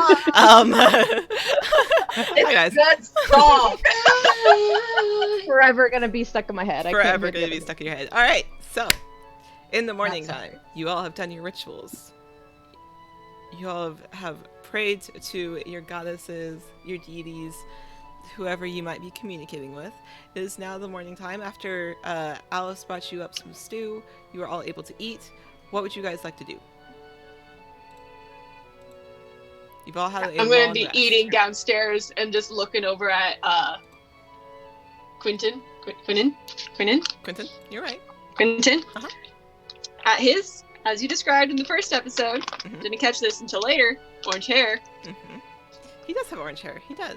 Hi, guys. a good song. Forever gonna be stuck in my head. I can't Forever get going to rid be of it. stuck in your head. All right, so in the morning Not time, sorry. you all have done your rituals. You all have prayed to your goddesses, your deities, whoever you might be communicating with. It is now the morning time. After Alice brought you up some stew, you are all able to eat. What would you guys like to do? You've all had a I'm gonna long be rest. eating downstairs and just looking over at Quinton. Quinton? Quentin, you're right. Quinton. Uh-huh. At his, as you described in the first episode, Mhm. didn't catch this until later, orange hair. Mm-hmm. He does have orange hair. He does.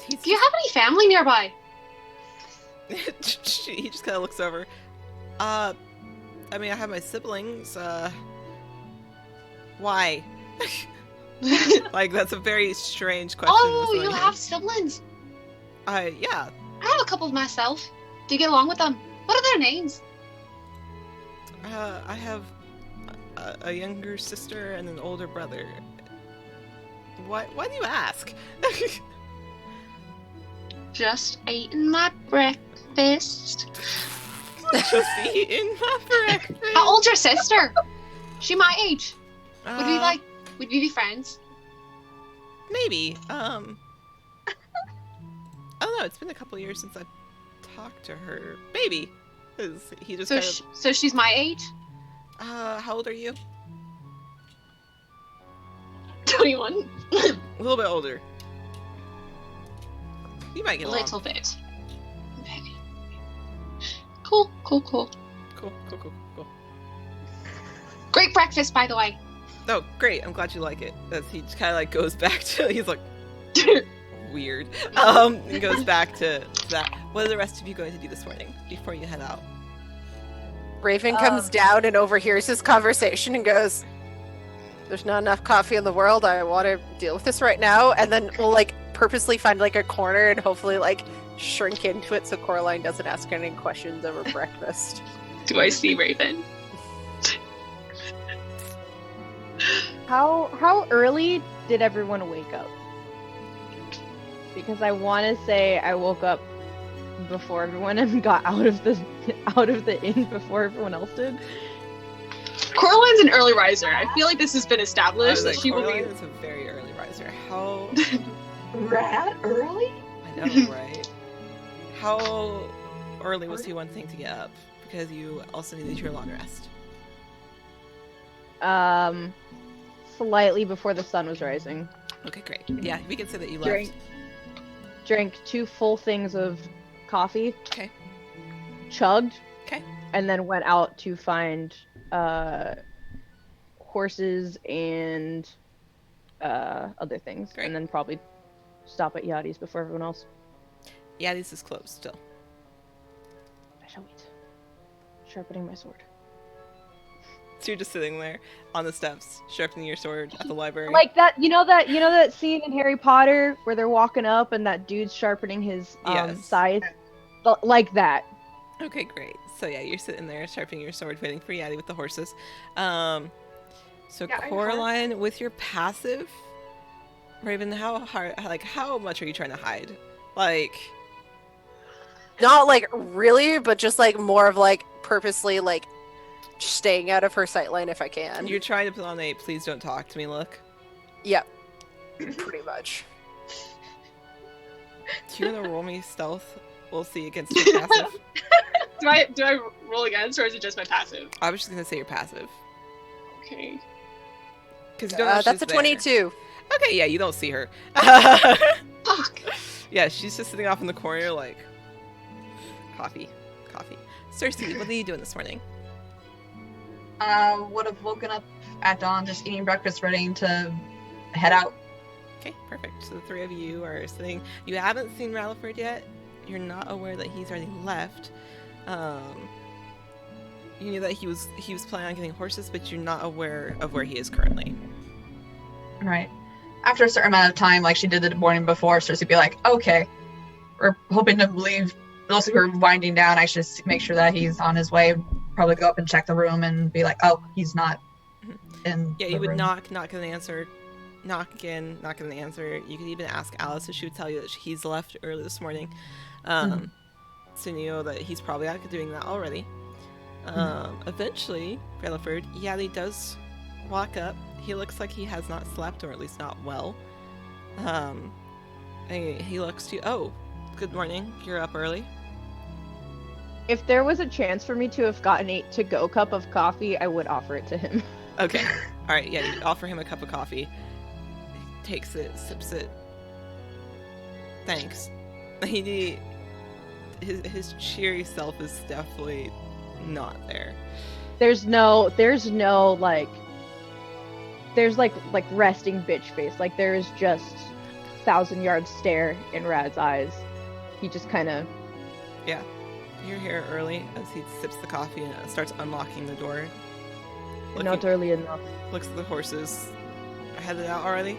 He's Do you have any family nearby? he just kind of looks over. I mean, I have my siblings. Why? Like, that's a very strange question. Oh, to you have siblings. Yeah. I have a couple of myself. Do you get along with them? What are their names? I have a younger sister and an older brother. Why do you ask? Just eating my breakfast. Just eating my breakfast. How old's your sister? She my age. Would we Uh, would we be friends? Maybe. I don't know. It's been a couple years since I've talked to her. Maybe. 'Cause he just So, kind of. so she's my age? How old are you? 21. A little bit older. You might A get along. little bit. Okay. Cool. Cool. Great breakfast, by the way. Oh, great. I'm glad you like it. As he just kind of like goes back to, he's like, weird. And goes back to that. What are the rest of you going to do this morning before you head out? Raven comes down and overhears this conversation and goes, "There's not enough coffee in the world. I want to deal with this right now." And then we'll like purposely find like a corner and hopefully like shrink into it so Coraline doesn't ask any questions over breakfast. Do I see Raven? How early did everyone wake up? Because I want to say I woke up before everyone and got out of the inn before everyone else did. Coraline's an early riser. I feel like this has been I established was that like, she will Coraline be. is a very early riser. How? Rad early? I know, right? How early was he wanting to get up? Because you also needed your long rest. Slightly before the sun was rising. Okay, great. Yeah, we can say that you Drink. left. Drank 2 full things of coffee. Okay. Chugged. Okay. And then went out to find horses and other things. Great. And then probably stop at Yadi's before everyone else. Yeah, this is closed still. I shall wait. Sharpening my sword. So you're just sitting there on the steps, sharpening your sword at the library. Like that, you know that scene in Harry Potter where they're walking up and that dude's sharpening his Yes. scythe, like that. Okay, great. So yeah, you're sitting there sharpening your sword, waiting for Yadi with the horses. So Yeah, I Coraline, with your passive, Raven, how much are you trying to hide? Like, Not like really, but just like more of like purposely like staying out of her sightline if I can. you're trying to put on a "please don't talk to me" look. Yep. Pretty much. Do you want to roll me stealth? We'll see against your passive. Do I roll against, or is it just my passive? I was just gonna say your passive Okay. because you don't know That's she's a there. 22. Okay, yeah, you don't see her. Fuck. Yeah, she's just sitting off in the corner, like coffee. Cersei, what are you doing this morning? Would have woken up at dawn, just eating breakfast, ready to head out. Okay, perfect. So the three of you are sitting. You haven't seen Ralliford yet. You're not aware that he's already left. You knew that he was planning on getting horses, but you're not aware of where he is currently. Right. After a certain amount of time, like she did the morning before, Cersei would be like, "Okay, we're hoping to leave. Those who are winding down, I should make sure that he's on his way probably go up and check the room and be like, oh, he's not in Yeah, the you would room. knock, not get an answer. Knock again, not get an answer. You could even ask Alice if she would tell you that he's left early this morning. So you know that he's probably out doing that already. Eventually, Relaford, he does walk up. He looks like he has not slept, or at least not well. And he looks to you. Oh, good morning. You're up early. If there was a chance for me to have gotten a to-go cup of coffee, I would offer it to him. Okay. All right. Yeah, you offer him a cup of coffee. He takes it, sips it. Thanks. His cheery self is definitely not there. There's like resting bitch face. Like there's just 1,000-yard stare in Rad's eyes. He just kind of. Yeah. You're here early as he sips the coffee and starts unlocking the door. Not early enough. Looks at the horses. Are headed out already?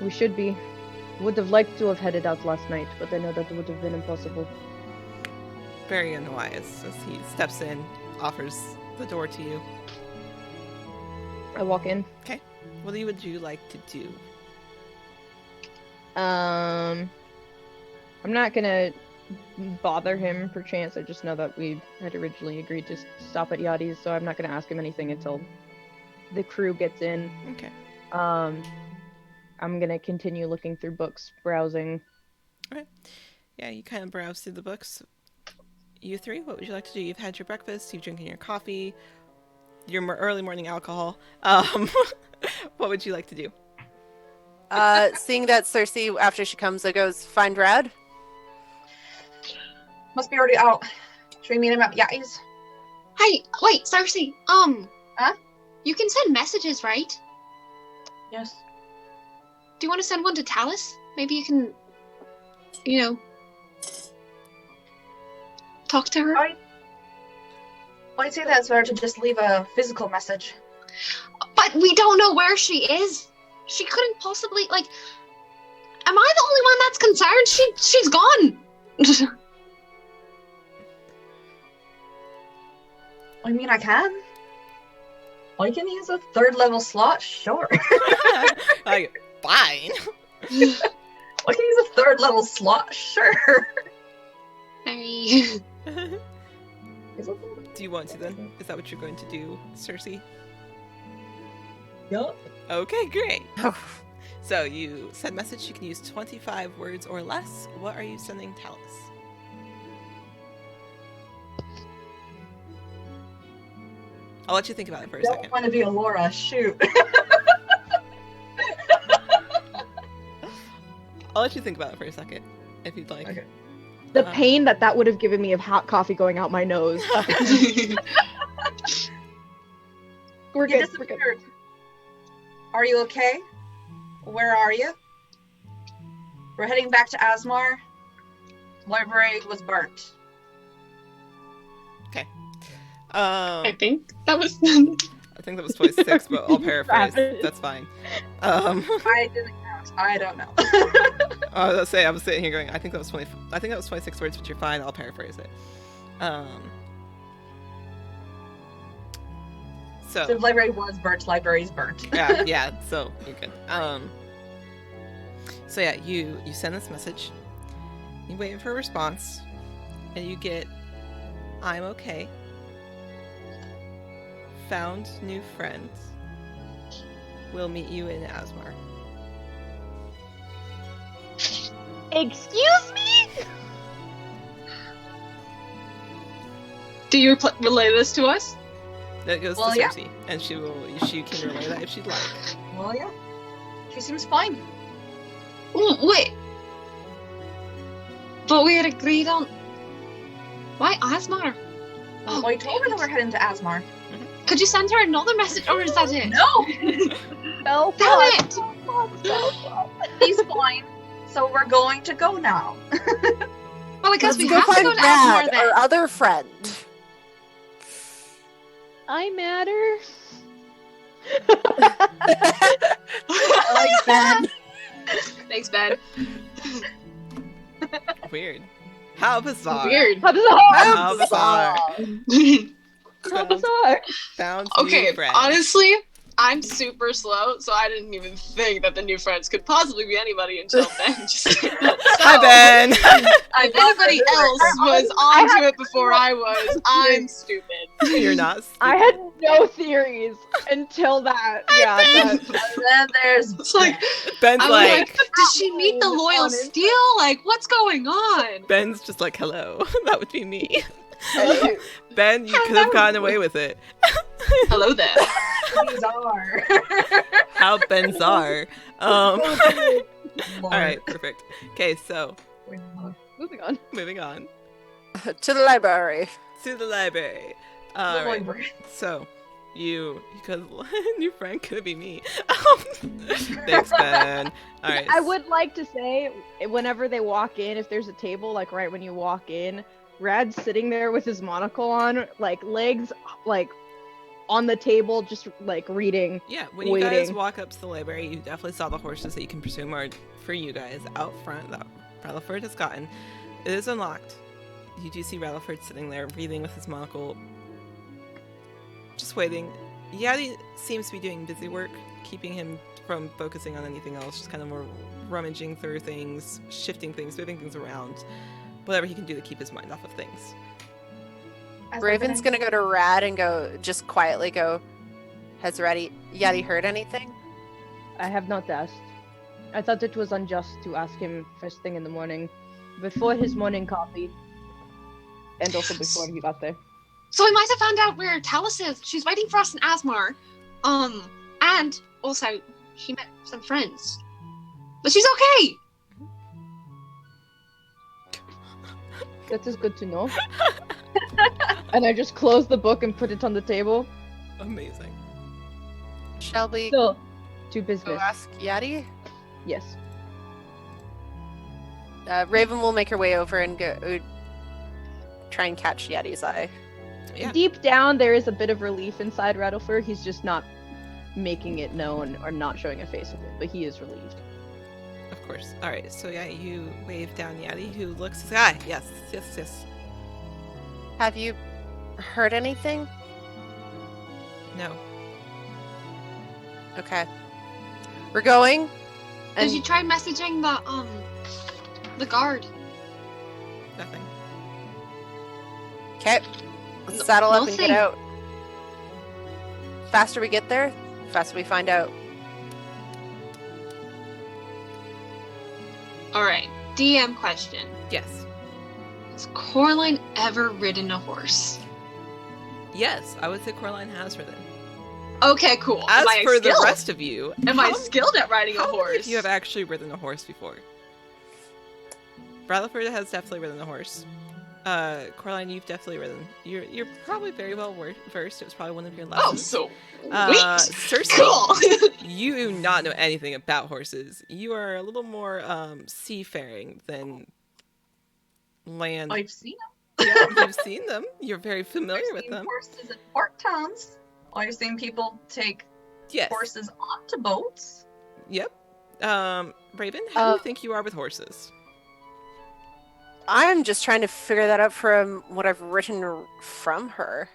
We should be. Would have liked to have headed out last night, but I know that would have been impossible. Very unwise as he steps in, offers the door to you. I walk in. Okay. What would you like to do? I'm not gonna bother him perchance. I just know that we had originally agreed to stop at Yachty's, so I'm not gonna ask him anything until the crew gets in. Okay. I'm gonna continue looking through books, browsing. Okay. Yeah, you kind of browse through the books. You three, what would you like to do? You've had your breakfast, you've drinking your coffee, your early morning alcohol. What would you like to do? Seeing that Cersei, after she comes, goes, find Rad? Must be already out. Should we meet him at Yachty's? Hey, wait, Cersei. Huh? You can send messages, right? Yes. Do you want to send one to Talus? Maybe you can, talk to her? I'd say that it's better to just leave a physical message. But we don't know where she is. She couldn't possibly, am I the only one that's concerned? She's gone. I mean, I can. I can use a 3rd level slot, sure. Fine. I can use a 3rd level slot, sure. Hey. Do you want to then? Is that what you're going to do, Cersei? Yup. Okay, great. So you send message. You can use 25 words or less. What are you sending Talus? I'll let you think about it for a second. I don't want to be Alora, shoot. I'll let you think about it for a second, if you'd like. Okay. The pain that would have given me of hot coffee going out my nose. We're You good. We're good. disappeared. Are you okay? Where are you? We're heading back to Asmar. Library was burnt. I think that was. I think that was 26, but I'll paraphrase. Rapid. That's fine. I didn't count. I don't know. I was sitting here going, I think that was 20. I think that was 26 words, but you're fine. I'll paraphrase it. So The library was burnt. Library's burnt. yeah. So you're good. So yeah, you send this message. You wait for a response, and you get, "I'm okay. Found new friends. We'll meet you in Asmar." Excuse me? Do you relay this to us? That goes Well, to yeah. Cersei, and she can relay that if she'd like. Well, yeah. She seems fine. Wait. But we had agreed on. Why Asmar? Oh, Well, I told her that we're heading to Asmar. could you send her another message, or is that it? No! Damn it! He's fine. So we're going to go now. Well, I guess Let's we go have to find go to Asmar Rad, then. our other friend. I matter. I like Ben. Thanks, Ben. Weird. How bizarre. Weird. How How bizarre. bizarre. Found Okay, new friends. honestly, I'm super slow, so I didn't even think that the new friends could possibly be anybody until Ben just came up. Hi, So, Ben. If anybody else was onto it before I was, I'm stupid. You're not stupid. I had no theories until that. Yeah, that. And then there's It's like, Ben's I was like, like, did she meet the loyal Honest. steel? Like, what's going on? Ben's just like, hello. That would be me. And Ben, you could have gotten away with it. Hello there. these are. How bizarre. All Lord. right, perfect. Okay, so Moving on. moving on to the library. to the library. All right. So, because new friend could be me. Thanks, Ben. All right. I would like to say, whenever they walk in, if there's a table, like right when you walk in, Rad's sitting there with his monocle on, like legs, like on the table, just like reading. Yeah, when you guys waiting. walk up to the library, you definitely saw the horses that you can presume are for you guys out front that Rutherford has gotten. It is unlocked. You do see Rutherford sitting there breathing with his monocle, just waiting. Yadi seems to be doing busy work, keeping him from focusing on anything else, just kind of more rummaging through things, shifting things, moving things around, whatever he can do to keep his mind off of things. Raven's gonna go to Rad and just quietly go, has Yadi heard anything? I have not asked. I thought it was unjust to ask him first thing in the morning, before his morning coffee, and also before he got there. So we might have found out where Talus is. She's waiting for us in Asmar. And also, she met some friends. But she's okay! That is good to know. And I just closed the book and put it on the table. Amazing. Shall we So, to go business. ask Yadi? Yes. Raven will make her way over and go try and catch Yadi's eye. Yeah. Deep down, there is a bit of relief inside Rattlefur. He's just not making it known or not showing a face of it, but he is relieved. Of course. All right. So yeah, you wave down Yadi, who looks to the Yes. Have you heard anything? No. Okay. We're going. Did you try messaging the guard? Nothing. Okay. Saddle up and Nothing. get out. Faster we get there, faster we find out. Alright, DM question. Yes. Has Coraline ever ridden a horse? Yes, I would say Coraline has ridden. Okay, cool. As Am I for the skilled? rest of you, Am I skilled at riding a how many of horse? you have actually ridden a horse before? Rutherford has definitely ridden a horse. Coraline, you've definitely ridden. You're probably very well versed. It was probably one of your Oh, lessons. so Cersei, cool. you do not know anything about horses. You are a little more seafaring than land. I've seen Yeah, you've seen them. You're very familiar I've with seen them. horses in port towns. I've seen people take Yes. horses onto boats. Yep. Raven, how do you think you are with horses? I'm just trying to figure that out from what I've written from her.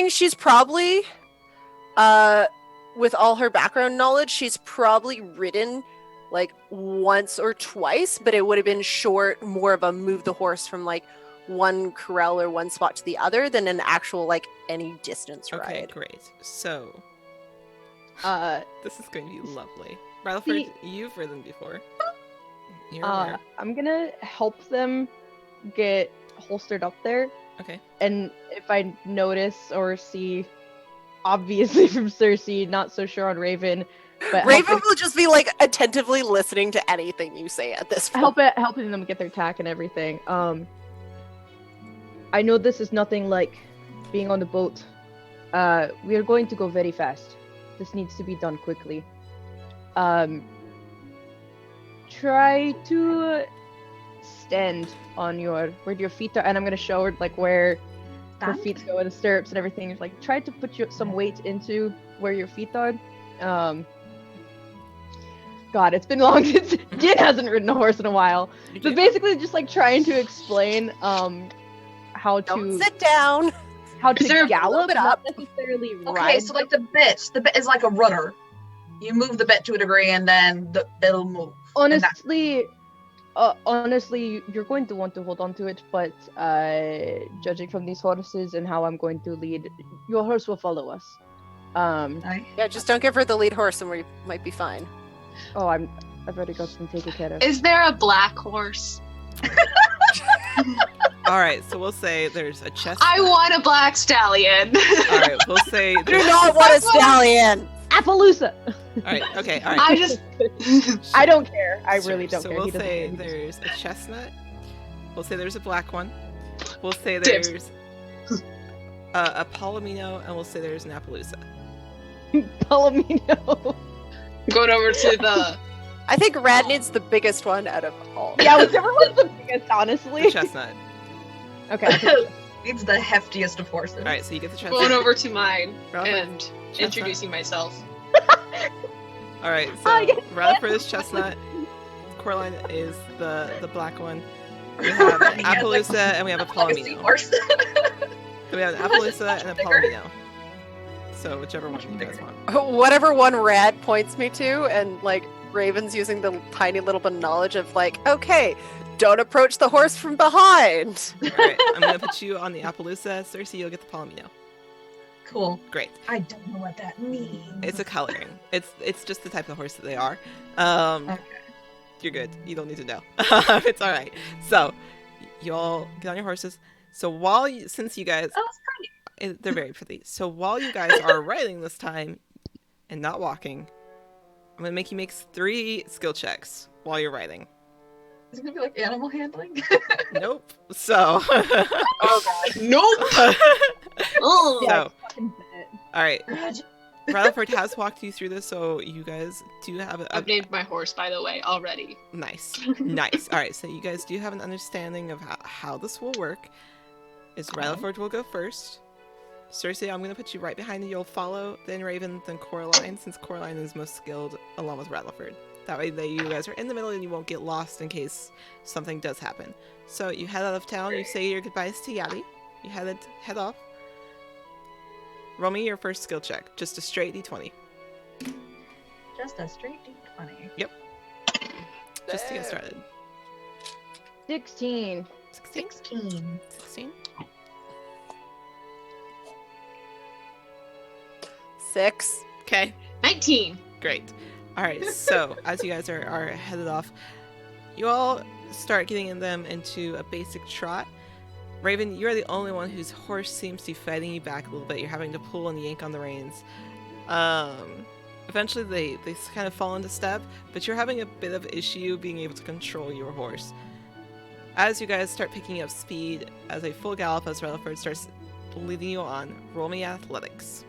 She's probably, with all her background knowledge, she's probably ridden like once or twice, but it would have been short, more of a move the horse from like one corral or one spot to the other than an actual like any distance Okay, ride. great. So, this is going to be lovely. Rutherford, See- you've ridden before. You're aware. I'm gonna help them get holstered up there, Okay. and if I notice or see, obviously from Cersei, not so sure on Raven, but Raven will just be like attentively listening to anything you say at this point. helping them get their tack and everything. I know this is nothing like being on the boat. We are going to go very fast. This needs to be done quickly. Try to stand on where your feet are, and I'm gonna show her like where her feet go in the stirrups and everything. It's like try to put some weight into where your feet are. God, it's been long since Jin hasn't ridden a horse in a while. So basically, just like trying to explain how Don't to sit down. Is there a gallop, bit not up? necessarily Okay, ride. so like the bit is like a rudder. You move the bit to a degree, and then it'll move. Honestly, you're going to want to hold on to it, but judging from these horses and how I'm going to lead, your horse will follow us. Yeah, just don't give her the lead horse and we might be fine. Oh, I've already got them taken care of. Is there a black horse? All right, so we'll say there's a chestnut. I want a black stallion. All right, we'll say Do there's... not want a stallion! Appaloosa! All right, okay, all right. I just I don't care. I Sure, really don't so care. we'll He doesn't say care. there's a chestnut. We'll say there's a black one. We'll say Dibs. there's a palomino, and we'll say there's an Appaloosa. Palomino. going over to the. I think Rad needs the biggest one out of all. Yeah, whichever one's the biggest, honestly. The chestnut. Okay. It's the heftiest of horses. All right, so you get the Going chestnut. over to mine Rutherford, and chestnut. introducing myself. All right, I so get Rutherford is chestnut. Coraline is the black one. We have an Yeah, it's Appaloosa and we have a Like a palomino. seahorse. We have an Appaloosa and a palomino. So whichever one you guys want. Whatever one Rad points me to, and like Raven's using the tiny little bit of knowledge of like, okay, don't approach the horse from behind. All right, I'm gonna put you on the Appaloosa. Cersei, you'll get the palomino. Cool. Great. I don't know what that means. It's a coloring. It's just the type of horse that they are. Okay. You're good. You don't need to know. It's all right. So you all get on your horses. So since you guys, Oh, it's pretty. they're very pretty. So while you guys are riding this time and not walking, I'm gonna make you make 3 skill checks while you're riding. Is it gonna be like animal handling? Nope. So. Oh god. Nope. Oh. So, fucking bet. all right. Rutherford has walked you through this, so you guys do have a I've named my horse, by the way, already. nice, nice. All right, so you guys do have an understanding of how this will work. Is Rutherford will go first. Cersei, I'm gonna put you right behind you. You'll follow, then Raven, then Coraline, since Coraline is most skilled, along with Rutherford. That way, you guys are in the middle, and you won't get lost in case something does happen. So you head out of town. You say your goodbyes to Yadi. You head off. Roll me your first skill check. Just a straight d20. Just a straight D20. Just to get started. 16. 16? 16. 16? 6. Okay. 19. Great. All right. So as you guys are headed off, you all start getting them into a basic trot. Raven, you're the only one whose horse seems to be fighting you back a little bit. You're having to pull and yank on the reins. Eventually they kind of fall into step, but you're having a bit of issue being able to control your horse. As you guys start picking up speed, as a full gallop, as Rutherford starts leading you on, roll me athletics.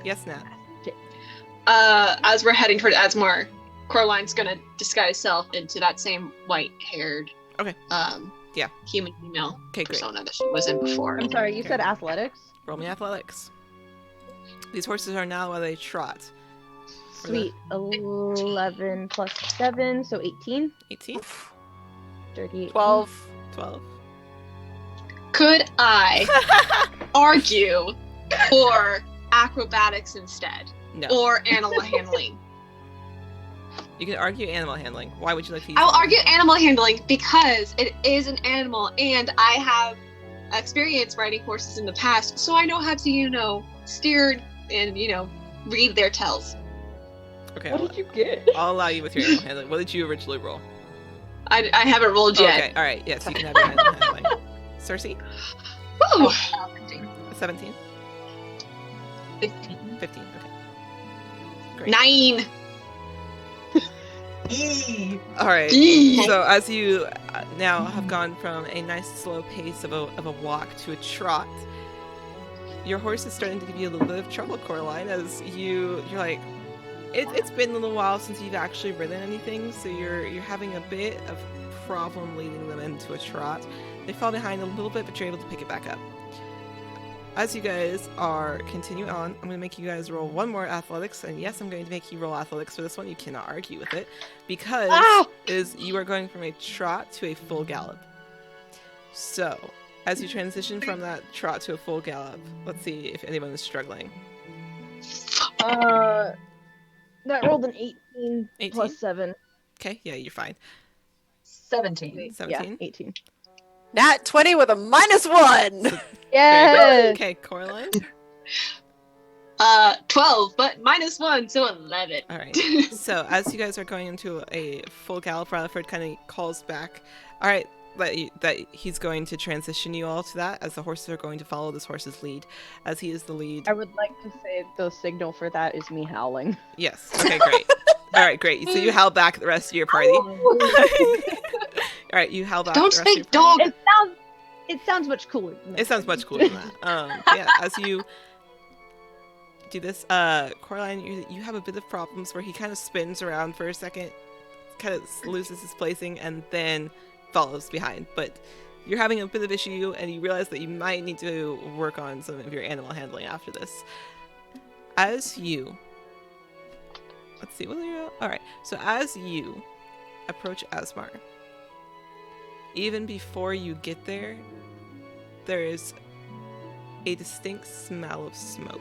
Yes, Nat. As we're heading toward Asmar, Coraline's gonna disguise self into that same white-haired, Okay. Yeah. human female Okay, great. persona that she was in before. I'm sorry, you said athletics? Roll me athletics. These horses are now at a trot. Sweet. 11 plus 7, so 18. 18, 38. 12. 12. Could I argue for acrobatics instead, No. or animal handling? You can argue animal handling. Why would you like to use I will animal argue animal handling because it is an animal, and I have experience riding horses in the past, so I know how to, steer and, read their tells. Okay, What did you get? I'll allow you with your animal handling. What did you originally roll? I haven't rolled yet. Okay, alright, yes, you can have your animal handling. Cersei? Woo! 17? 15. 15, okay. Great. 9. Alright, Eee. so as you now have gone from a nice slow pace of a walk to a trot, your horse is starting to give you a little bit of trouble, Coraline, as you're like, it's been a little while since you've actually ridden anything, so you're having a bit of problem leading them into a trot. They fall behind a little bit, but you're able to pick it back up. as you guys are continuing on, I'm going to make you guys roll one more athletics. And yes, I'm going to make you roll athletics for this one. You cannot argue with it. Because you are going from a trot to a full gallop. So, as you transition from that trot to a full gallop, let's see if anyone is struggling. That rolled an 18, 18? plus 7. Okay, yeah, you're fine. 17. 17? Yeah, 18. Nat 20 with a -1! Very good. Yes! Okay, Coraline? 12, but -1, so 11. Alright, so as you guys are going into a full gallop, Rutherford kind of calls back, alright, that he's going to transition you all to that, as the horses are going to follow this horse's lead, as he is the lead. I would like to say the signal for that is me howling. Yes, okay, great. Alright, great, so you howl back the rest of your party. Alright, you howl back Don't the rest of your speak, party. dog! It sounds much cooler than that. It sounds much cooler than that. Yeah, as you do this, Coraline, you have a bit of problems where he kind of spins around for a second, kind of loses his placing, and then follows behind. But you're having a bit of issue, and you realize that you might need to work on some of your animal handling after this. As you... Let's see, what are you... Alright, so as you approach Asmar, even before you get there, there is a distinct smell of smoke,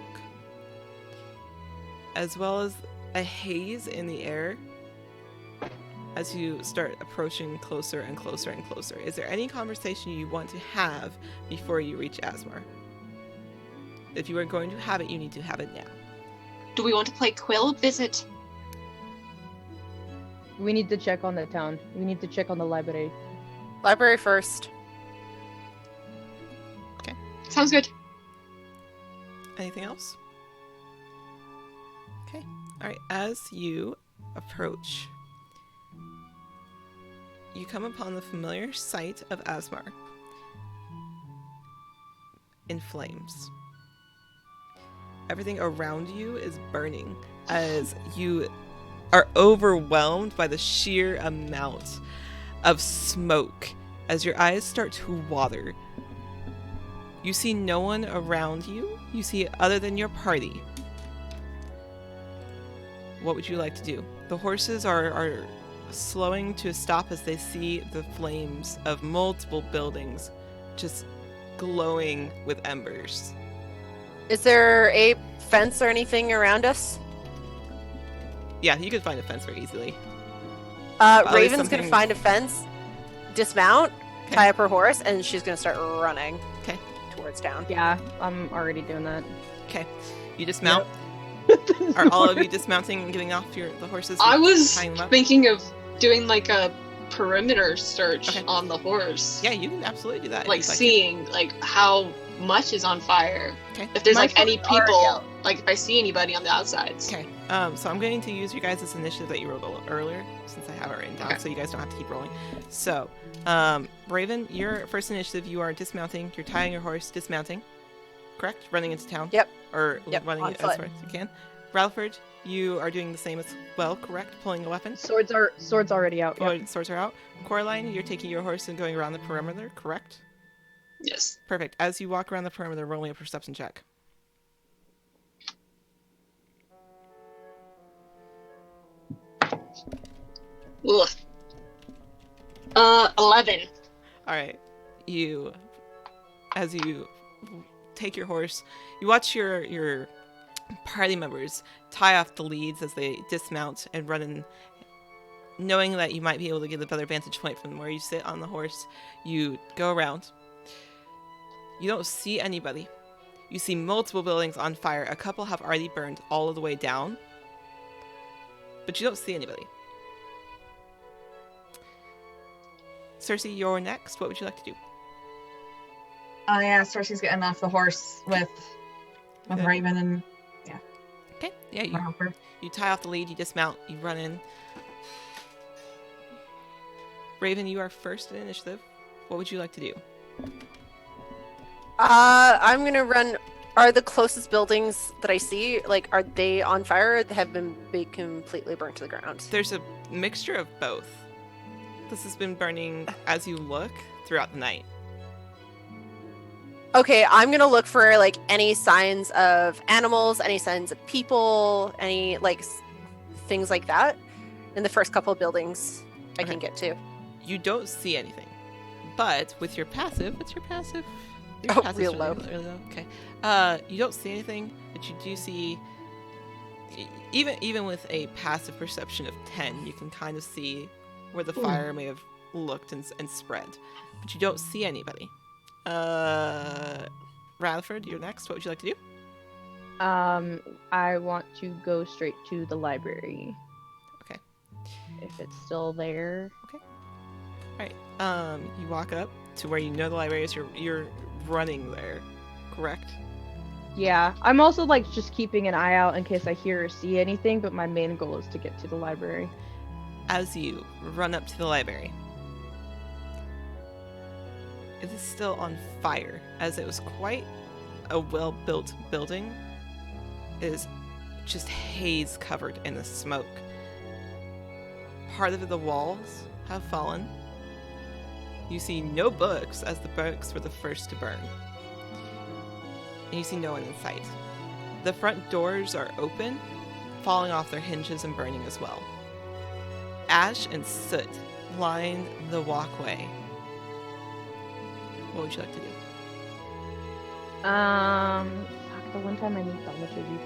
as well as a haze in the air as you start approaching closer and closer and closer. Is there any conversation you want to have before you reach Asmar? If you are going to have it, you need to have it now. Do we want to play Quill Visit? We need to check on the town. We need to check on the library. Library first. Sounds good. Anything else? Okay. Alright, as you approach, you come upon the familiar sight of Asmar in flames. Everything around you is burning as you are overwhelmed by the sheer amount of smoke as your eyes start to water. You see no one around you. You see other than your party. What would you like to do? The horses are slowing to a stop as they see the flames of multiple buildings just glowing with embers. Is there a fence or anything around us? Yeah, you could find a fence very easily. Raven's least gonna something- find a fence, dismount, Okay. tie up her horse, and she's gonna start running. Okay. Towards town. Yeah, I'm already doing that. Okay. You dismount. Are all of you dismounting and getting off the horses? I was tying them up? thinking of doing like a perimeter search Okay. on the horse. Yeah, you can absolutely do that. if Like you'd seeing like how much is on fire. Okay. If there's My like any phone's already people, out. like if I see anybody on the outsides. Okay. So I'm going to use your guys' initiative that you rolled a little earlier, since I have it written down, Okay. so you guys don't have to keep rolling. So, Raven, your first initiative, you are dismounting. You're tying your horse, dismounting. Correct? Running into town? Yep. Or Yep, running on as foot. far as you can. Ralford, you are doing the same as well, correct? Pulling a weapon? Swords already out. Oh, Yep. swords are out. Coraline, you're taking your horse and going around the perimeter, correct? Yes. Perfect. As you walk around the perimeter, roll me a perception check. Ugh. 11. All right. As you take your horse, you watch your party members tie off the leads as they dismount and run in, knowing that you might be able to get a better vantage point from where you sit on the horse. You go around. You don't see anybody. You see multiple buildings on fire. A couple have already burned all of the way down, but you don't see anybody. Cersei, you're next. What would you like to do? Yeah, Cersei's getting off the horse with Okay. Raven and Okay. Yeah, Robert. you tie off the lead, you dismount, you run in. Raven, you are first in initiative. What would you like to do? I'm gonna run. Are the closest buildings that I see, like, are they on fire or have been completely burnt to the ground? There's a mixture of both. This has been burning as you look throughout the night. Okay, I'm gonna look for like any signs of animals, any signs of people, any like things like that in the first couple of buildings I Okay. can get to. You don't see anything, but with your passive, what's your passive? Your Oh, passive's real low. Really low. Okay. You don't see anything, but you do see. Even with a passive perception of 10, you can kind of see where the fire may have looked and spread, but you don't see anybody. Rutherford, you're next. What would you like to do? I want to go straight to the library. Okay. If it's still there. All right. You walk up to where you know the library is. You're running there, correct? Yeah, I'm also like just keeping an eye out in case I hear or see anything, but my main goal is to get to the library. As you run up to the library, it is still on fire, as it was quite a well-built building. It is just haze covered in the smoke. Part of the walls have fallen. You see no books, as the books were the first to burn. And you see no one in sight. The front doors are open, falling off their hinges and burning as well. Ash and soot line the walkway. What would you like to do? Fuck, the one time I need thaumaturgy.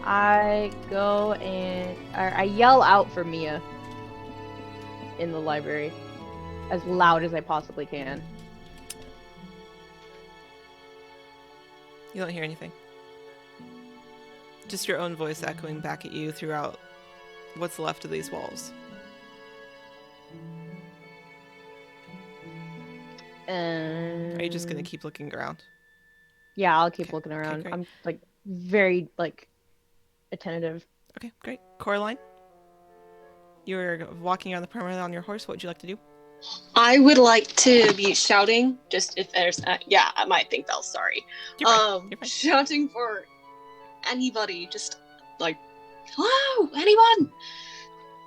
I go and I yell out for Mia in the library as loud as I possibly can. You don't hear anything. Just your own voice echoing back at you throughout what's left of these walls. Are you just gonna keep looking around? Yeah, I'll keep Okay, looking okay, around. great. I'm like very like attentive. Okay, great. Coraline? You're walking around the perimeter on your horse. What would you like to do? I would like to be shouting, just if there's, yeah, I might think they'll, sorry. You're fine. You're fine. Shouting for anybody, just like, hello, anyone?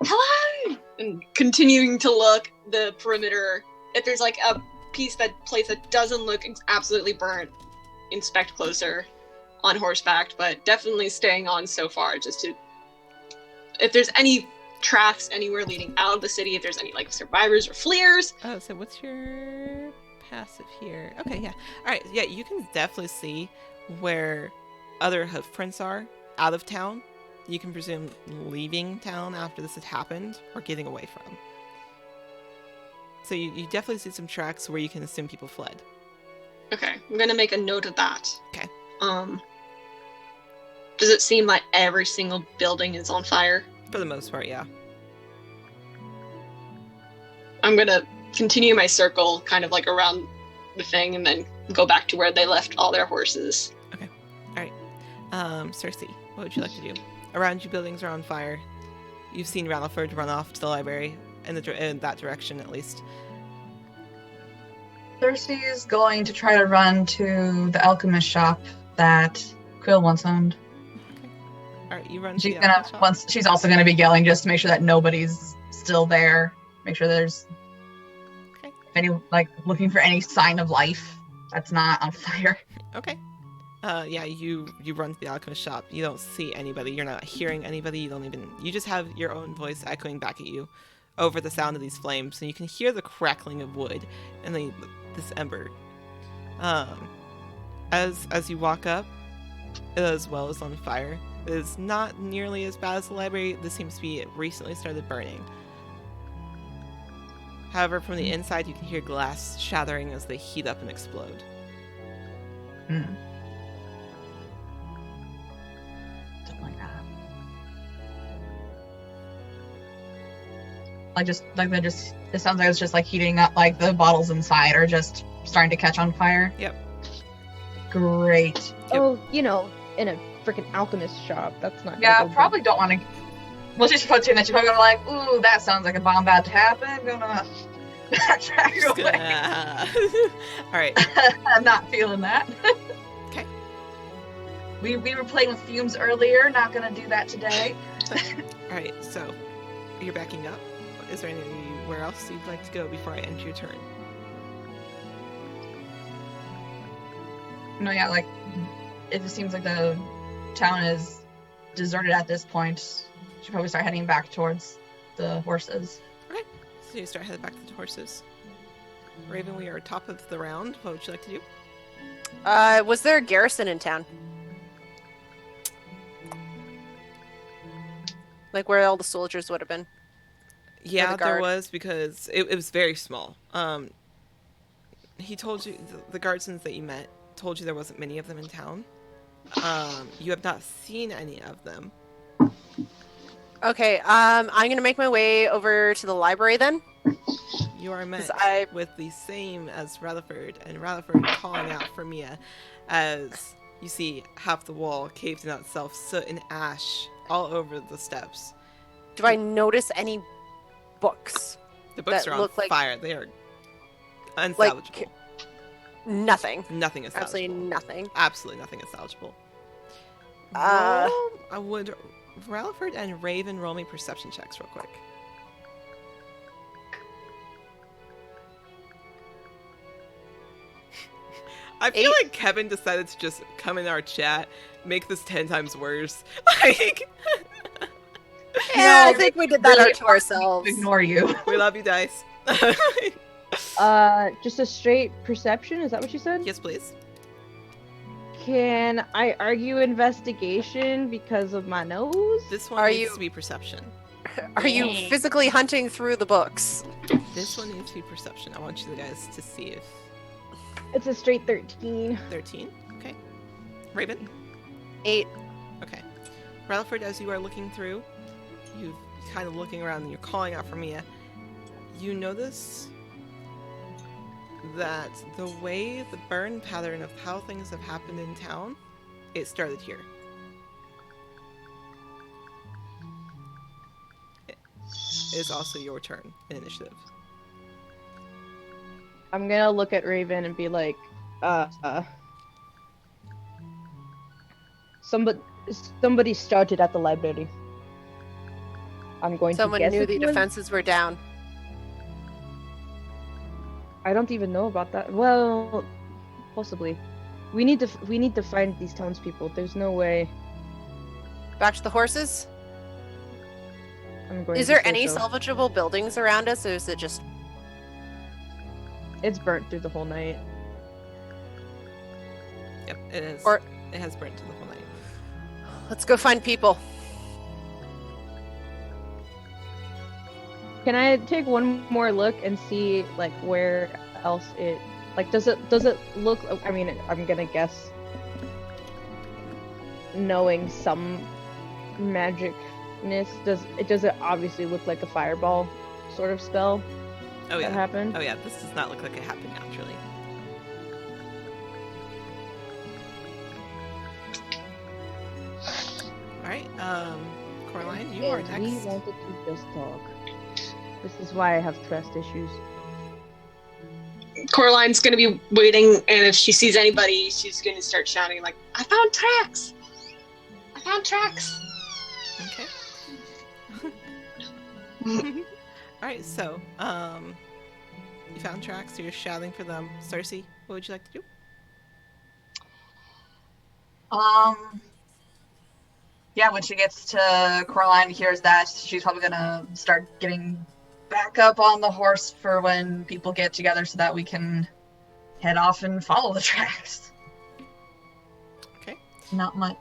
Hello! And continuing to look the perimeter. If there's like a place that doesn't look absolutely burnt, inspect closer on horseback, but definitely staying on so far just to, if there's any tracks anywhere leading out of the city, if there's any like survivors or fleers. Oh, so what's your passive here? Okay, yeah. All right, yeah, you can definitely see where other hoof prints are out of town. You can presume leaving town after this had happened or getting away from. So you definitely see some tracks where you can assume people fled. Okay, I'm gonna make a note of that. Okay. Does it seem like every single building is on fire? For the most part, yeah. I'm gonna continue my circle kind of like around the thing and then go back to where they left all their horses. Okay. All right. Cersei, what would you like to do? Around you, buildings are on fire. You've seen Rutherford run off to the library, in that direction at least. Cersei is going to try to run to the alchemist shop that Quill once owned. Okay. All right, you run. She's to the gonna alchemist shop. she's also gonna be yelling just to make sure that nobody's still there. Make sure there's any looking for any sign of life that's not on fire. Okay. Yeah, you run to the alchemist shop. You don't see anybody. You're not hearing anybody. You just have your own voice echoing back at you over the sound of these flames, and you can hear the crackling of wood and this ember. As you walk up, it as well is on fire. It is not nearly as bad as the library. This seems to be recently started burning. However, from the inside, you can hear glass shattering as they heat up and explode. Mm. Something like that. It sounds like it's just like heating up, like the bottles inside are just starting to catch on fire. Yep. Great. Yep. Oh, in a freaking alchemist shop. That's not. Yeah, gonna go probably don't want to. Well, she's put in that she's probably gonna like, ooh, that sounds like a bomb about to happen. Gonna backtrack Just away. All right. I'm not feeling that. Okay. We were playing with fumes earlier. Not gonna do that today. All right. So you're backing up. Is there anywhere else you'd like to go before I end your turn? No, yeah, like, if it seems like the town is deserted at this point, we should probably start heading back towards the horses. Okay, so you start heading back to the horses. Raven, we are top of the round. What would you like to do? Was there a garrison in town? Like where all the soldiers would have been? Yeah, the there guard. was, because it was very small. He told you, the guardsons that you met told you there wasn't many of them in town. You have not seen any of them. Okay, I'm gonna make my way over to the library then. You are met 'Cause with the same as Rutherford, and Rutherford calling out for Mia as you see half the wall caved in on itself, soot and ash all over the steps. Do I notice any books? The books That are on look like- fire. They are unsalvageable. Nothing. Nothing is salvageable. Absolutely nothing. Absolutely nothing is salvageable. I would Rutherford and Raven roll me perception checks real quick. I feel 8. like Kevin decided to just come in our chat, make this 10 times worse. Like, Yeah, I No, think we did that really out to ourselves. Ignore you. we love you, Dice. Just a straight perception, is that what you said? Yes, please. Can I argue investigation because of my nose? This one Are needs you- to be perception. Are you physically hunting through the books? This one needs to be perception. I want you guys to see if It's a straight 13. 13. Okay. Raven? 8. Okay. Rutherford, as you are looking through, you kind of looking around and you're calling out for Mia. You notice that the way the burn pattern of how things have happened in town, it started here. It is also your turn in initiative. I'm gonna look at Raven and be like, somebody started at the library. I'm going Someone to guess knew it the was- defenses were down. I don't even know about that. Well, possibly. We need to find these townspeople. There's no way Back to the horses? I'm going. Is to there say any so. salvageable buildings around us, or is it just... It's burnt through the whole night. Yep, it is. Or- it has burnt to the whole night. Let's go find people. Can I take one more look and see like where else it like does it look? I mean, I'm gonna guess, knowing some magicness, does it obviously look like a fireball sort of spell Oh that yeah. happened? Oh yeah, this does not look like it happened naturally. Alright, Coraline, you are And we next. wanted to just talk. This is why I have trust issues. Coraline's gonna be waiting, and if she sees anybody, she's gonna start shouting like, "I found tracks! I found tracks!" Okay. Alright, so, you found tracks, so you're shouting for them. Cersei, what would you like to do? Yeah, when she gets to Coraline, hears that, she's probably gonna start getting back up on the horse for when people get together so that we can head off and follow the tracks. Okay. Not much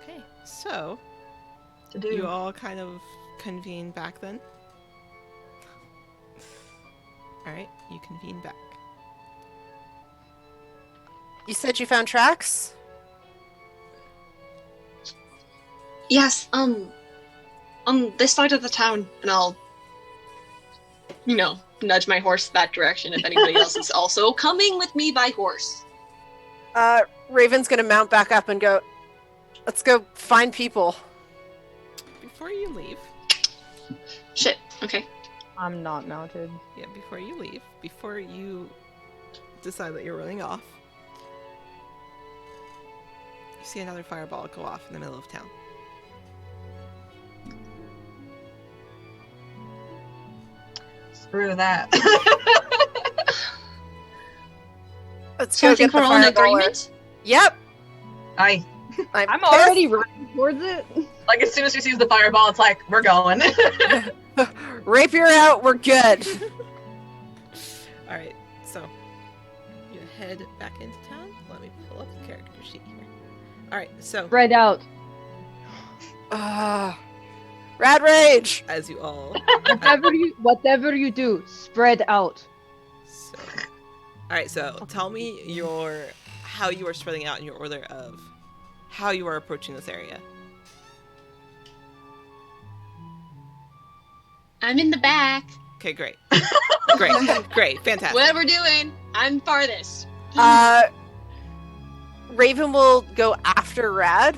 Okay, so, to do. you all kind of convene back then? Alright, you convene back. You said you found tracks? Yes, on this side of the town, and I'll, nudge my horse that direction if anybody else is also coming with me by horse. Raven's gonna mount back up and go, let's go find people. Before you leave, Shit, okay. I'm not mounted. yeah, before you leave, before you decide that you're running off, you see another fireball go off in the middle of town. Screw that. Let's So go I think get the we're all in fireballer. agreement? Yep. I'm I'm pissed. already running towards it. like, as soon as she sees the fireball, it's like, we're going. Rapier out. We're good. All right, so you head back into town. Let me pull up the character sheet here. All right, so Spread out. Rad rage. as you all, Whatever you do, spread out. so, all right, so tell me how you are spreading out in your order of how you are approaching this area. I'm in the back. Okay, great, great, fantastic. What we're doing, I'm farthest. Raven will go after Rad,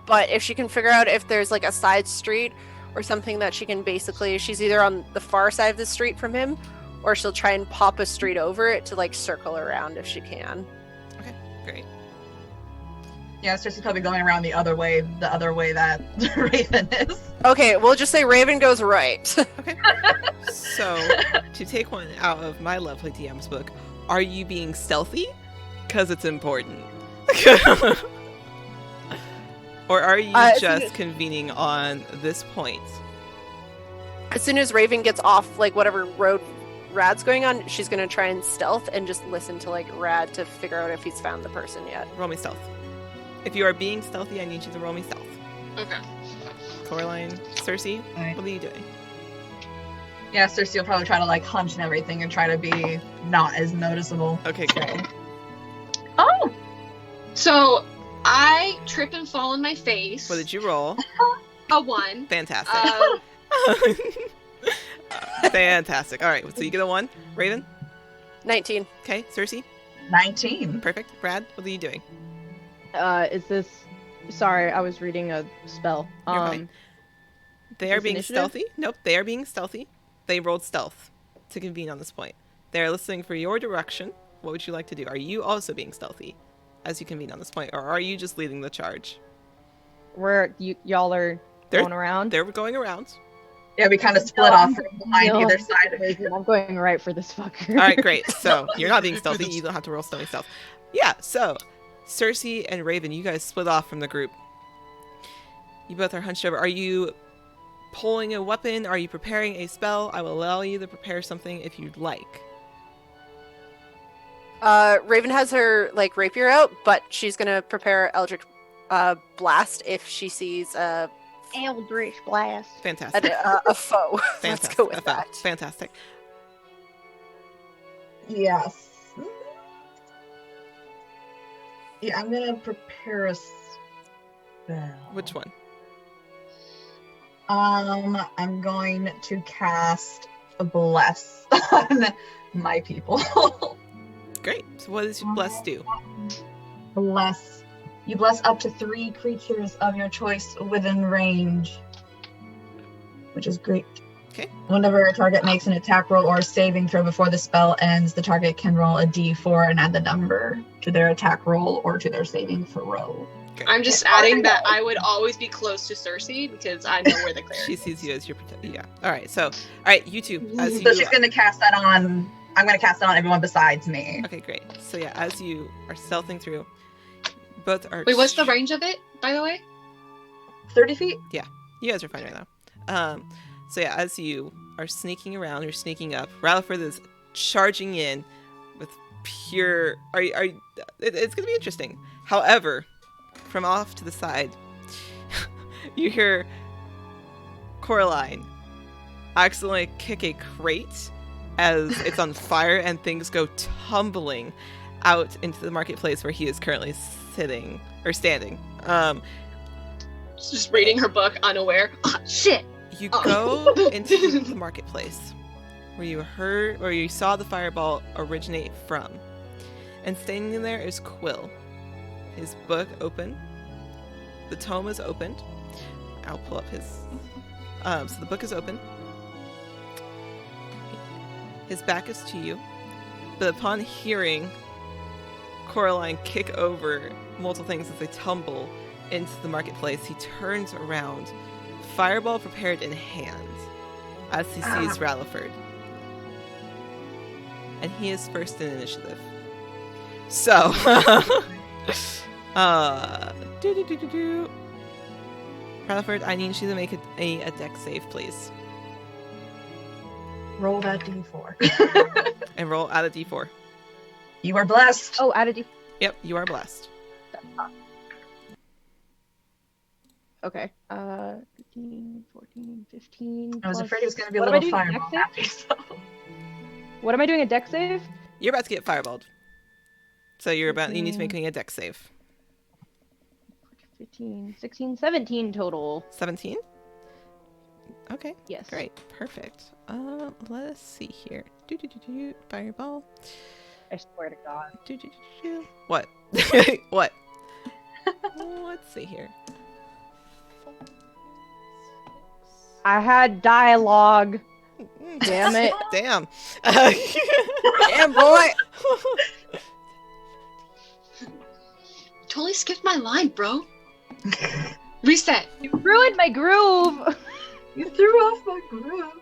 but if she can figure out if there's like a side street or something that she can basically, she's either on the far side of the street from him, or she'll try and pop a street over it to like circle around if she can. Okay, great. Yeah, Cersei's probably going around the other way that Raven is. Okay, we'll just say Raven goes right. Okay. So, to take one out of my lovely DM's book, are you being stealthy? Because it's important. Or are you just convening on this point? As soon as Raven gets off like whatever road Rad's going on, she's gonna try and stealth and just listen to like Rad to figure out if he's found the person yet. Roll me stealth. If you are being stealthy, I need you to roll me stealth. Okay. Coraline, Cersei, Alright. what are you doing? Yeah, Cersei will probably try to like hunch and everything and try to be not as noticeable. Okay, great. Oh! So I trip and fall on my face. What did you roll? A 1. Fantastic. Uh, Fantastic. All right, so you get a 1. Raven? 19. Okay, Cersei? 19. Perfect. Brad, what are you doing? Is this? Sorry, I was reading a spell. You're fine. They are this being initiative? stealthy. Nope, they are being stealthy. They rolled stealth to convene on this point. They're listening for your direction. What would you like to do? Are you also being stealthy as you convene on this point, or are you just leading the charge? Where y'all are going around? They're going around. Yeah, we kind of split off from behind either side of it. I'm going right for this fucker. All right, great. So you're not being stealthy. You don't have to roll stealthy stealth. Yeah. So Cersei and Raven, you guys split off from the group. You both are hunched over. Are you pulling a weapon? Are you preparing a spell? I will allow you to prepare something if you'd like. Raven has her like rapier out, but she's gonna prepare Eldritch Blast if she sees a Eldritch Blast. Fantastic. a foe. Let's Fantastic. go with that. Fantastic. Yes. Yeah, I'm gonna prepare a spell. Which one? I'm going to cast a Bless on my people. Great. So what does Bless do? Bless. You bless up to 3 creatures of your choice within range, which is great. Okay. Whenever a target makes an attack roll or a saving throw before the spell ends, the target can roll a d4 and add the number to their attack roll or to their saving throw. Great. I'm just adding that I would always be close to Cersei because I know where the cleric She is. sees you as your protector. Yeah. All right. So, all right, you two. As So you. she's gonna cast that on. I'm gonna cast it on everyone besides me. Okay, great. So yeah, as you are stealthing through, both are. Wait, what's the range of it, by the way? 30 feet. You guys are fine right now. So yeah, as you are sneaking around, you're sneaking up. Rutherford is charging in with pure. It's gonna be interesting. However, from off to the side, you hear Coraline accidentally kick a crate as it's on fire and things go tumbling out into the marketplace where he is currently sitting or standing. She's just reading her book, unaware. Oh, shit! You Oh. go into the marketplace where you saw the fireball originate from. And standing there is Quill. His book open. The tome is opened. I'll pull up his... so the book is open. His back is to you. But upon hearing Coraline kick over multiple things as they tumble into the marketplace, he turns around, fireball prepared in hand, as he sees Rutherford. and he is first in initiative. So, Rutherford, I need you to make a dex save, please. Roll that d4. And roll out a d4. You are blessed. Oh, add a D. Yep, you are blessed. Okay. 15, 14, 15. I was plus- afraid it was going to be a What am I little doing, fireball. dex save? What am I doing? A dex save? You're about to get fireballed. So you need to make me a dex save. 15, 16, 17 total. 17? Okay. Yes. Great. Perfect. Let us see here. Fireball. I swear to God. What? What? Let's see here. I had dialogue. Damn it. Damn. Damn, boy! Totally skipped my line, bro. Reset. You ruined my groove. You threw off my groove.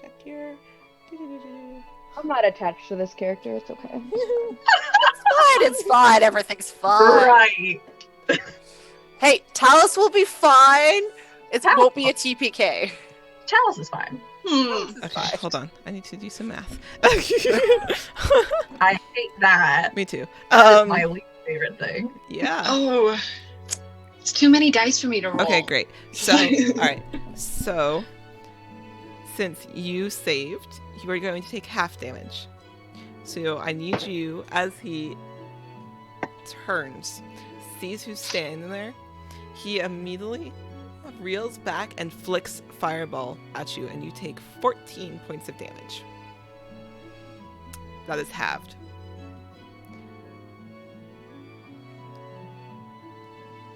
Check here. I'm not attached to this character. It's okay. It's fine. Everything's fine. Right. Hey, Talus will be fine. It Talus- won't be a TPK. Chalice is fine. Okay, hold on. I need to do some math. I hate that. Me too. That's my least favorite thing. Yeah. Oh, it's too many dice for me to roll. Okay, great. So, all right. So, since you saved, you are going to take half damage. So I need you, as he turns, sees who's standing there, he immediately reels back and flicks fireball at you, and you take 14 points of damage. That is halved.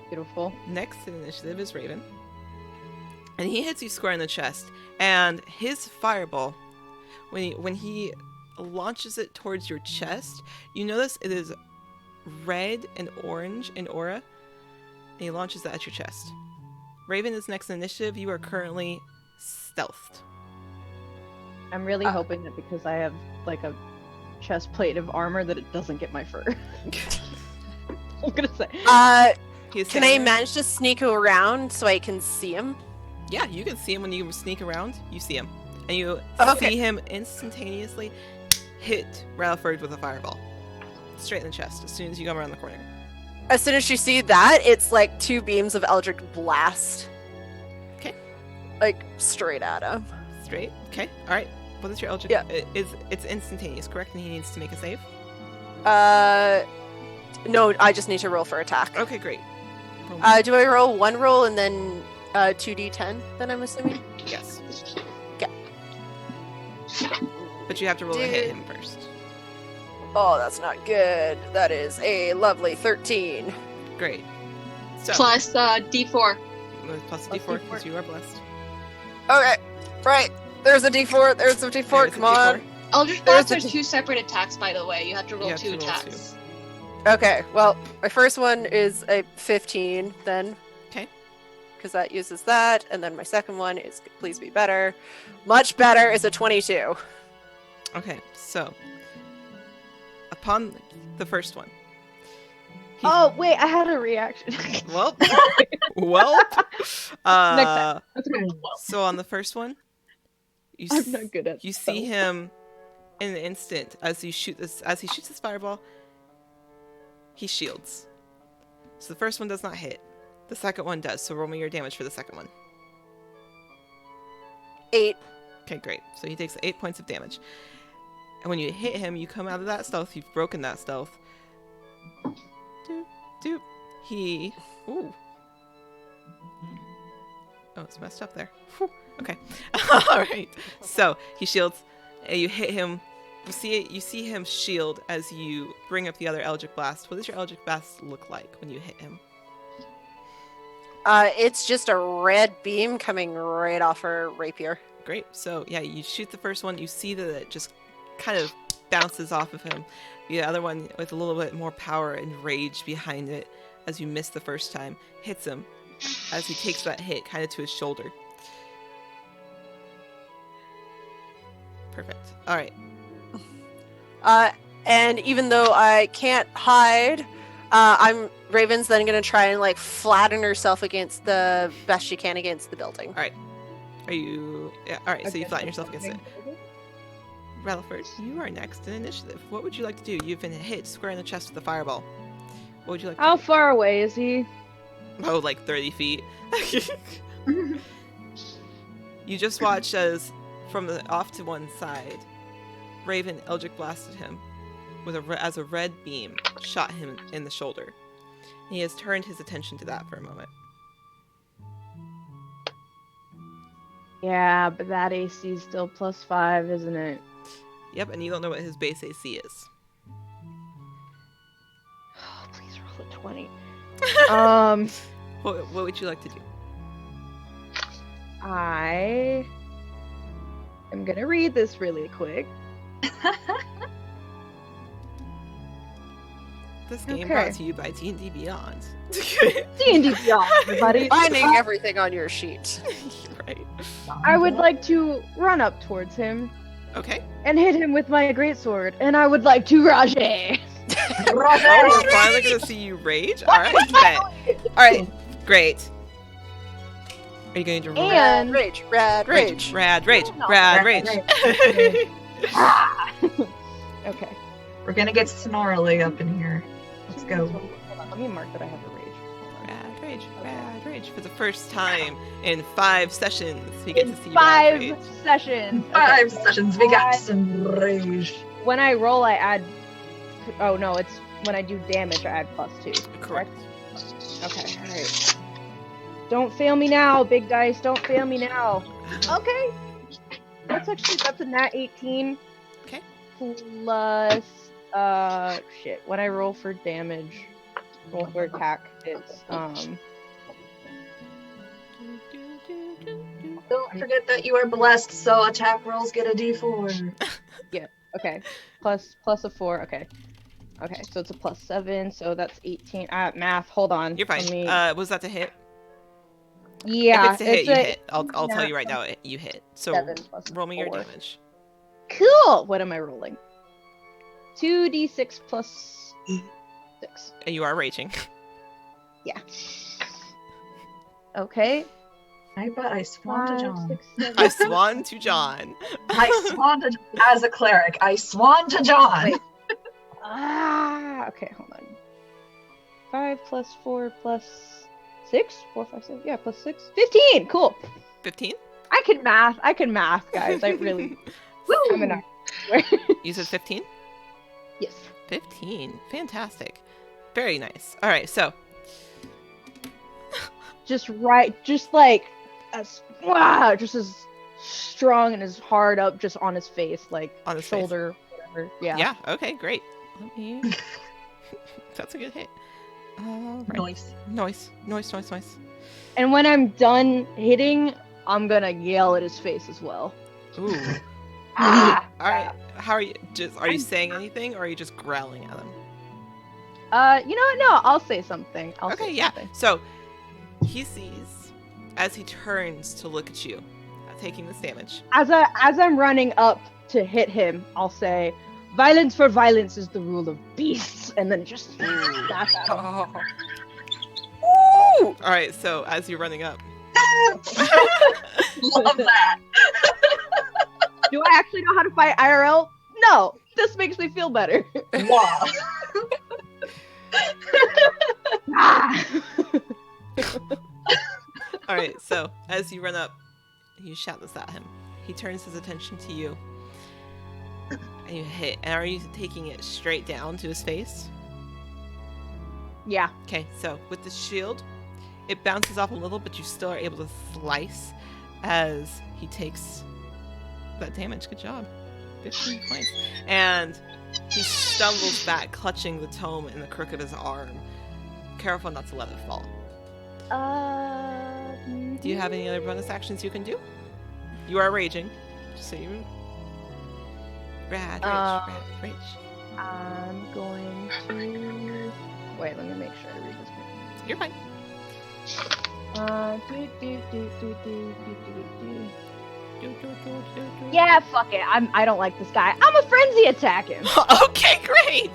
Beautiful. Next in initiative is Raven. And he hits you square in the chest. And his fireball, when he launches it towards your chest, you notice it is red and orange in aura. And he launches that at your chest. Raven is next in initiative. You are currently stealthed. I'm really hoping that because I have like a chest plate of armor that it doesn't get my fur. I'm gonna say. He's Can I standing there. manage to sneak around so I can see him? Yeah, you can see him when you sneak around. You see him. And you Okay. see him instantaneously hit Rutherford with a fireball. Straight in the chest as soon as you come around the corner. As soon as you see that, it's like 2 beams of Eldritch Blast. Okay. Like, straight at him. Straight? Okay. Alright. What is your Eldritch? Yeah. It's instantaneous, correct? And he needs to make a save? No, I just need to roll for attack. Okay, great. Roll. Do I roll 1 roll and then 2d10, then I'm assuming? Yes. Okay. But you have to roll to hit him first. Oh, that's not good. That is a lovely 13. Great. So, Plus D4. plus Plus D4 D4. because you are blessed. Okay, right. There's a d4. There's a d4. There's a Come on. Eldritch There's Blast the are D- 2 separate attacks, by the way. You have to roll You have 2 to roll attacks. Okay, well, my first one is a 15, then. Okay. Because that uses that. And then my second one is Please Be Better. Much better is a 22. Okay, so upon the first one. Oh wait, I had a reaction. Well, Next time. So on the first one, you I'm not good at you see spells. him in an instant as he shoots this fireball. He shields. So the first one does not hit. The second one does. So roll me your damage for the second one. 8. Okay, great. So he takes 8 points of damage. And when you hit him, you come out of that stealth. You've broken that stealth. Doop, doop. He. Ooh. Oh, it's messed up there. Whew. Okay. All right. So he shields. And you hit him. You see him shield as you bring up the other Eldritch Blast. What does your Eldritch Blast look like when you hit him? It's just a red beam coming right off her rapier. Great. So yeah, you shoot the first one. You see that it just kind of bounces off of him. The other one, with a little bit more power and rage behind it, as you missed the first time, hits him as he takes that hit kind of to his shoulder. Perfect. All right. And even though I can't hide, Raven's then gonna try and like flatten herself against the best she can against the building. All right. Are you? Yeah, all right. So you Against flatten the yourself against it. building? Rutherford, you are next in initiative. What would you like to do? You've been hit square in the chest with a fireball. What would you like to How do? far away is he? Oh, like 30 feet. You just watch as, from the off to one side, Raven Eldritch blasted him with as a red beam shot him in the shoulder. He has turned his attention to that for a moment. Yeah, but that AC is still +5, isn't it? Yep, and you don't know what his base AC is. Oh, please roll a 20. What would you like to do? I am gonna read this really quick. This game Okay. brought to you by D&D Beyond. D&D Beyond, everybody. Finding everything on your sheet. Right. I would like to run up towards him Okay. and hit him with my greatsword, and I would like to rage. Oh, we're finally gonna see you rage? Alright, bet. Alright, great. Are you going to roll? And Rage, rad, rage. Rad rage. No. Rad Rad rage. okay. We're gonna get snarly up in here. Let's go. Hold on, let me mark that I have a rage. Hold on. Rad rage. Rad rage. For the first time in 5 sessions, we get In to see 5 rad rage. sessions. Okay. 5 sessions, we got Five. some rage. When I roll, I add. Oh no, it's when I do damage, I add +2. Correct. Okay, alright. Don't fail me now, big dice. Don't fail me now. Okay. That's a nat 18. Okay. Plus, shit. When I roll for damage, roll for attack, it's, Don't forget that you are blessed, so attack rolls get a d4. okay. Plus a 4, okay. Okay, so it's a +7, so that's 18. Math, hold on. You're fine. Let me- Was that to hit? yeah, If it's to hit, you a hit. I'll tell you right now, you hit. So 7 plus roll me your 4. damage. Cool! What am I rolling? 2d6 plus 6. And you are raging. Yeah. Okay. I bet I swan to 5, John. 6, 7. I swan to John. I swan to as a cleric. I swan to John. Wait. Okay, hold on. 5 plus 4 plus 6? 4, 5, 6. Yeah, plus 6. 15! Cool! 15? I can math, guys. I really. I'm an You said 15? Yes. 15. Fantastic. Very nice. All right, so Just like as just as strong and as hard up just on his face, like On his face. shoulder, whatever. Yeah. yeah, okay, great. Let me. That's a good hit. All right. Noise. Noise. And when I'm done hitting, I'm gonna yell at his face as well. Ooh. Ah! All right. How are you? Are you saying anything, or are you just growling at him? You know what? No, I'll say something. I'll Okay, say yeah. something. So he sees as he turns to look at you, taking this damage. As I'm running up to hit him, I'll say, "Violence for violence is the rule of beasts," and then just slash at him. Oh. All right. So as you're running up, Love that. Do I actually know how to fight IRL? No. This makes me feel better. Wow. Ah! all right. So as you run up, you shout this at him. He turns his attention to you, and you hit. And are you taking it straight down to his face? Yeah. Okay, so with the shield, it bounces off a little, but you still are able to slice as he takes that damage. Good job. 15 points. And he stumbles back, clutching the tome in the crook of his arm. Careful not to let it fall. Do you have any other bonus actions you can do? You are raging, just so you... Rad rage. I'm going to... Wait, let me make sure I read this one. You're fine. Yeah, fuck it. I don't like this guy. I'm a frenzy attack him. Okay, great.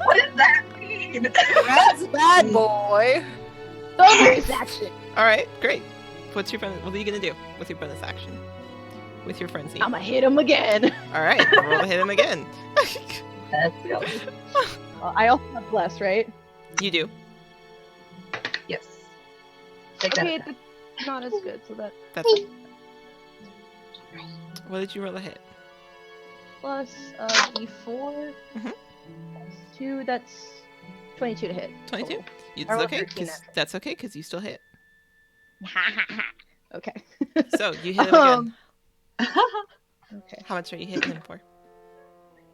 What does that mean? That's bad boy. Bonus action. All right, great. What are you gonna do with your bonus action? With your frenzy? I'ma hit him again. All right, roll to hit him again. Let's go. I also have bless, right? You do. Yes. Take that. Okay, that's not as good. So that That's it. What did you roll to hit? plus d4 Mhm. plus 2. That's 22 to hit. 22. total. It's I rolled okay. 13 That's okay because you still hit. Okay. So you hit him again. Okay. How much are you hitting him for?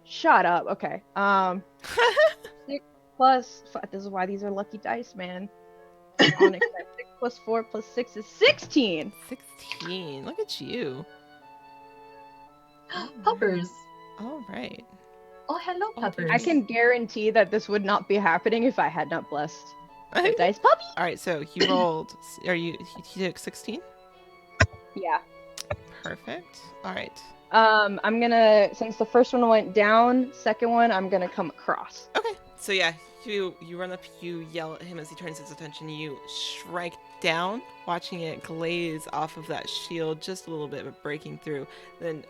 Shut up. Okay. 6 plus 5. This is why these are lucky dice, man. Onyx, 6 plus 4 plus 6 is 16. 16. Look at you. Puppers. All right. Oh, hello, puppers. I can guarantee that this would not be happening if I had not blessed the dice puppy. All right. So you rolled. He took 16. Yeah. Perfect. All right. I'm gonna, since the first one went down, second one I'm gonna come across. Okay. So yeah, you run up, you yell at him as he turns his attention. You strike down, watching it glaze off of that shield just a little bit, but breaking through. Then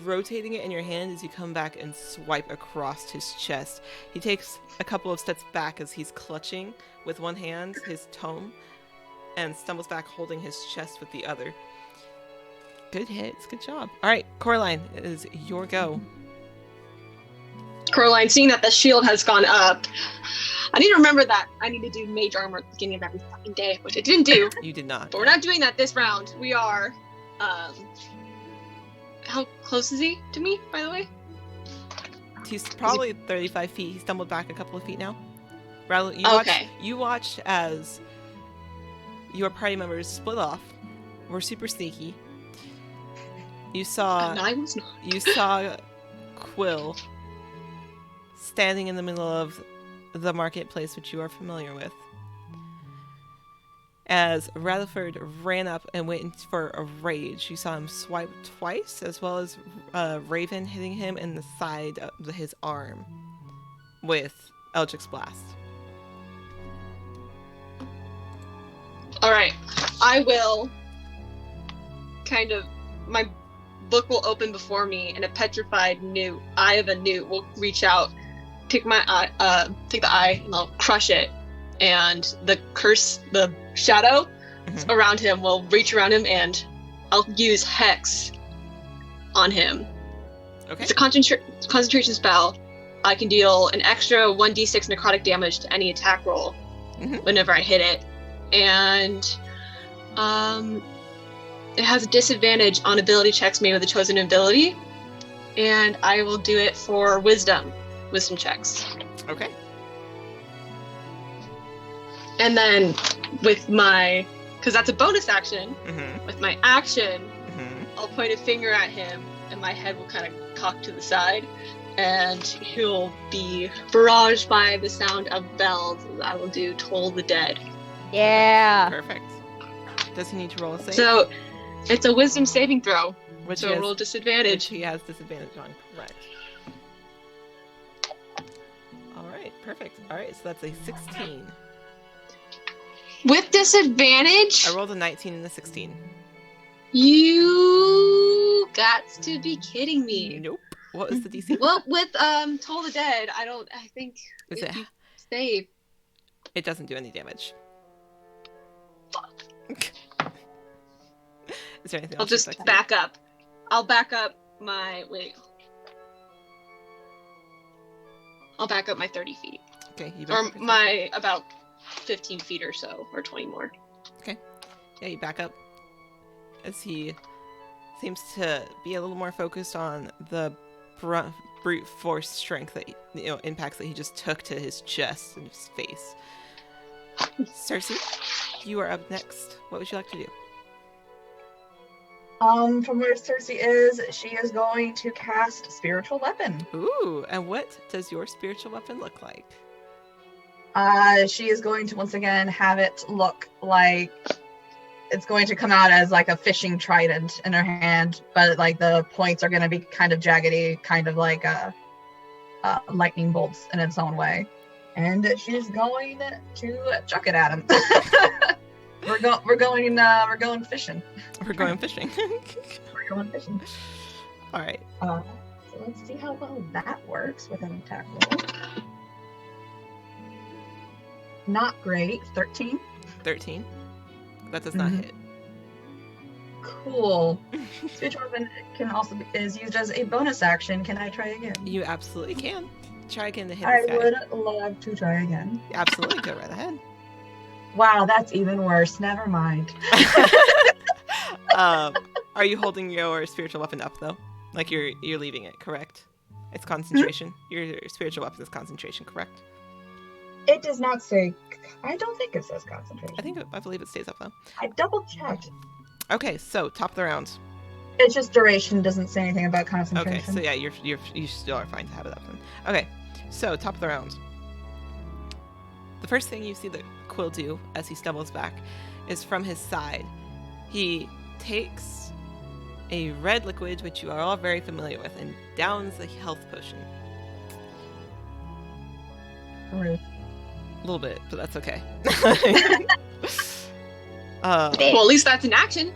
rotating it in your hand as you come back and swipe across his chest. He takes a couple of steps back as he's clutching with one hand his tome and stumbles back holding his chest with the other. Good hits. Good job. All right, Coraline, it is your go. Coraline, seeing that the shield has gone up, I need to remember that I need to do mage armor at the beginning of every fucking day, which I didn't do. You did not. But we're not doing that this round. We are, how close is he to me, by the way? He's probably 35 feet. He stumbled back a couple of feet now. Rather, Okay. You watched as your party members split off. Were super sneaky. You saw. No, I was not. You saw Quill standing in the middle of the marketplace, which you are familiar with. As Rutherford ran up and went in for a rage, you saw him swipe twice, as well as Raven hitting him in the side of his arm with Eldritch Blast. Alright, I will my book will open before me, and a petrified newt, eye of a newt, will reach out, take the eye, and I'll crush it. And the shadow around him will reach around him, and I'll use Hex on him. Okay. It's a concentration spell. I can deal an extra 1d6 necrotic damage to any attack roll whenever I hit it. And it has a disadvantage on ability checks made with a chosen ability. And I will do it for wisdom checks. Okay. And then with my, because that's a bonus action, with my action, I'll point a finger at him, and my head will kind of cock to the side, and he'll be barraged by the sound of bells. I will do Toll the Dead. Yeah. Perfect. Does he need to roll a save? So it's a wisdom saving throw, Which so he has- roll which disadvantage. he has disadvantage on. Correct. All right. Perfect. All right. So that's a 16. With disadvantage? I rolled a 19 and a 16. You got to be kidding me. Nope. What was the DC? Well, with Toll the Dead, I think Is if it? you save. It doesn't do any damage. Is there anything I'll else you'd just like to do? back up. I'll back up my I'll back up my 30 feet. Okay, you back Or up your- my about 15 feet or so, or 20 more. Yeah, you back up as he seems to be a little more focused on the brute force strength that impacts that he just took to his chest and his face. Cersei, you are up next. What would you like to do? From where Cersei is, she is going to cast Spiritual Weapon. Ooh, and what does your spiritual weapon look like? She is going to once again have it look like it's going to come out as like a fishing trident in her hand, but like the points are going to be kind of jaggedy, kind of like lightning bolts in its own way. And she's going to chuck it at him. We're going fishing. We're going fishing. We're going fishing. All right. So let's see how well that works with an attack roll. Not great. 13. 13. That does not hit. Cool. Spiritual weapon can also is used as a bonus action. Can I try again? You absolutely can. Try again to hit I this guy. would love to try again. Absolutely, go right ahead. Wow, that's even worse. Never mind. Are you holding your spiritual weapon up though? Like you're leaving it, correct? It's concentration. Your spiritual weapon is concentration, correct? It does not say. I don't think it says concentration. I believe it stays up though. I double checked. Okay, so top of the round. It's just duration. Doesn't say anything about concentration. Okay, so yeah, you still are fine to have it up then. Okay, so top of the round. The first thing you see the Quill do as he stumbles back is from his side. He takes a red liquid, which you are all very familiar with, and downs a health potion. Rude. A little bit, but that's okay. Well, at least that's an action.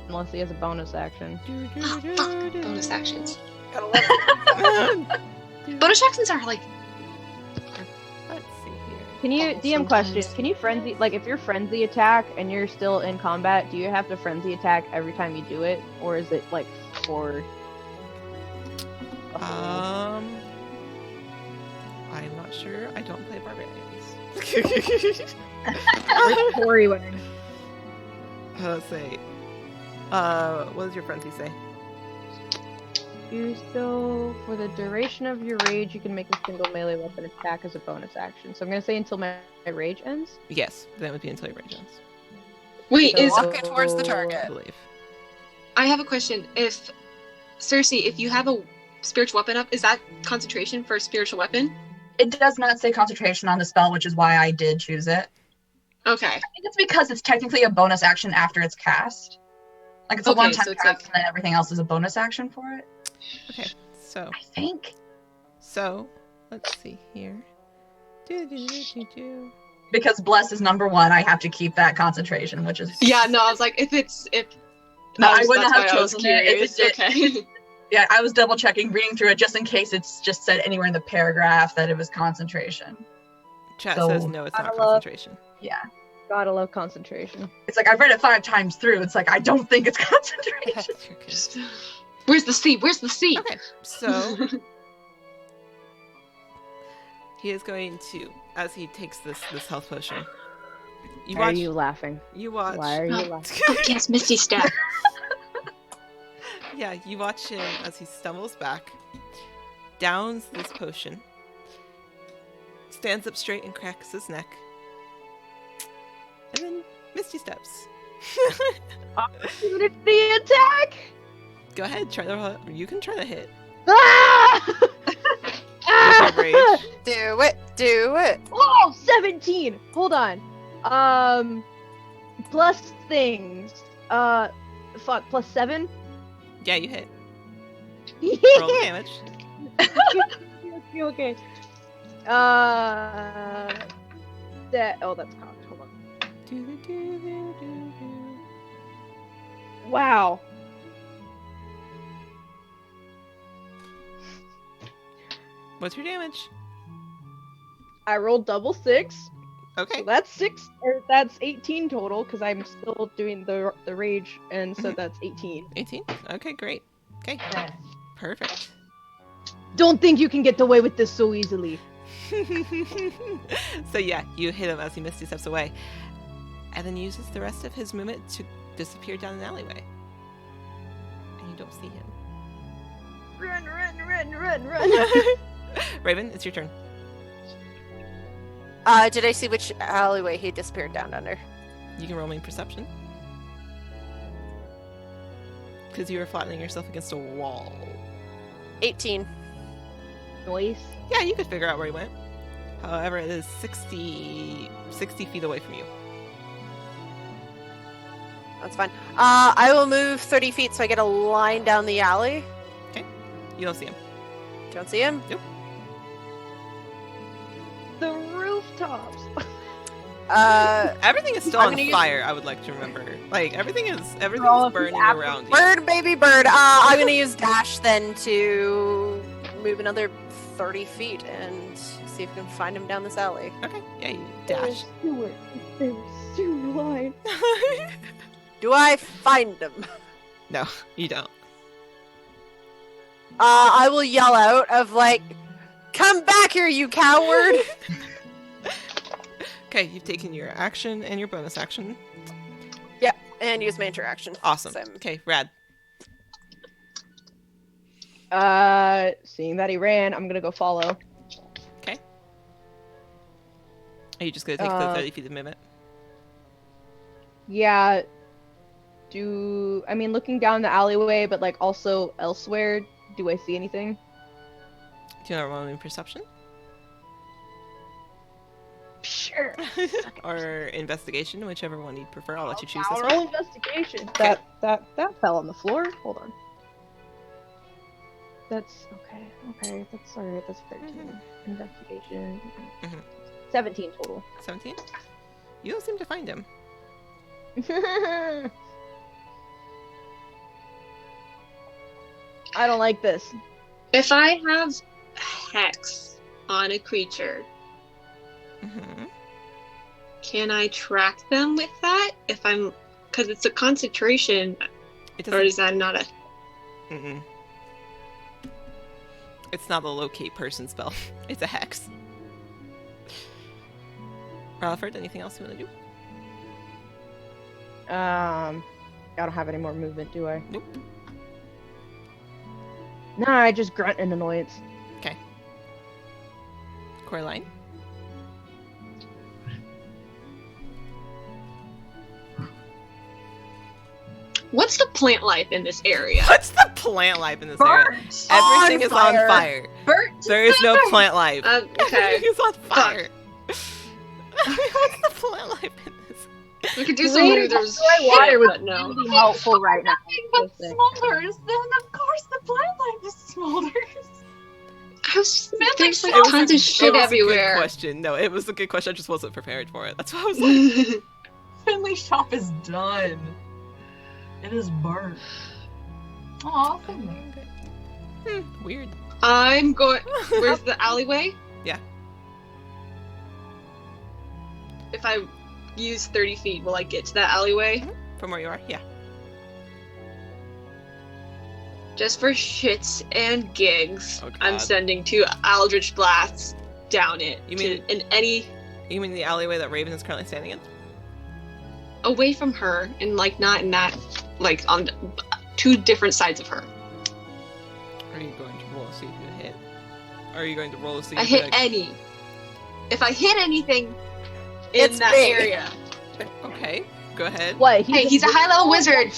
Unless he has a bonus action. Oh, fuck. Bonus actions. Gotta love it. Bonus actions are like. Let's see here. Can you Oh, DM sometimes. question? Can you frenzy if you're frenzy attack and you're still in combat? Do you have to frenzy attack every time you do it, or is it like for? I'm not sure. I don't play barbarians. Where's Tori wearing? Let's see. What does your frenzy say? You still, for the duration of your rage, you can make a single melee weapon attack as a bonus action. So I'm gonna say until my rage ends. Yes, that would be until your range ends, Wait, So- is Walk it towards the I target. believe. I have a question. If Cersei, if you have a spiritual weapon up, is that concentration for a spiritual weapon? It does not say concentration on the spell, which is why I did choose it. Okay. I think it's because it's technically a bonus action after it's cast. Like it's a Okay, one-time so it's cast, like- and then everything else is a bonus action for it. Okay, so I think. let's see here. Do. Because bless is number one, I have to keep that concentration, which is Yeah, no, I was like, if No, I that's wouldn't why have I was chosen it if curious. it did. Okay. Yeah, I was double checking, reading through it just in case it's just said anywhere in the paragraph that it was concentration. Chat So, says no, it's not I love- concentration. Yeah. Gotta love concentration. It's like I've read it 5 times through. It's like I don't think it's concentration. You're good. Just- Where's the C? Where's the C? Okay, so he is going to, as he takes this health potion. Why are you laughing? You watch. Why are you Oh. laughing? Fuck yes, Misty Step. Yeah, you watch him as he stumbles back, downs this potion, stands up straight and cracks his neck, and then Misty steps. The attack! Go ahead, you can try to hit. Ah! With your rage. Do it. Do it. Oh, 17! Hold on. Plus things. Plus 7? Yeah, you hit. Yeah! Roll the damage. Okay. That's cocked. Hold on. Wow. What's your damage? I rolled double 6. Okay. So that's 6, or that's 18 total, because I'm still doing the rage, and so that's 18. 18? Okay, great. Okay, perfect. Don't think you can get away with this so easily. So yeah, you hit him as he misty steps away, and then uses the rest of his movement to disappear down an alleyway. And you don't see him. Run. Raven, it's your turn. Did I see which alleyway he disappeared down under? You can roll me perception. Because you were flattening yourself against a wall. 18. Noise. Yeah, you could figure out where he went. However, it is 60 feet away from you. That's fine. I will move 30 feet so I get a line down the alley. You don't see him. Don't see him? Nope. The rooftops. Everything is still I'm on gonna use- fire, I would like to remember. Like, everything's all of the burning apples. around you. Bird, baby bird. I'm gonna use dash then to move another 30 feet and see if we can find him down this alley. Okay, yeah, you dash. There's sewer line. Do I find him? No, you don't. I will yell out of like, "Come back here, you coward!" Okay, you've taken your action and your bonus action. And use my interaction. Awesome. Same. Okay, rad. Seeing that he ran, I'm gonna go follow. Are you just gonna take the 30 feet of movement? Yeah. Looking down the alleyway, but like also elsewhere, do I see anything? Do you want to roll in perception? Sure. Or investigation, whichever one you'd prefer. I'll let you choose I'll this roll one. investigation. Okay. That fell on the floor. Hold on. That's okay. That's alright. That's 13. Investigation. Mhm. 17 total. 17? You don't seem to find him. I don't like this. If I have hex on a creature, Mm-hmm. can I track them with that? Because it's a concentration, It or doesn't. is that not a? Mm-mm. It's not a locate person spell. It's a hex. Ralford, anything else you want to do? I don't have any more movement, do I? Nope. Nah, I just grunt in annoyance. Coraline? What's the plant life in this area? What's the plant life in this area? Burnt. Everything is on fire. fire. Burnt. There is no plant life. Okay. Everything is on fire. What's the plant life in this? We could do some Rain there's dry water shit, would but no. be helpful right now. Nothing but smolders. Then of course the plant life is smolders. There's like It was tons a- of shit it was a everywhere. Good question. No, it was a good question. I just wasn't prepared for it. That's why I was like, Finley shop is done. It is burnt. Aw, Finley. weird. I'm going. Where's the alleyway? Yeah. If I use 30 feet, will I get to that alleyway? From where you are? Yeah. Just for shits and gigs, Oh, God. I'm sending 2 Eldritch Blasts down it. You mean- in any You mean the alleyway that Raven is currently standing in? away from her, and like not in that, like on 2 different sides of her. Are you going to roll to see if you hit? Or are you going to roll to see I if hit you any. If I hit anything in It's that me. area, Okay, go ahead. What? hey, he's a high-level wizard.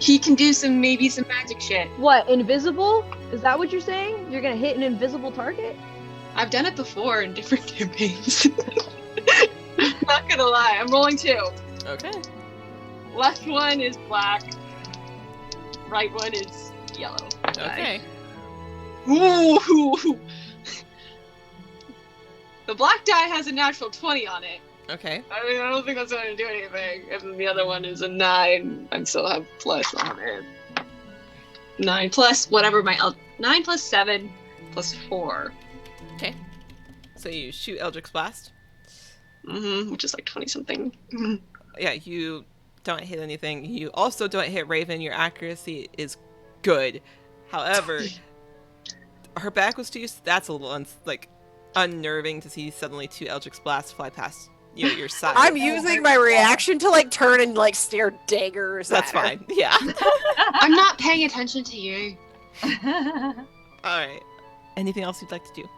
He can do maybe some magic shit. What? Invisible? Is that what you're saying? You're gonna hit an invisible target? I've done it before in different campaigns. Not gonna lie, I'm rolling 2. Okay. Left one is black. Right one is yellow. Okay. Ooh. The black die has a natural 20 on it. Okay. I mean, I don't think that's going to do anything. If the other one is a 9, I still have plus on it. 9 plus whatever 9 plus 7 plus 4. So you shoot Eldritch Blast. Which is like 20 something. Yeah, you don't hit anything. You also don't hit Raven. Your accuracy is good. However, her back was to you. So that's a little unnerving to see suddenly 2 Eldritch Blasts fly past your side. I'm using my reaction to like turn and like stare daggers. That's at her. fine. Yeah. I'm not paying attention to you. All right. Anything else you'd like to do?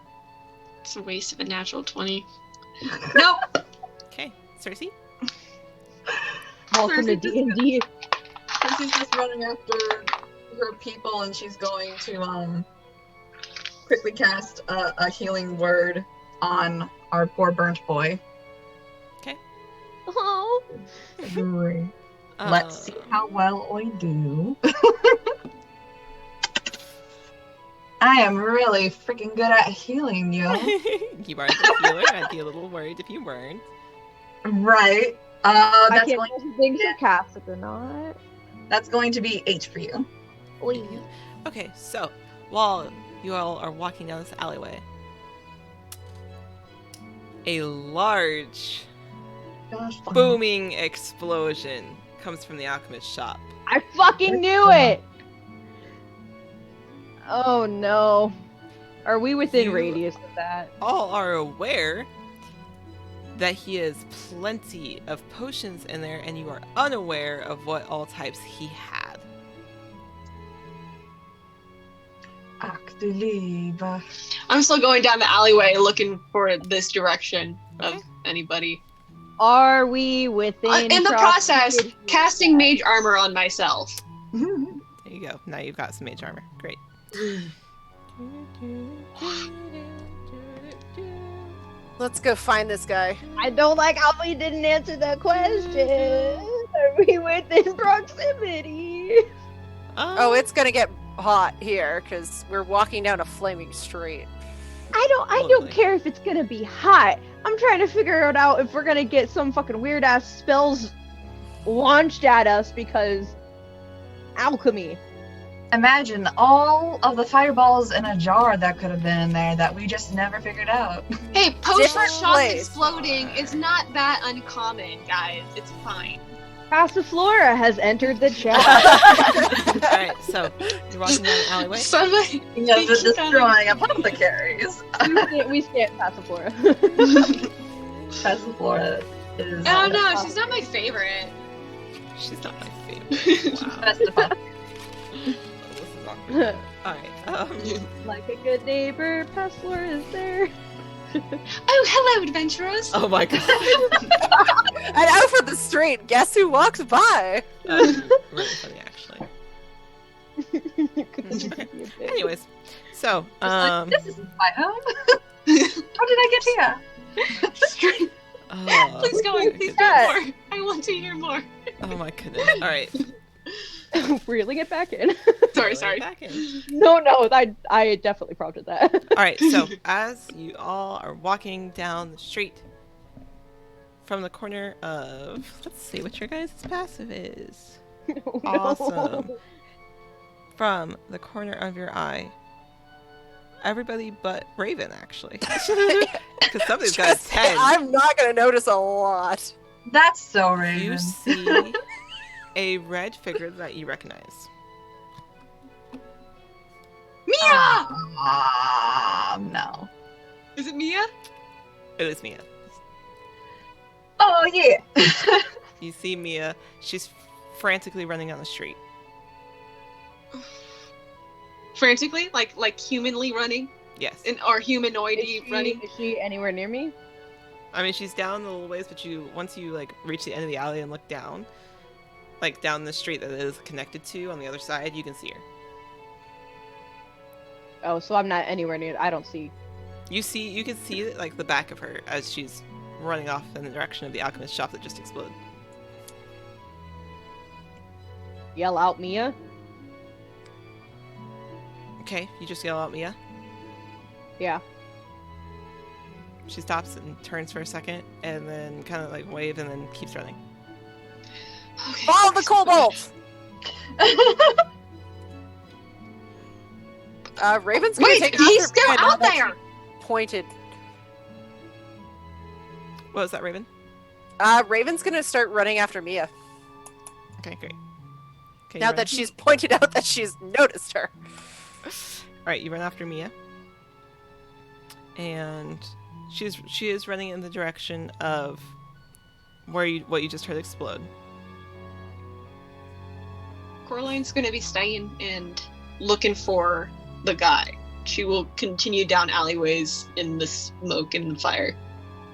It's a waste of a natural 20. Nope. Okay, Cersei. Welcome to D&D. She's just running after her people, and she's going to quickly cast a healing word on our poor burnt boy. Oh. Great. Let's see how well I do. I am really freaking good at healing you. You are the healer. I'd be a little worried if you weren't. Right. I That's can't going tell if you're being sarcastic or not. that's going to be 8 for you. Please. Okay, so while you all are walking down this alleyway, a large Gosh, booming explosion comes from the alchemist shop. I fucking knew it! Oh no. Are we within You- radius of that? All are aware that he has plenty of potions in there, and you are unaware of what all types he had. Actually, I'm still going down the alleyway looking for this direction of Okay. anybody. Are we within In the process, proximity of casting that? mage armor on myself. There you go. Now you've got some mage armor. Great. Let's go find this guy. I don't like how we didn't answer that question. Are we within proximity? Oh, it's gonna get hot here because we're walking down a flaming street. I Totally. don't care if it's gonna be hot. I'm trying to figure it out if we're gonna get some fucking weird ass spells launched at us because alchemy. imagine all of the fireballs in a jar that could have been in there that we just never figured out. Hey, potion Different shots place. exploding is not that uncommon, guys. It's fine. Passiflora has entered the chat. Alright, so you're walking down the alleyway. Somebody. You know, the destroying apothecaries. we stand Passiflora. Passiflora is. Oh no, she's not my favorite. She's not my favorite. Wow. Best apothecary. This is awkward. Alright, Like a good neighbor, Passiflora is there. Oh, hello, adventurers. oh my god. And out from the street, guess who walks by? Really funny, actually. Okay. Anyways, so, Just like, this isn't my home. How did I get here? Please go on, my please goodness. go more. I want to hear more. Oh my goodness. Alright. Really get back in. Sorry. Back in. No, I definitely prompted that. Alright, so as you all are walking down the street from the corner of, let's see what your guys' passive is. Oh, no. Awesome. From the corner of your eye. Everybody but Raven, actually. Because somebody's got a 10. I'm not gonna notice a lot. That's so You Raven. see a red figure that you recognize. Mia! No. Is it Mia? It is Mia. Oh yeah. You see Mia. She's frantically running down the street. Frantically, like humanly running, Yes. or humanoidy running. Is she anywhere near me? I mean, she's down the little ways, but once you like reach the end of the alley and look down, like down the street that it is connected to on the other side, you can see her. Oh, so I'm not anywhere near. I don't see. You can see like the back of her as she's running off in the direction of the alchemist shop that just exploded. Yell out, Mia. Okay, you just yell out Mia. Yeah. She stops and turns for a second, and then kind of like waves, and then keeps running. Okay. Follow the cobalt! Raven's gonna Wait, take he's after still Mia now out that there! she Pointed. What was that, Raven? Raven's gonna start running after Mia. Okay, great. Okay, Now that she's pointed out that she's noticed her. Alright, you run after Mia. And she is running in the direction of what you just heard explode. Coraline's gonna be staying and looking for the guy. She will continue down alleyways in the smoke and the fire,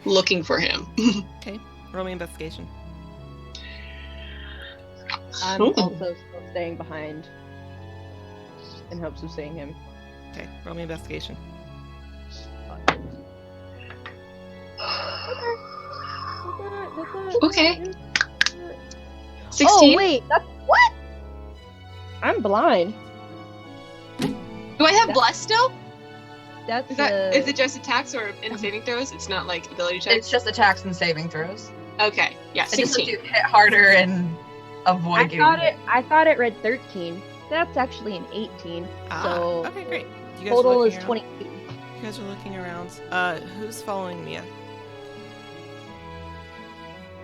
looking for him. Okay, roll me investigation. I'm Ooh. also still staying behind in hopes of seeing him. Okay, roll me investigation. Okay. 16. Oh wait, that's what? I'm blind. Do I have bless still? That's Is it just attacks or in saving throws? It's not like ability checks. It's just attacks and saving throws. Okay. Yeah. It just 16. lets you hit harder and avoid getting hit. I thought it read 13. That's actually an 18. So okay, great. You guys total are is looking 22. around? You guys are looking around. Who's following Mia?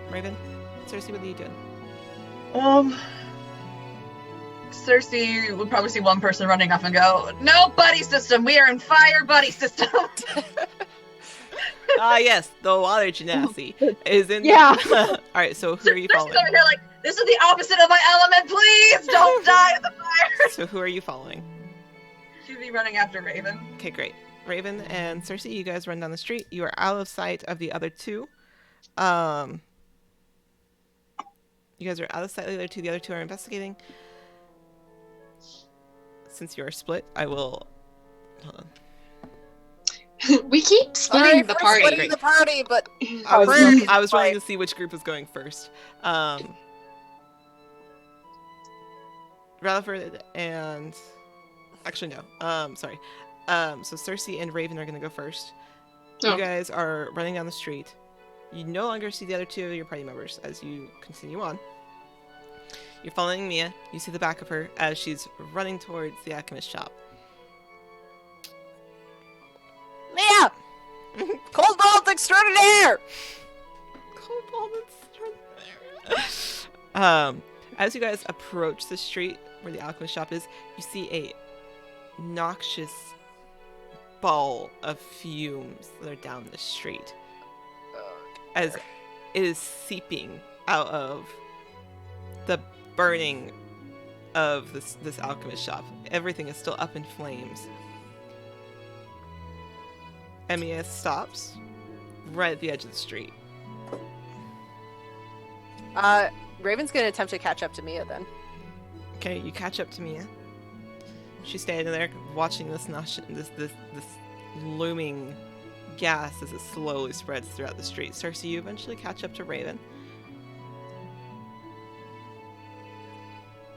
Raven? Cersei, what are you doing? Cersei would probably see one person running up and go, "No buddy system. We are in fire buddy system." Yes, the water genasi is in. Yeah. Alright, so who are you Cersei's following? over here like, "This is the opposite of my element. Please don't die in the fire." So who are you following? She'd be running after Raven. Okay, great. Raven and Cersei, you guys run down the street. You are out of sight of the other two. You guys are out of sight of the other two. The other two are investigating. Since you are split, I will. Hold on. We keep splitting the party. Splitting the party, but I was Raven's rolling like- to see which group was going first. Rutherford and actually no. Sorry. So Cersei and Raven are gonna go first. Oh. You guys are running down the street. You no longer see the other two of your party members as you continue on. You're following Mia. You see the back of her as she's running towards the alchemist shop. Mia! Cold Vault Extraordinaire! As you guys approach the street where the alchemist shop is, you see a noxious ball of fumes that are down the street as it is seeping out of the burning of this alchemist shop. Everything is still up in flames. Mia stops right at the edge of the street. Raven's gonna attempt to catch up to Mia then. Okay, you catch up to Mia. She's standing there watching this looming gas as it slowly spreads throughout the street. Cersei, you eventually catch up to Raven.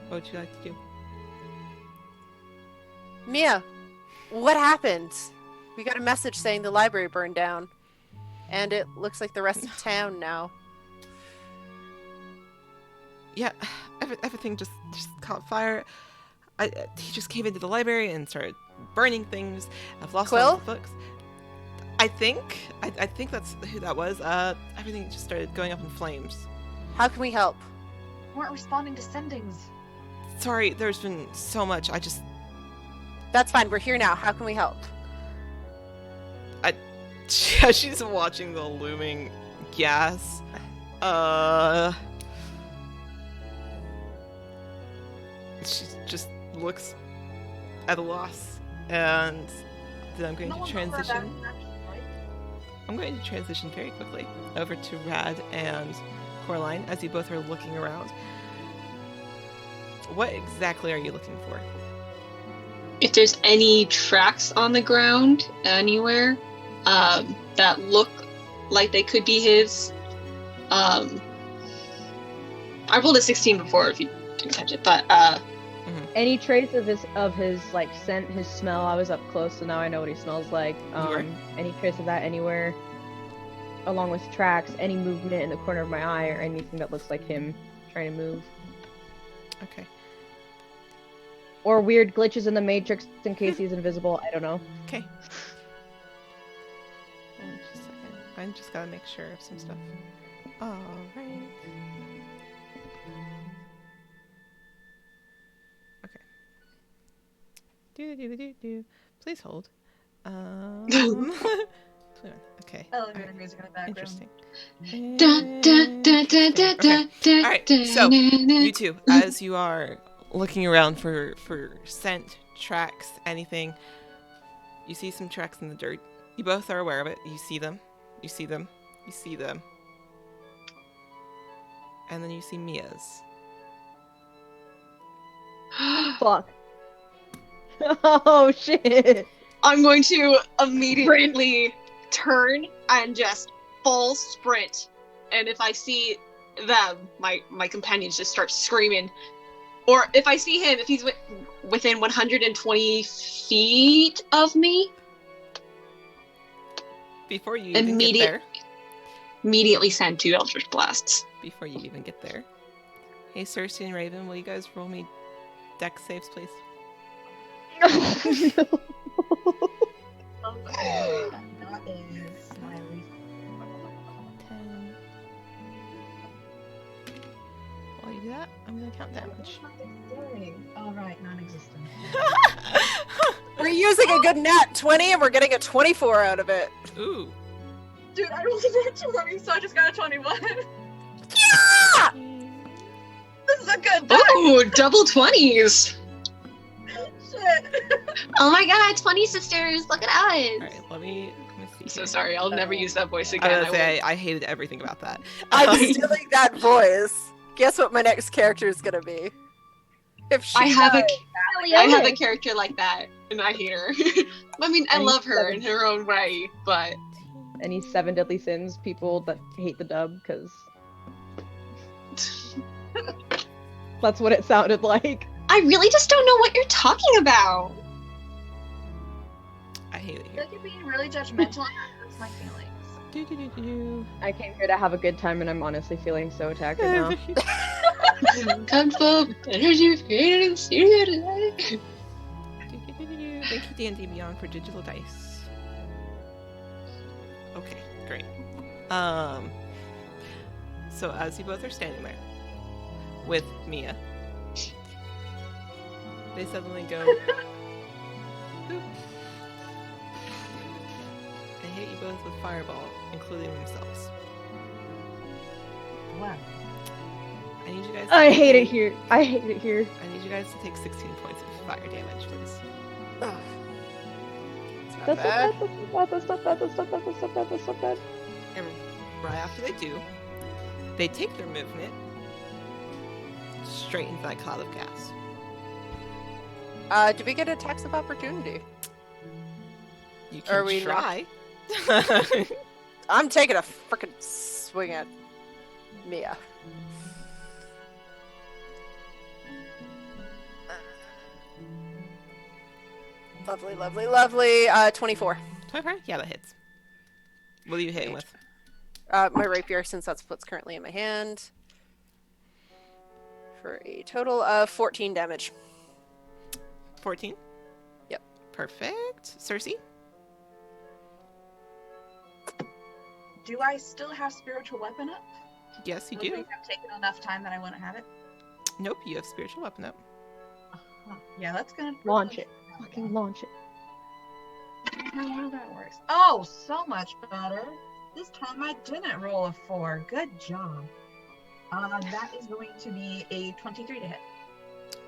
What would you like to do? Mia, what happened? We got a message saying the library burned down. And it looks like the rest of town now. Yeah, everything just caught fire. He just came into the library and started burning things. I've lost all Quill? the books. I think that's who that was. Everything just started going up in flames. How can we help? We weren't responding to sendings. Sorry, there's been so much. That's fine, we're here now. How can we help? She's watching the looming gas. She just looks at a loss, and then I'm going to transition. I'm going to transition very quickly over to Rad and Coraline as you both are looking around. What exactly are you looking for? If there's any tracks on the ground anywhere that look like they could be his. I rolled a 16 before if you didn't catch it, but Any trace of his like scent, his smell. I was up close, so now I know what he smells like. Any trace of that anywhere, along with tracks, any movement in the corner of my eye, or anything that looks like him trying to move. Okay. Or weird glitches in the matrix in case he's invisible. I don't know. Okay. Just a second. I just gotta make sure of some stuff. Alright. Okay. Do. Please hold. Okay. Elevator music in the background. Interesting. Okay. Alright, so you two, as you are looking around for scent, tracks, anything, you see some tracks in the dirt. You both are aware of it. You see them. You see them. You see them. And then you see Mia's. Fuck. Oh shit. I'm going to immediately turn and just full sprint and if I see them, my companions just start screaming. Or if I see him, if he's within 120 feet of me, Before you even get there. Immediately send 2 Eldritch Blasts. Before you even get there. Hey, Cersei and Raven, will you guys roll me dex saves, please? That is Smiley. 10. While you do that, I'm gonna count damage. All right, non-existent. We're using a good nat 20 and we're getting a 24 out of it. Ooh. Dude, I rolled a nat 20, so I just got a 21. Yeah! This is a good die. Ooh, double 20s! Shit. Oh my god, 20 sisters, look at us! Alright, let me see. I'm so here. sorry, I'll never use that voice I again. was gonna say, I hated everything about that. I'm stealing that voice. Guess what my next character is gonna be? If she I have dies. I have a character like that, and I hate her. I mean, I And love her seven. in her own way, but Any 7 Deadly Sins people that hate the dub, because that's what it sounded like. I really just don't know what you're talking about. I hate it I feel here. like you're being really judgmental and that hurts my feelings. Do-do-do-do. I came here to have a good time, and I'm honestly feeling so attacked right now. Come for energy created in studio today. Do-do-do-do-do. Thank you, D&D Beyond, for digital dice. Okay, great. So as you both are standing there with Mia, they suddenly go. Boop. They hit you both with fireball, including themselves. Wow. I need you guys. I hate it here. I hate it here. I need you guys to take 16 points of fire damage, please. Ugh. It's not That's bad. not bad. That's not bad. That's not bad. That's not bad. That's not bad. And right after they do, they take their movement straight into that cloud of gas. Do we get attacks of opportunity? You Are can we not- try. I'm taking a frickin' swing at Mia. Lovely, lovely, lovely. 24. 25? Yeah, that hits. What are you hitting with? My rapier, since that's what's currently in my hand. For a total of 14 damage. 14? Yep. Perfect. Cersei? Do I still have spiritual weapon up? Yes, you I don't do. think I've taken enough time that I wouldn't have it. Nope, you have spiritual weapon up. Yeah, that's gonna Launch it. Fucking launch it. I don't know how that works. Oh, so much better. This time I didn't roll a 4. Good job. That is going to be a 23 to hit.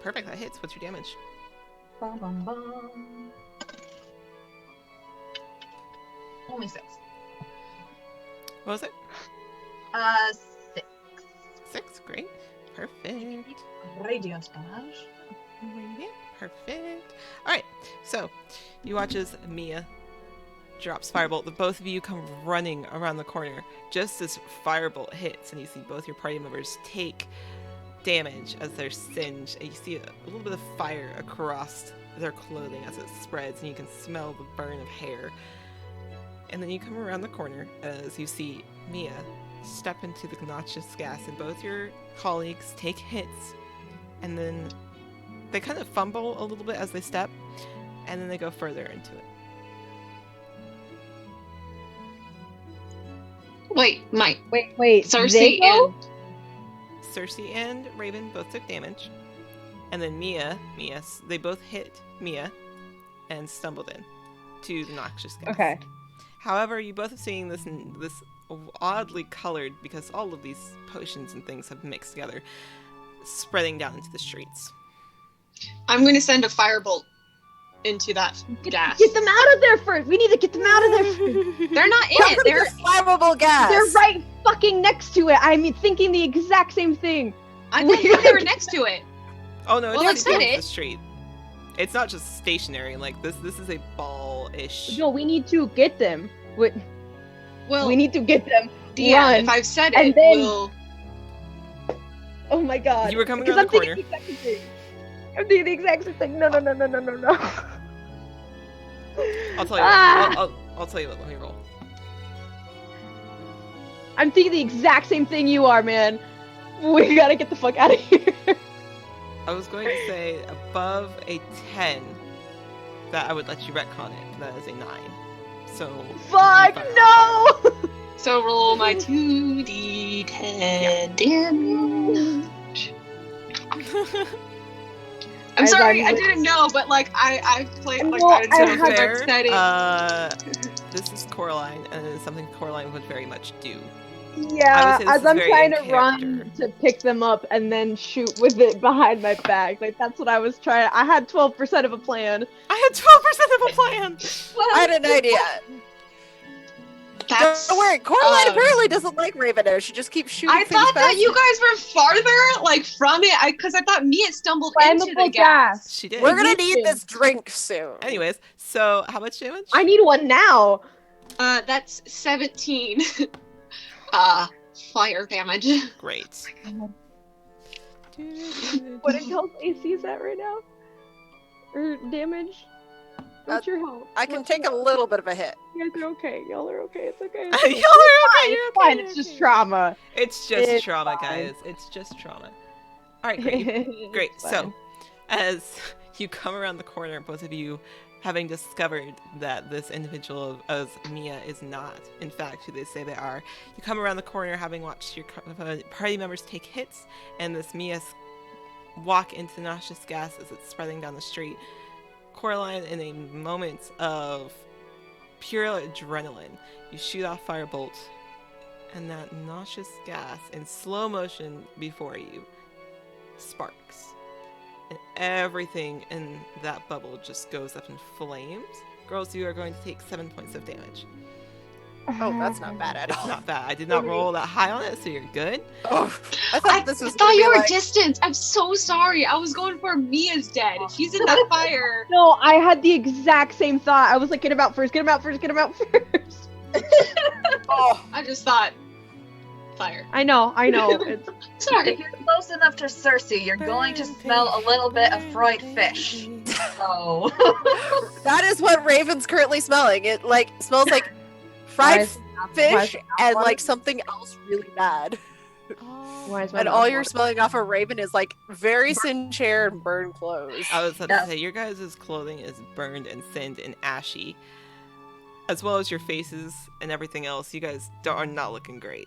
Perfect, that hits. What's your damage? Bum, bum, bum. Only 6. What was it? 6. 6? Great. Perfect. Radiant damage. Radiant. Perfect. Alright, so you watch as Mia drops Firebolt. The both of you come running around the corner just as Firebolt hits, and you see both your party members take damage as they're singed, and you see a little bit of fire across their clothing as it spreads, and you can smell the burn of hair. And then you come around the corner as you see Mia step into the noxious gas, and both your colleagues take hits, and then they kind of fumble a little bit as they step, and then they go further into it. Wait, Mike. Wait. Cersei they go? and Cersei and Raven both took damage, and then they both hit Mia and stumbled in to the noxious gas. Okay. However, you both have seen this oddly colored, because all of these potions and things have mixed together, spreading down into the streets. I'm going to send a firebolt into that gas. Get them out of there first. We need to get them out of there first. They're not in it. They're flammable gas. They're right fucking next to it. I'm thinking the exact same thing. I didn't think they were next to it. Oh no, it's Well, not it said into it. the street. It's not just stationary. Like this is a ball-ish. No, we need to get them. Well, We need to get them. DM, run. if I've said and it, then- will... Oh my god. You were coming Because around the I'm thinking the exact same thing. I'm thinking the exact same thing. No. I'll tell you. Ah! I'll tell you what. Let me roll. I'm thinking the exact same thing you are, man. We gotta get the fuck out of here. I was going to say above a 10 that I would let you retcon it. But that is a 9. So. Fuck you fire no! So roll my 2d10 damage. I'm As sorry, I'm I didn't know, but like I've played like Well, I don't know I if had- I've Fair, said it. this is Coraline, and it is something Coraline would very much do. Yeah, say this as is I'm very trying in to run character. to pick them up and then shoot with it behind my back. Like, that's what I was trying. I had 12% of a plan. I had 12% of a plan. I had an idea. That's, Don't worry, Coraline um, apparently doesn't like Ravener. She just keeps shooting I things thought that past you her. guys were farther, like, from it, because I thought Mia stumbled into the Flammable gas. gas. She did. We're gonna need Ignition. this drink soon. Anyways, so how much damage? I need one now. That's 17. Fire damage. Great. What is health AC is that right now? Or damage? What's your health? I can What's take a your- little bit of a hit. You guys are okay. Y'all are okay. It's okay. Y'all are okay. You're It's okay. fine. you're It's just okay. trauma. It's just It's trauma, fine. guys. It's just trauma. All right, great. Great. It's So, fine. as you come around the corner, both of you having discovered that this individual as Mia is not, in fact, who they say they are, you come around the corner having watched your party members take hits, and this Mia walk into nauseous gas as it's spreading down the street. Coraline, in a moment of pure adrenaline, you shoot off firebolt, and that nauseous gas in slow motion before you sparks. And everything in that bubble just goes up in flames. Girls, you are going to take 7 points of damage. Oh, that's not bad at It's all. not bad. I did not roll that high on it, so you're good. Oh, I I thought this was thought gonna you be were like, distant. I'm so sorry. I was going for Mia's dead. She's in that fire. No, I had the exact same thought. I was like, get him out first, get him out first, get him out first. oh, I just thought fire. I know. It's, Sorry. If you're close enough to Cersei, you're going to smell a little bit of fried fish. So that is what Raven's currently smelling. It like smells like fried why is fish and water? like something else really bad. why is my And mouth all you're water? smelling off of Raven is like very singed hair and burned clothes. I was about Yeah. to say, your guys' clothing is burned and thinned and ashy, as well as your faces and everything else. You guys are not looking great.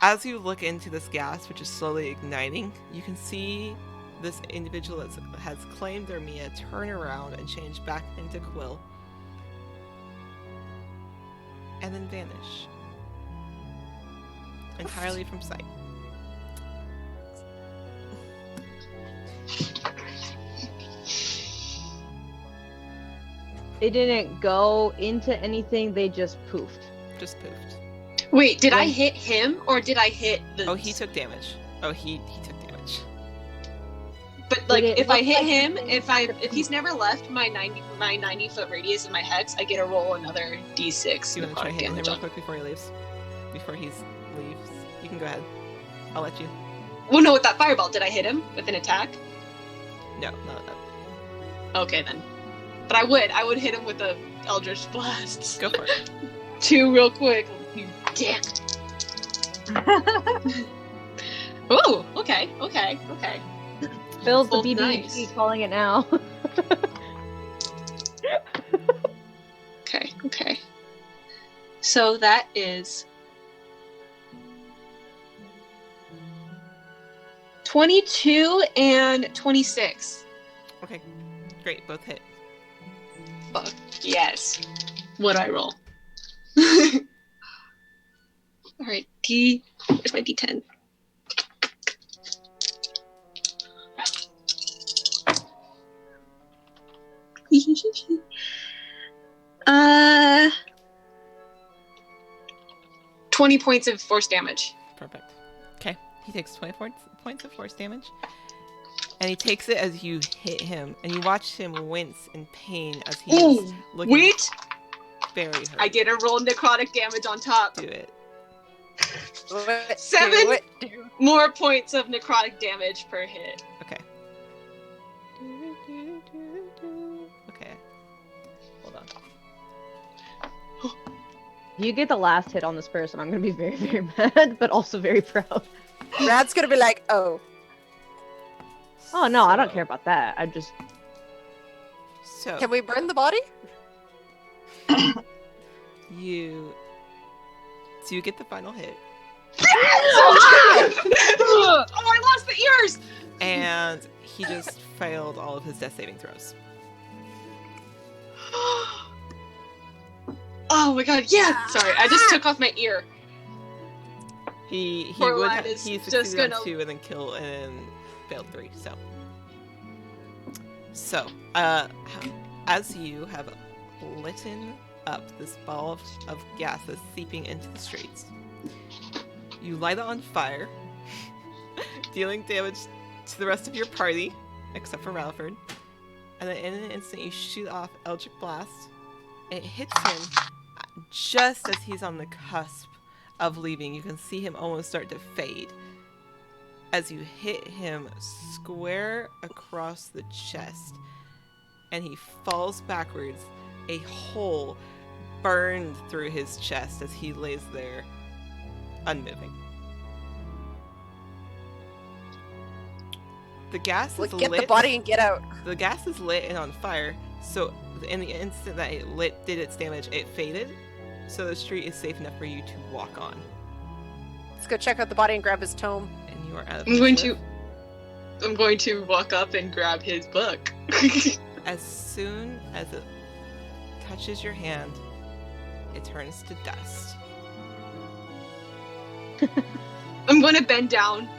As you look into this gas, which is slowly igniting, you can see this individual that has claimed their Mia turn around and change back into Quill, and then vanish entirely from sight. They didn't go into anything. They just poofed. Just poofed. Wait, did I When- hit him or did I hit the? Oh, he took damage. Oh, he took damage. But like, Did it if I look hit like him, something- if he's never left my 90-foot radius of my hex, I get to roll another d6 Do you want to try necrotic hitting him damage real on. quick before he leaves? Before he leaves? You can go ahead. I'll let you. Well, no, with that fireball, did I hit him with an attack? No, not that. Okay then. But I would hit him with the Eldritch Blasts. Go for it. 2 real quick. You damn. Ooh, okay. Phil's the Oh, BB&T nice. calling it now. Okay. So that is 22 and 26. Okay, great. Both hit. Fuck yes. What I roll? All right, where's my D10? uh, 20 points of force damage. Perfect. Okay, he takes 24 points of force damage. And he takes it as you hit him. And you watch him wince in pain as he is looking Wait! very hurt. I get a roll necrotic damage on top. Do it. What 7 do it do? more points of necrotic damage per hit. Okay. Okay. Hold on. If you get the last hit on this person, I'm gonna be very, very mad, but also very proud. Rad's gonna be like, oh. Oh no, I don't So- care about that. I just So Can we burn the body? you get the final hit, Oh, I lost the ears! and he just failed all of his death saving throws. Oh my god, yeah! Sorry, I just took off my ear. He Poor would lad have is he just succeeded on gonna- 2 and then kill and failed 3. So as you have litten up this ball of gas that's seeping into the streets, you light it on fire, dealing damage to the rest of your party, except for Ralford. And then in an instant, you shoot off Eldritch Blast. It hits him just as he's on the cusp of leaving. You can see him almost start to fade as you hit him square across the chest, and he falls backwards, a hole burned through his chest as he lays there unmoving. The gas is Get lit. the body and get out. The gas is lit and on fire, so in the instant that it did its damage, it faded, so the street is safe enough for you to walk on. Let's go check out the body and grab his tome. And you are out of I'm going initiative. I'm going to walk up and grab his book. As soon as it touches your hand, it turns to dust. I'm going to bend down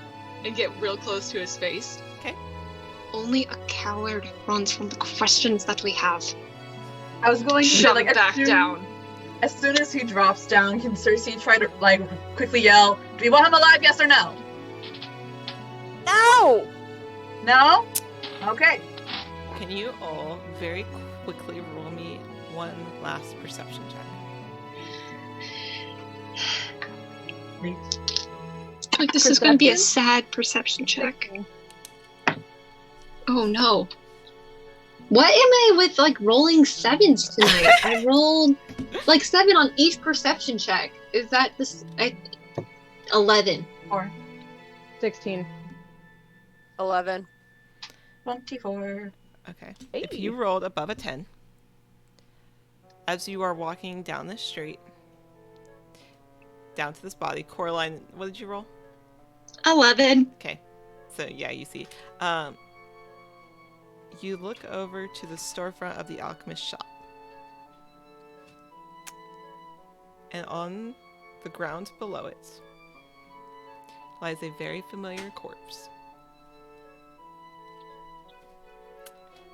and get real close to his face. Okay. Only a coward runs from the questions that we have. I was going to say, Shove like, it back down. As soon as he drops down, can Cersei try to, like, quickly yell, do you want him alive, yes or no? No! No? Okay. Can you all very quickly roll me one last perception check? Like, this is going to be a sad perception check. Oh no. What am I with, like, rolling 7s tonight? I rolled, like, 7 on each perception check. Is that this? 11. 16. 11. 24. Okay. Hey. If you rolled above a 10, as you are walking down the street, down to this body, Coraline, what did you roll? 11. Okay. So, yeah, you see. You look over to the storefront of the alchemist shop. And on the ground below it lies a very familiar corpse.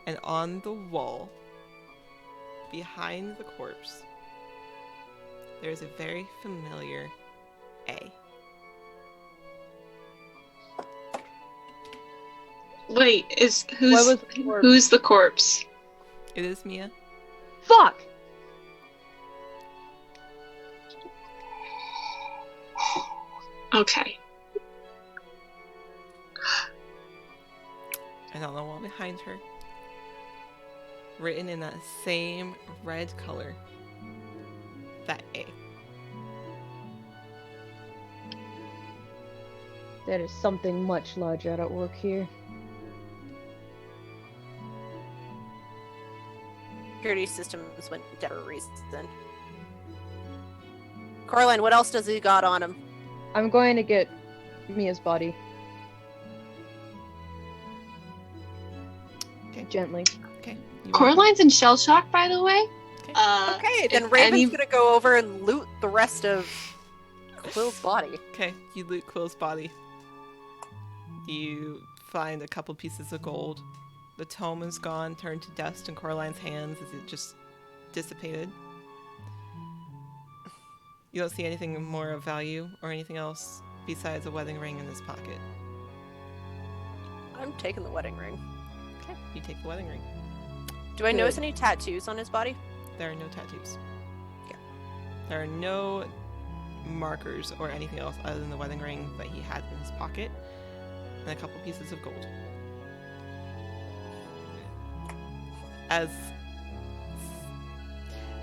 And on the wall, behind the corpse, there is a very familiar A. Wait, What was the corpse? who's the corpse? It is Mia. Fuck! Okay. And on the wall behind her, written in that same red color, that A. There is something much larger at work here. Security systems went down for a reason. Coraline, what else does he got on him? I'm going to get Mia's body. Okay. Gently. Okay. You Coraline's in shell shock, by the way. Okay. Okay, then if Raven's any- gonna go over and loot the rest of Quill's body. Okay, you loot Quill's body. You find a couple pieces of gold. The tome is gone, turned to dust in Coraline's hands as it just dissipated. You don't see anything more of value or anything else besides a wedding ring in his pocket. I'm taking the wedding ring. Okay, you take the wedding ring. Do I Good. notice any tattoos on his body? There are no tattoos. Okay. There are no markers or anything else other than the wedding ring that he had in his pocket and a couple pieces of gold. As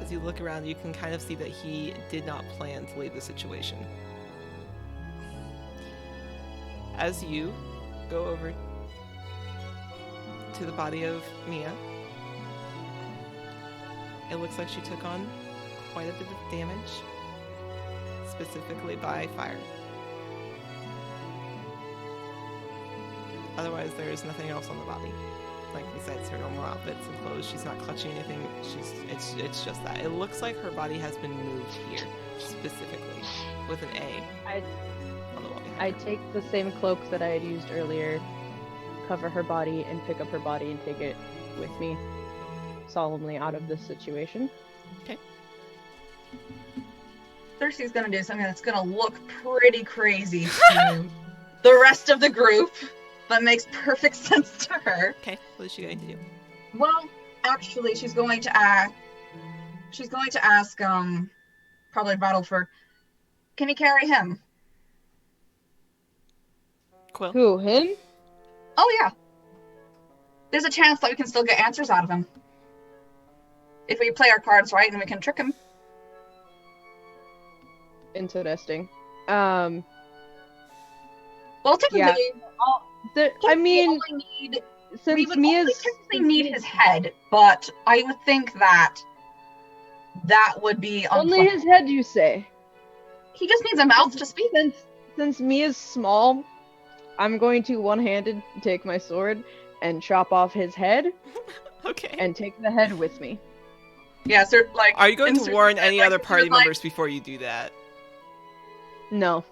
you look around, you can kind of see that he did not plan to leave the situation. As you go over to the body of Mia, it looks like she took on quite a bit of damage, specifically by fire. Otherwise, there is nothing else on the body. Like we said, it's her normal outfits and clothes. She's not clutching anything. It's just that. It looks like her body has been moved here, specifically, with an A on the wall behind I her. take the same cloak that I had used earlier, cover her body, and pick up her body and take it with me solemnly out of this situation. Cersei's gonna do something that's gonna look pretty crazy to the rest of the group, but makes perfect sense to her. Okay, what is she going to do? Well, actually, she's going to ask, probably Battleford, can you carry him? Quill? Who, him? Oh yeah. There's a chance that we can still get answers out of him. If we play our cards right and we can trick him. Interesting. Well, technically, Yeah. I mean, we since would Mia's only technically need his head, but I would think that would be only unpleasant. his head, you say? He just needs a mouth to speak. Since Mia's small, I'm going to one-handed take my sword and chop off his head Okay. and take the head with me. Yeah, sir. Like, Are you going to warn any other party like, members before you do that? No.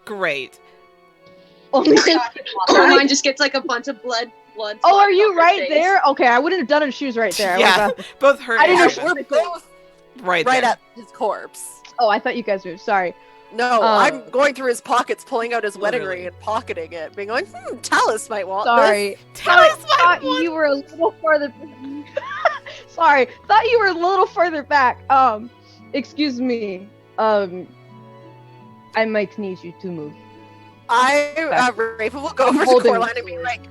Great. Only since. Coraline just gets like a bunch of blood. Oh, splattered are you on her right face. there? Okay, I wouldn't have done it if she was right there. Yeah, both her I and didn't Evan. know We're both right right there. at his corpse. Oh, I thought you guys moved. Sorry. No, I'm going through his pockets, pulling out his wedding Literally. ring and pocketing it, being like, Talus might want Sorry. Tell us Thought you were a little further. Sorry. Thought you were a little further back. Excuse me. I might need you to move. Raven will go I'm over to holding Coraline and be the like,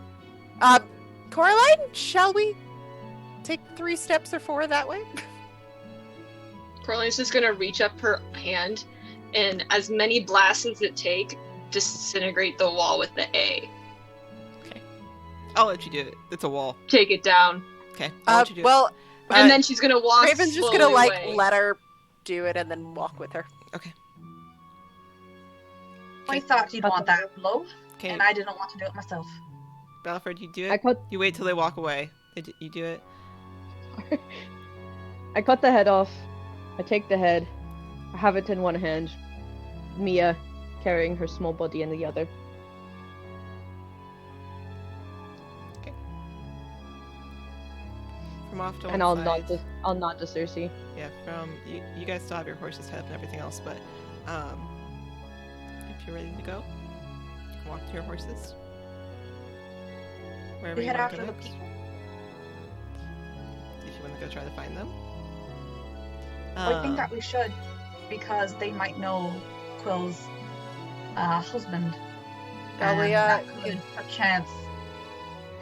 Coraline, shall we take 3 steps or 4 that way? Coraline's just gonna reach up her hand, and as many blasts as it take, disintegrate the wall with the A. I'll let you do it. It's a wall. Take it down. Okay. I'll let you do it. Well, And then she's gonna walk Raven's just slowly gonna away. let her do it and then walk with her. I thought you'd want that blow, Okay. and I didn't want to do it myself. Balford, you do I it? cut. You wait till they walk away. You do it? I cut the head off. I take the head. I have it in one hand. Mia carrying her small body in the other. From off to And one I'll side. nod to Cersei. Yeah, from you guys still have your horses tied up and everything else, but if you're ready to go, you can walk to your horses. Wherever We you head want to after go the next. people. If you want to go try to find them. I think that we should, because they might know Quill's husband. Shall we, that could, a chance,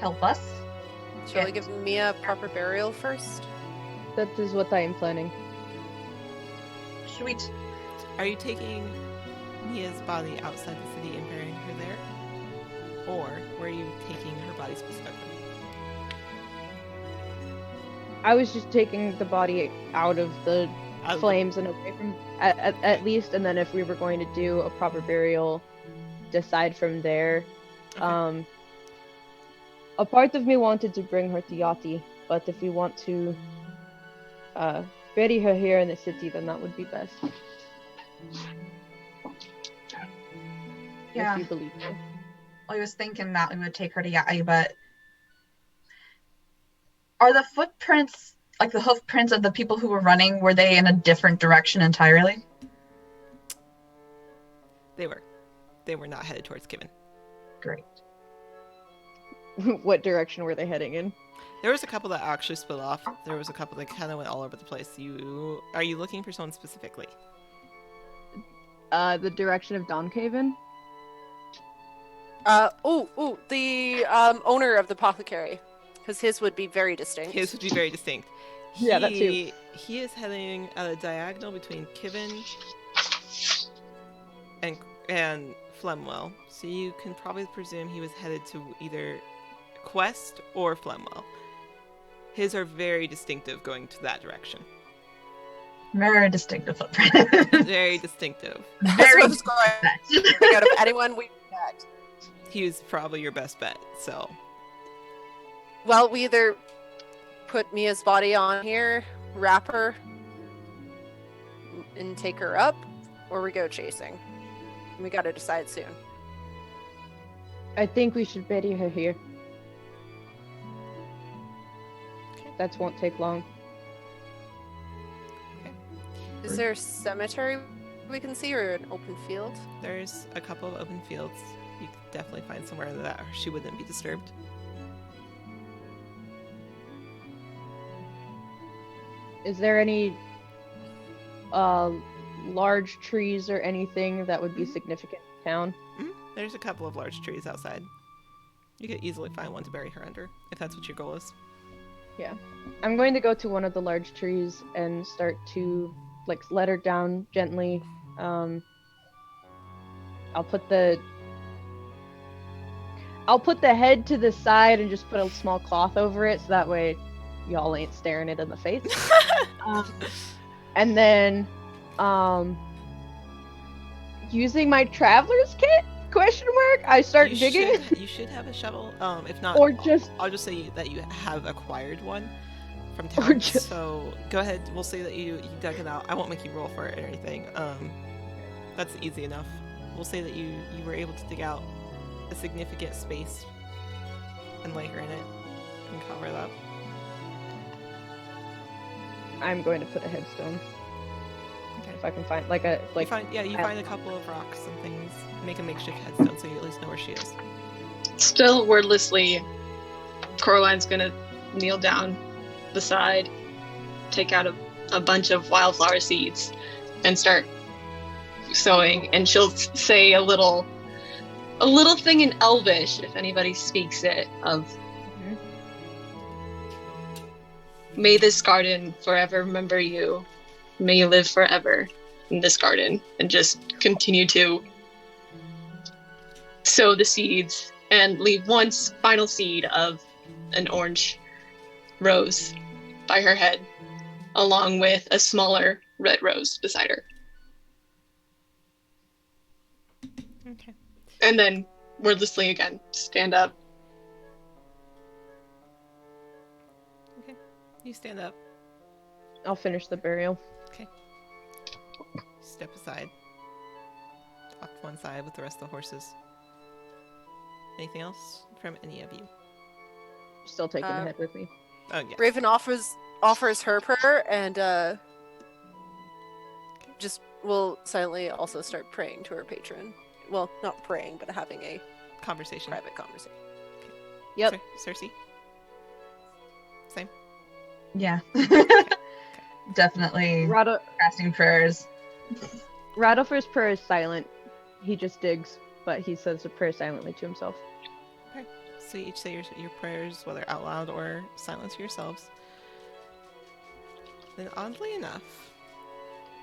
help us. Shall we give Mia a proper burial first? That is what I am planning. Sweet. Are you taking Mia's body outside the city and burying her there? Or were you taking her body specifically? I was just taking the body out of the Out of the- flames and away from at least, and then if we were going to do a proper burial, decide from there. Okay. A part of me wanted to bring her to Yachty, but if we want to bury her here in the city, then that would be best. Yeah. If you believe me. I was thinking that we would take her to Yai, but are the footprints, like the hoof prints of the people who were running, were they in a different direction entirely? They were. They were not headed towards Kivin. Great. What direction were they heading in? There was a couple that actually split off. There was a couple that kind of went all over the place. Are you looking for someone specifically? The direction of Doncaven. The owner of the apothecary, because his would be very distinct. His would be very distinct. Yeah, that too. He is heading at a diagonal between Kiven and Flemwell, so you can probably presume he was headed to either Quest or Flemwell. His are very distinctive going to that direction. Very distinctive footprint. Very distinctive. Very That's what I was going out of anyone we met. He was probably your best bet, so. Well, we either put Mia's body on here, wrap her, and take her up, or we go chasing. We gotta decide soon. I think we should bury her here. That won't take long. Is there a cemetery we can see, or an open field? There's a couple of open fields. You could definitely find somewhere that she wouldn't be disturbed. Is there any large trees or anything that would be significant in town? There's a couple of large trees outside. You could easily find one to bury her under, if that's what your goal is. Yeah. I'm going to go to one of the large trees and start to let her down gently. I'll put the head to the side and just put a small cloth over it, so that way y'all ain't staring it in the face. And then using my traveler's kit? ? I start digging. You should have a shovel. If not, Or just I'll just say that you have acquired one from town. So go ahead. We'll say that you dug it out. I won't make you roll for it or anything. That's easy enough. We'll say that you were able to dig out a significant space and lay her in it and cover it up. I'm going to put a headstone. Okay. If I can find you find a couple of rocks and things. Make a makeshift headstone so you at least know where she is. Still wordlessly, Coraline's gonna kneel down beside, take out a bunch of wildflower seeds, and start sowing. And she'll say a little thing in Elvish, if anybody speaks it, of may this garden forever remember you. May you live forever in this garden. And just continue to sow the seeds and leave one final seed of an orange rose by her head, along with a smaller red rose beside her. Okay. And then wordlessly again, stand up. Okay. You stand up. I'll finish the burial. Okay. Step aside. Off to one side with the rest of the horses. Anything else from any of you? Still taking the head with me. Oh yeah. Raven offers her prayer, and just will silently also start praying to her patron. Well, not praying, but having a Conversation. private conversation. Yep. Cersei? Same? Yeah. Definitely casting prayers. Radolfer's prayer is silent. He just digs, but he says a prayer silently to himself. Okay. So you each say your prayers, whether out loud or silent to yourselves. Then oddly enough,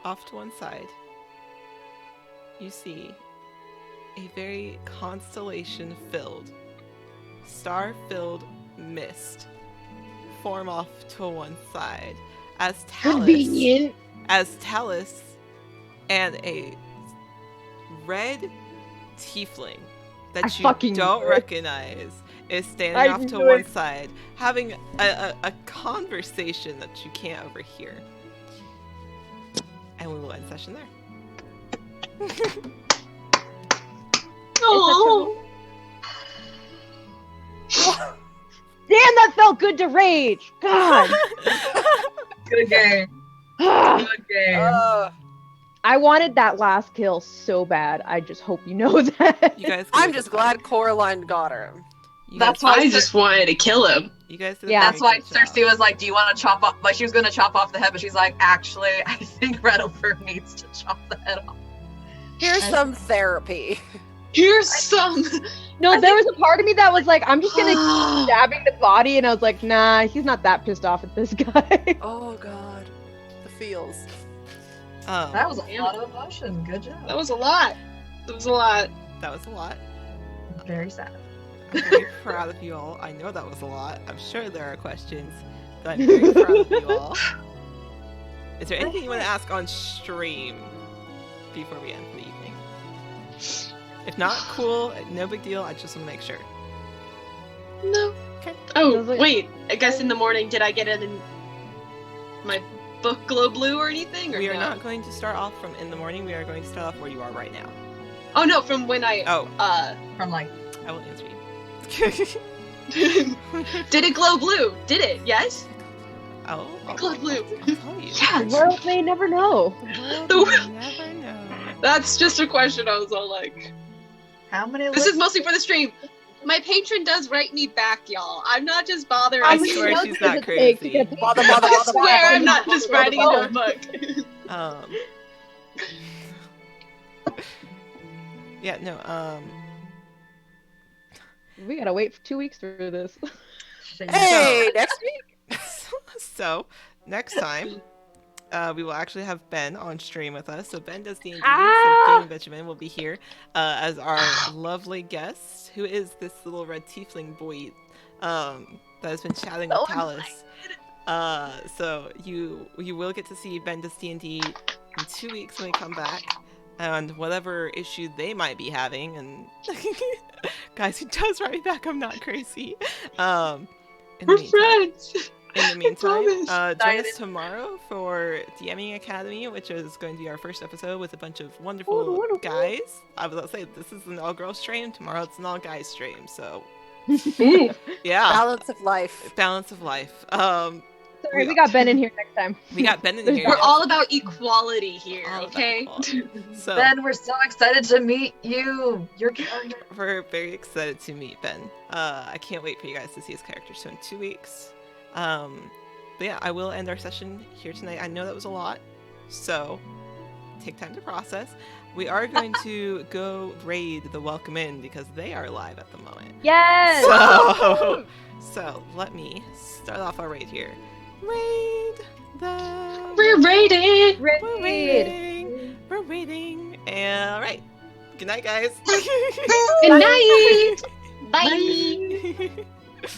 off to one side, you see a very constellation-filled, star-filled mist form off to one side as Talus and a red tiefling that you don't recognize is standing off to one side, having a conversation that you can't overhear. And we will end session there. Oh, Damn, that felt good to rage! God! Good game. Good game. I wanted that last kill so bad. I just hope you know that. You guys. I'm just glad Coraline got her. That's why I just wanted to kill him. You guys did. Yeah. That's why Cersei was like, "Do you want to chop off?" Like she was gonna chop off the head, but she's like, "Actually, I think Redolfer needs to chop the head off." Here's some therapy. Here's some. No, there was a part of me that was like, I'm just gonna keep stabbing the body, and I was like, nah, he's not that pissed off at this guy. Oh god. The feels. That was a lot of emotion. Good job. That was a lot. That was a lot. That was a lot. Very sad. I'm very proud of you all. I know that was a lot. I'm sure there are questions, but I'm very proud of you all. Is there anything you want to ask on stream before we end for the evening? If not, cool. No big deal. I just want to make sure. No. Okay. Oh, wait. I guess in the morning, did I get it in my book glow blue or anything? Or We are no? not going to start off from in the morning. We are going to start off where you are right now. Oh, no, from when I... Oh, From like, I will answer you. Did it glow blue? Did it? Yes? I'll Glow blue. I'll tell you. Yeah. The world may never know. The world will never know. That's just a question. I was all like... how many? This is mostly for the stream. My patron does write me back, y'all. I'm not just bothering. I How many swear notes she's does not it take to crazy. get Bother, the- bother, I bother, swear bother, I'm not bother, just bother, writing a bother. notebook. Yeah, no, We gotta wait for 2 weeks for this. Hey, next week. so next time, we will actually have Ben on stream with us. So Ben does D&D, Ah! so Game Benjamin will be here as our lovely guest, who is this little red tiefling boy that has been chatting with So Talus. So you will get to see Ben does D&D in 2 weeks when we come back. And whatever issue they might be having, and guys, he does write me back. I'm not crazy. In the We're meantime- friends. In the meantime, promise. join us tomorrow for DMing Academy, which is going to be our first episode with a bunch of wonderful guys. I was about to say, this is an all-girl stream. Tomorrow it's an all-guys stream. So, yeah, Balance of life. balance of life. Sorry, we got Ben in here next time. We got Ben in here. We're yes. all about equality here, All about okay? equality. So Ben, we're so excited to meet you. Your character. we're very excited to meet Ben. I can't wait for you guys to see his character. So in 2 weeks. But yeah, I will end our session here tonight. I know that was a lot, so take time to process. We are going to go raid the Welcome In because they are live at the moment. Yes! So let me start off our raid here. Raid the. We're rated. We're Raid! raiding. We're raiding. And all right. Good night, guys. Good night. Bye. Bye.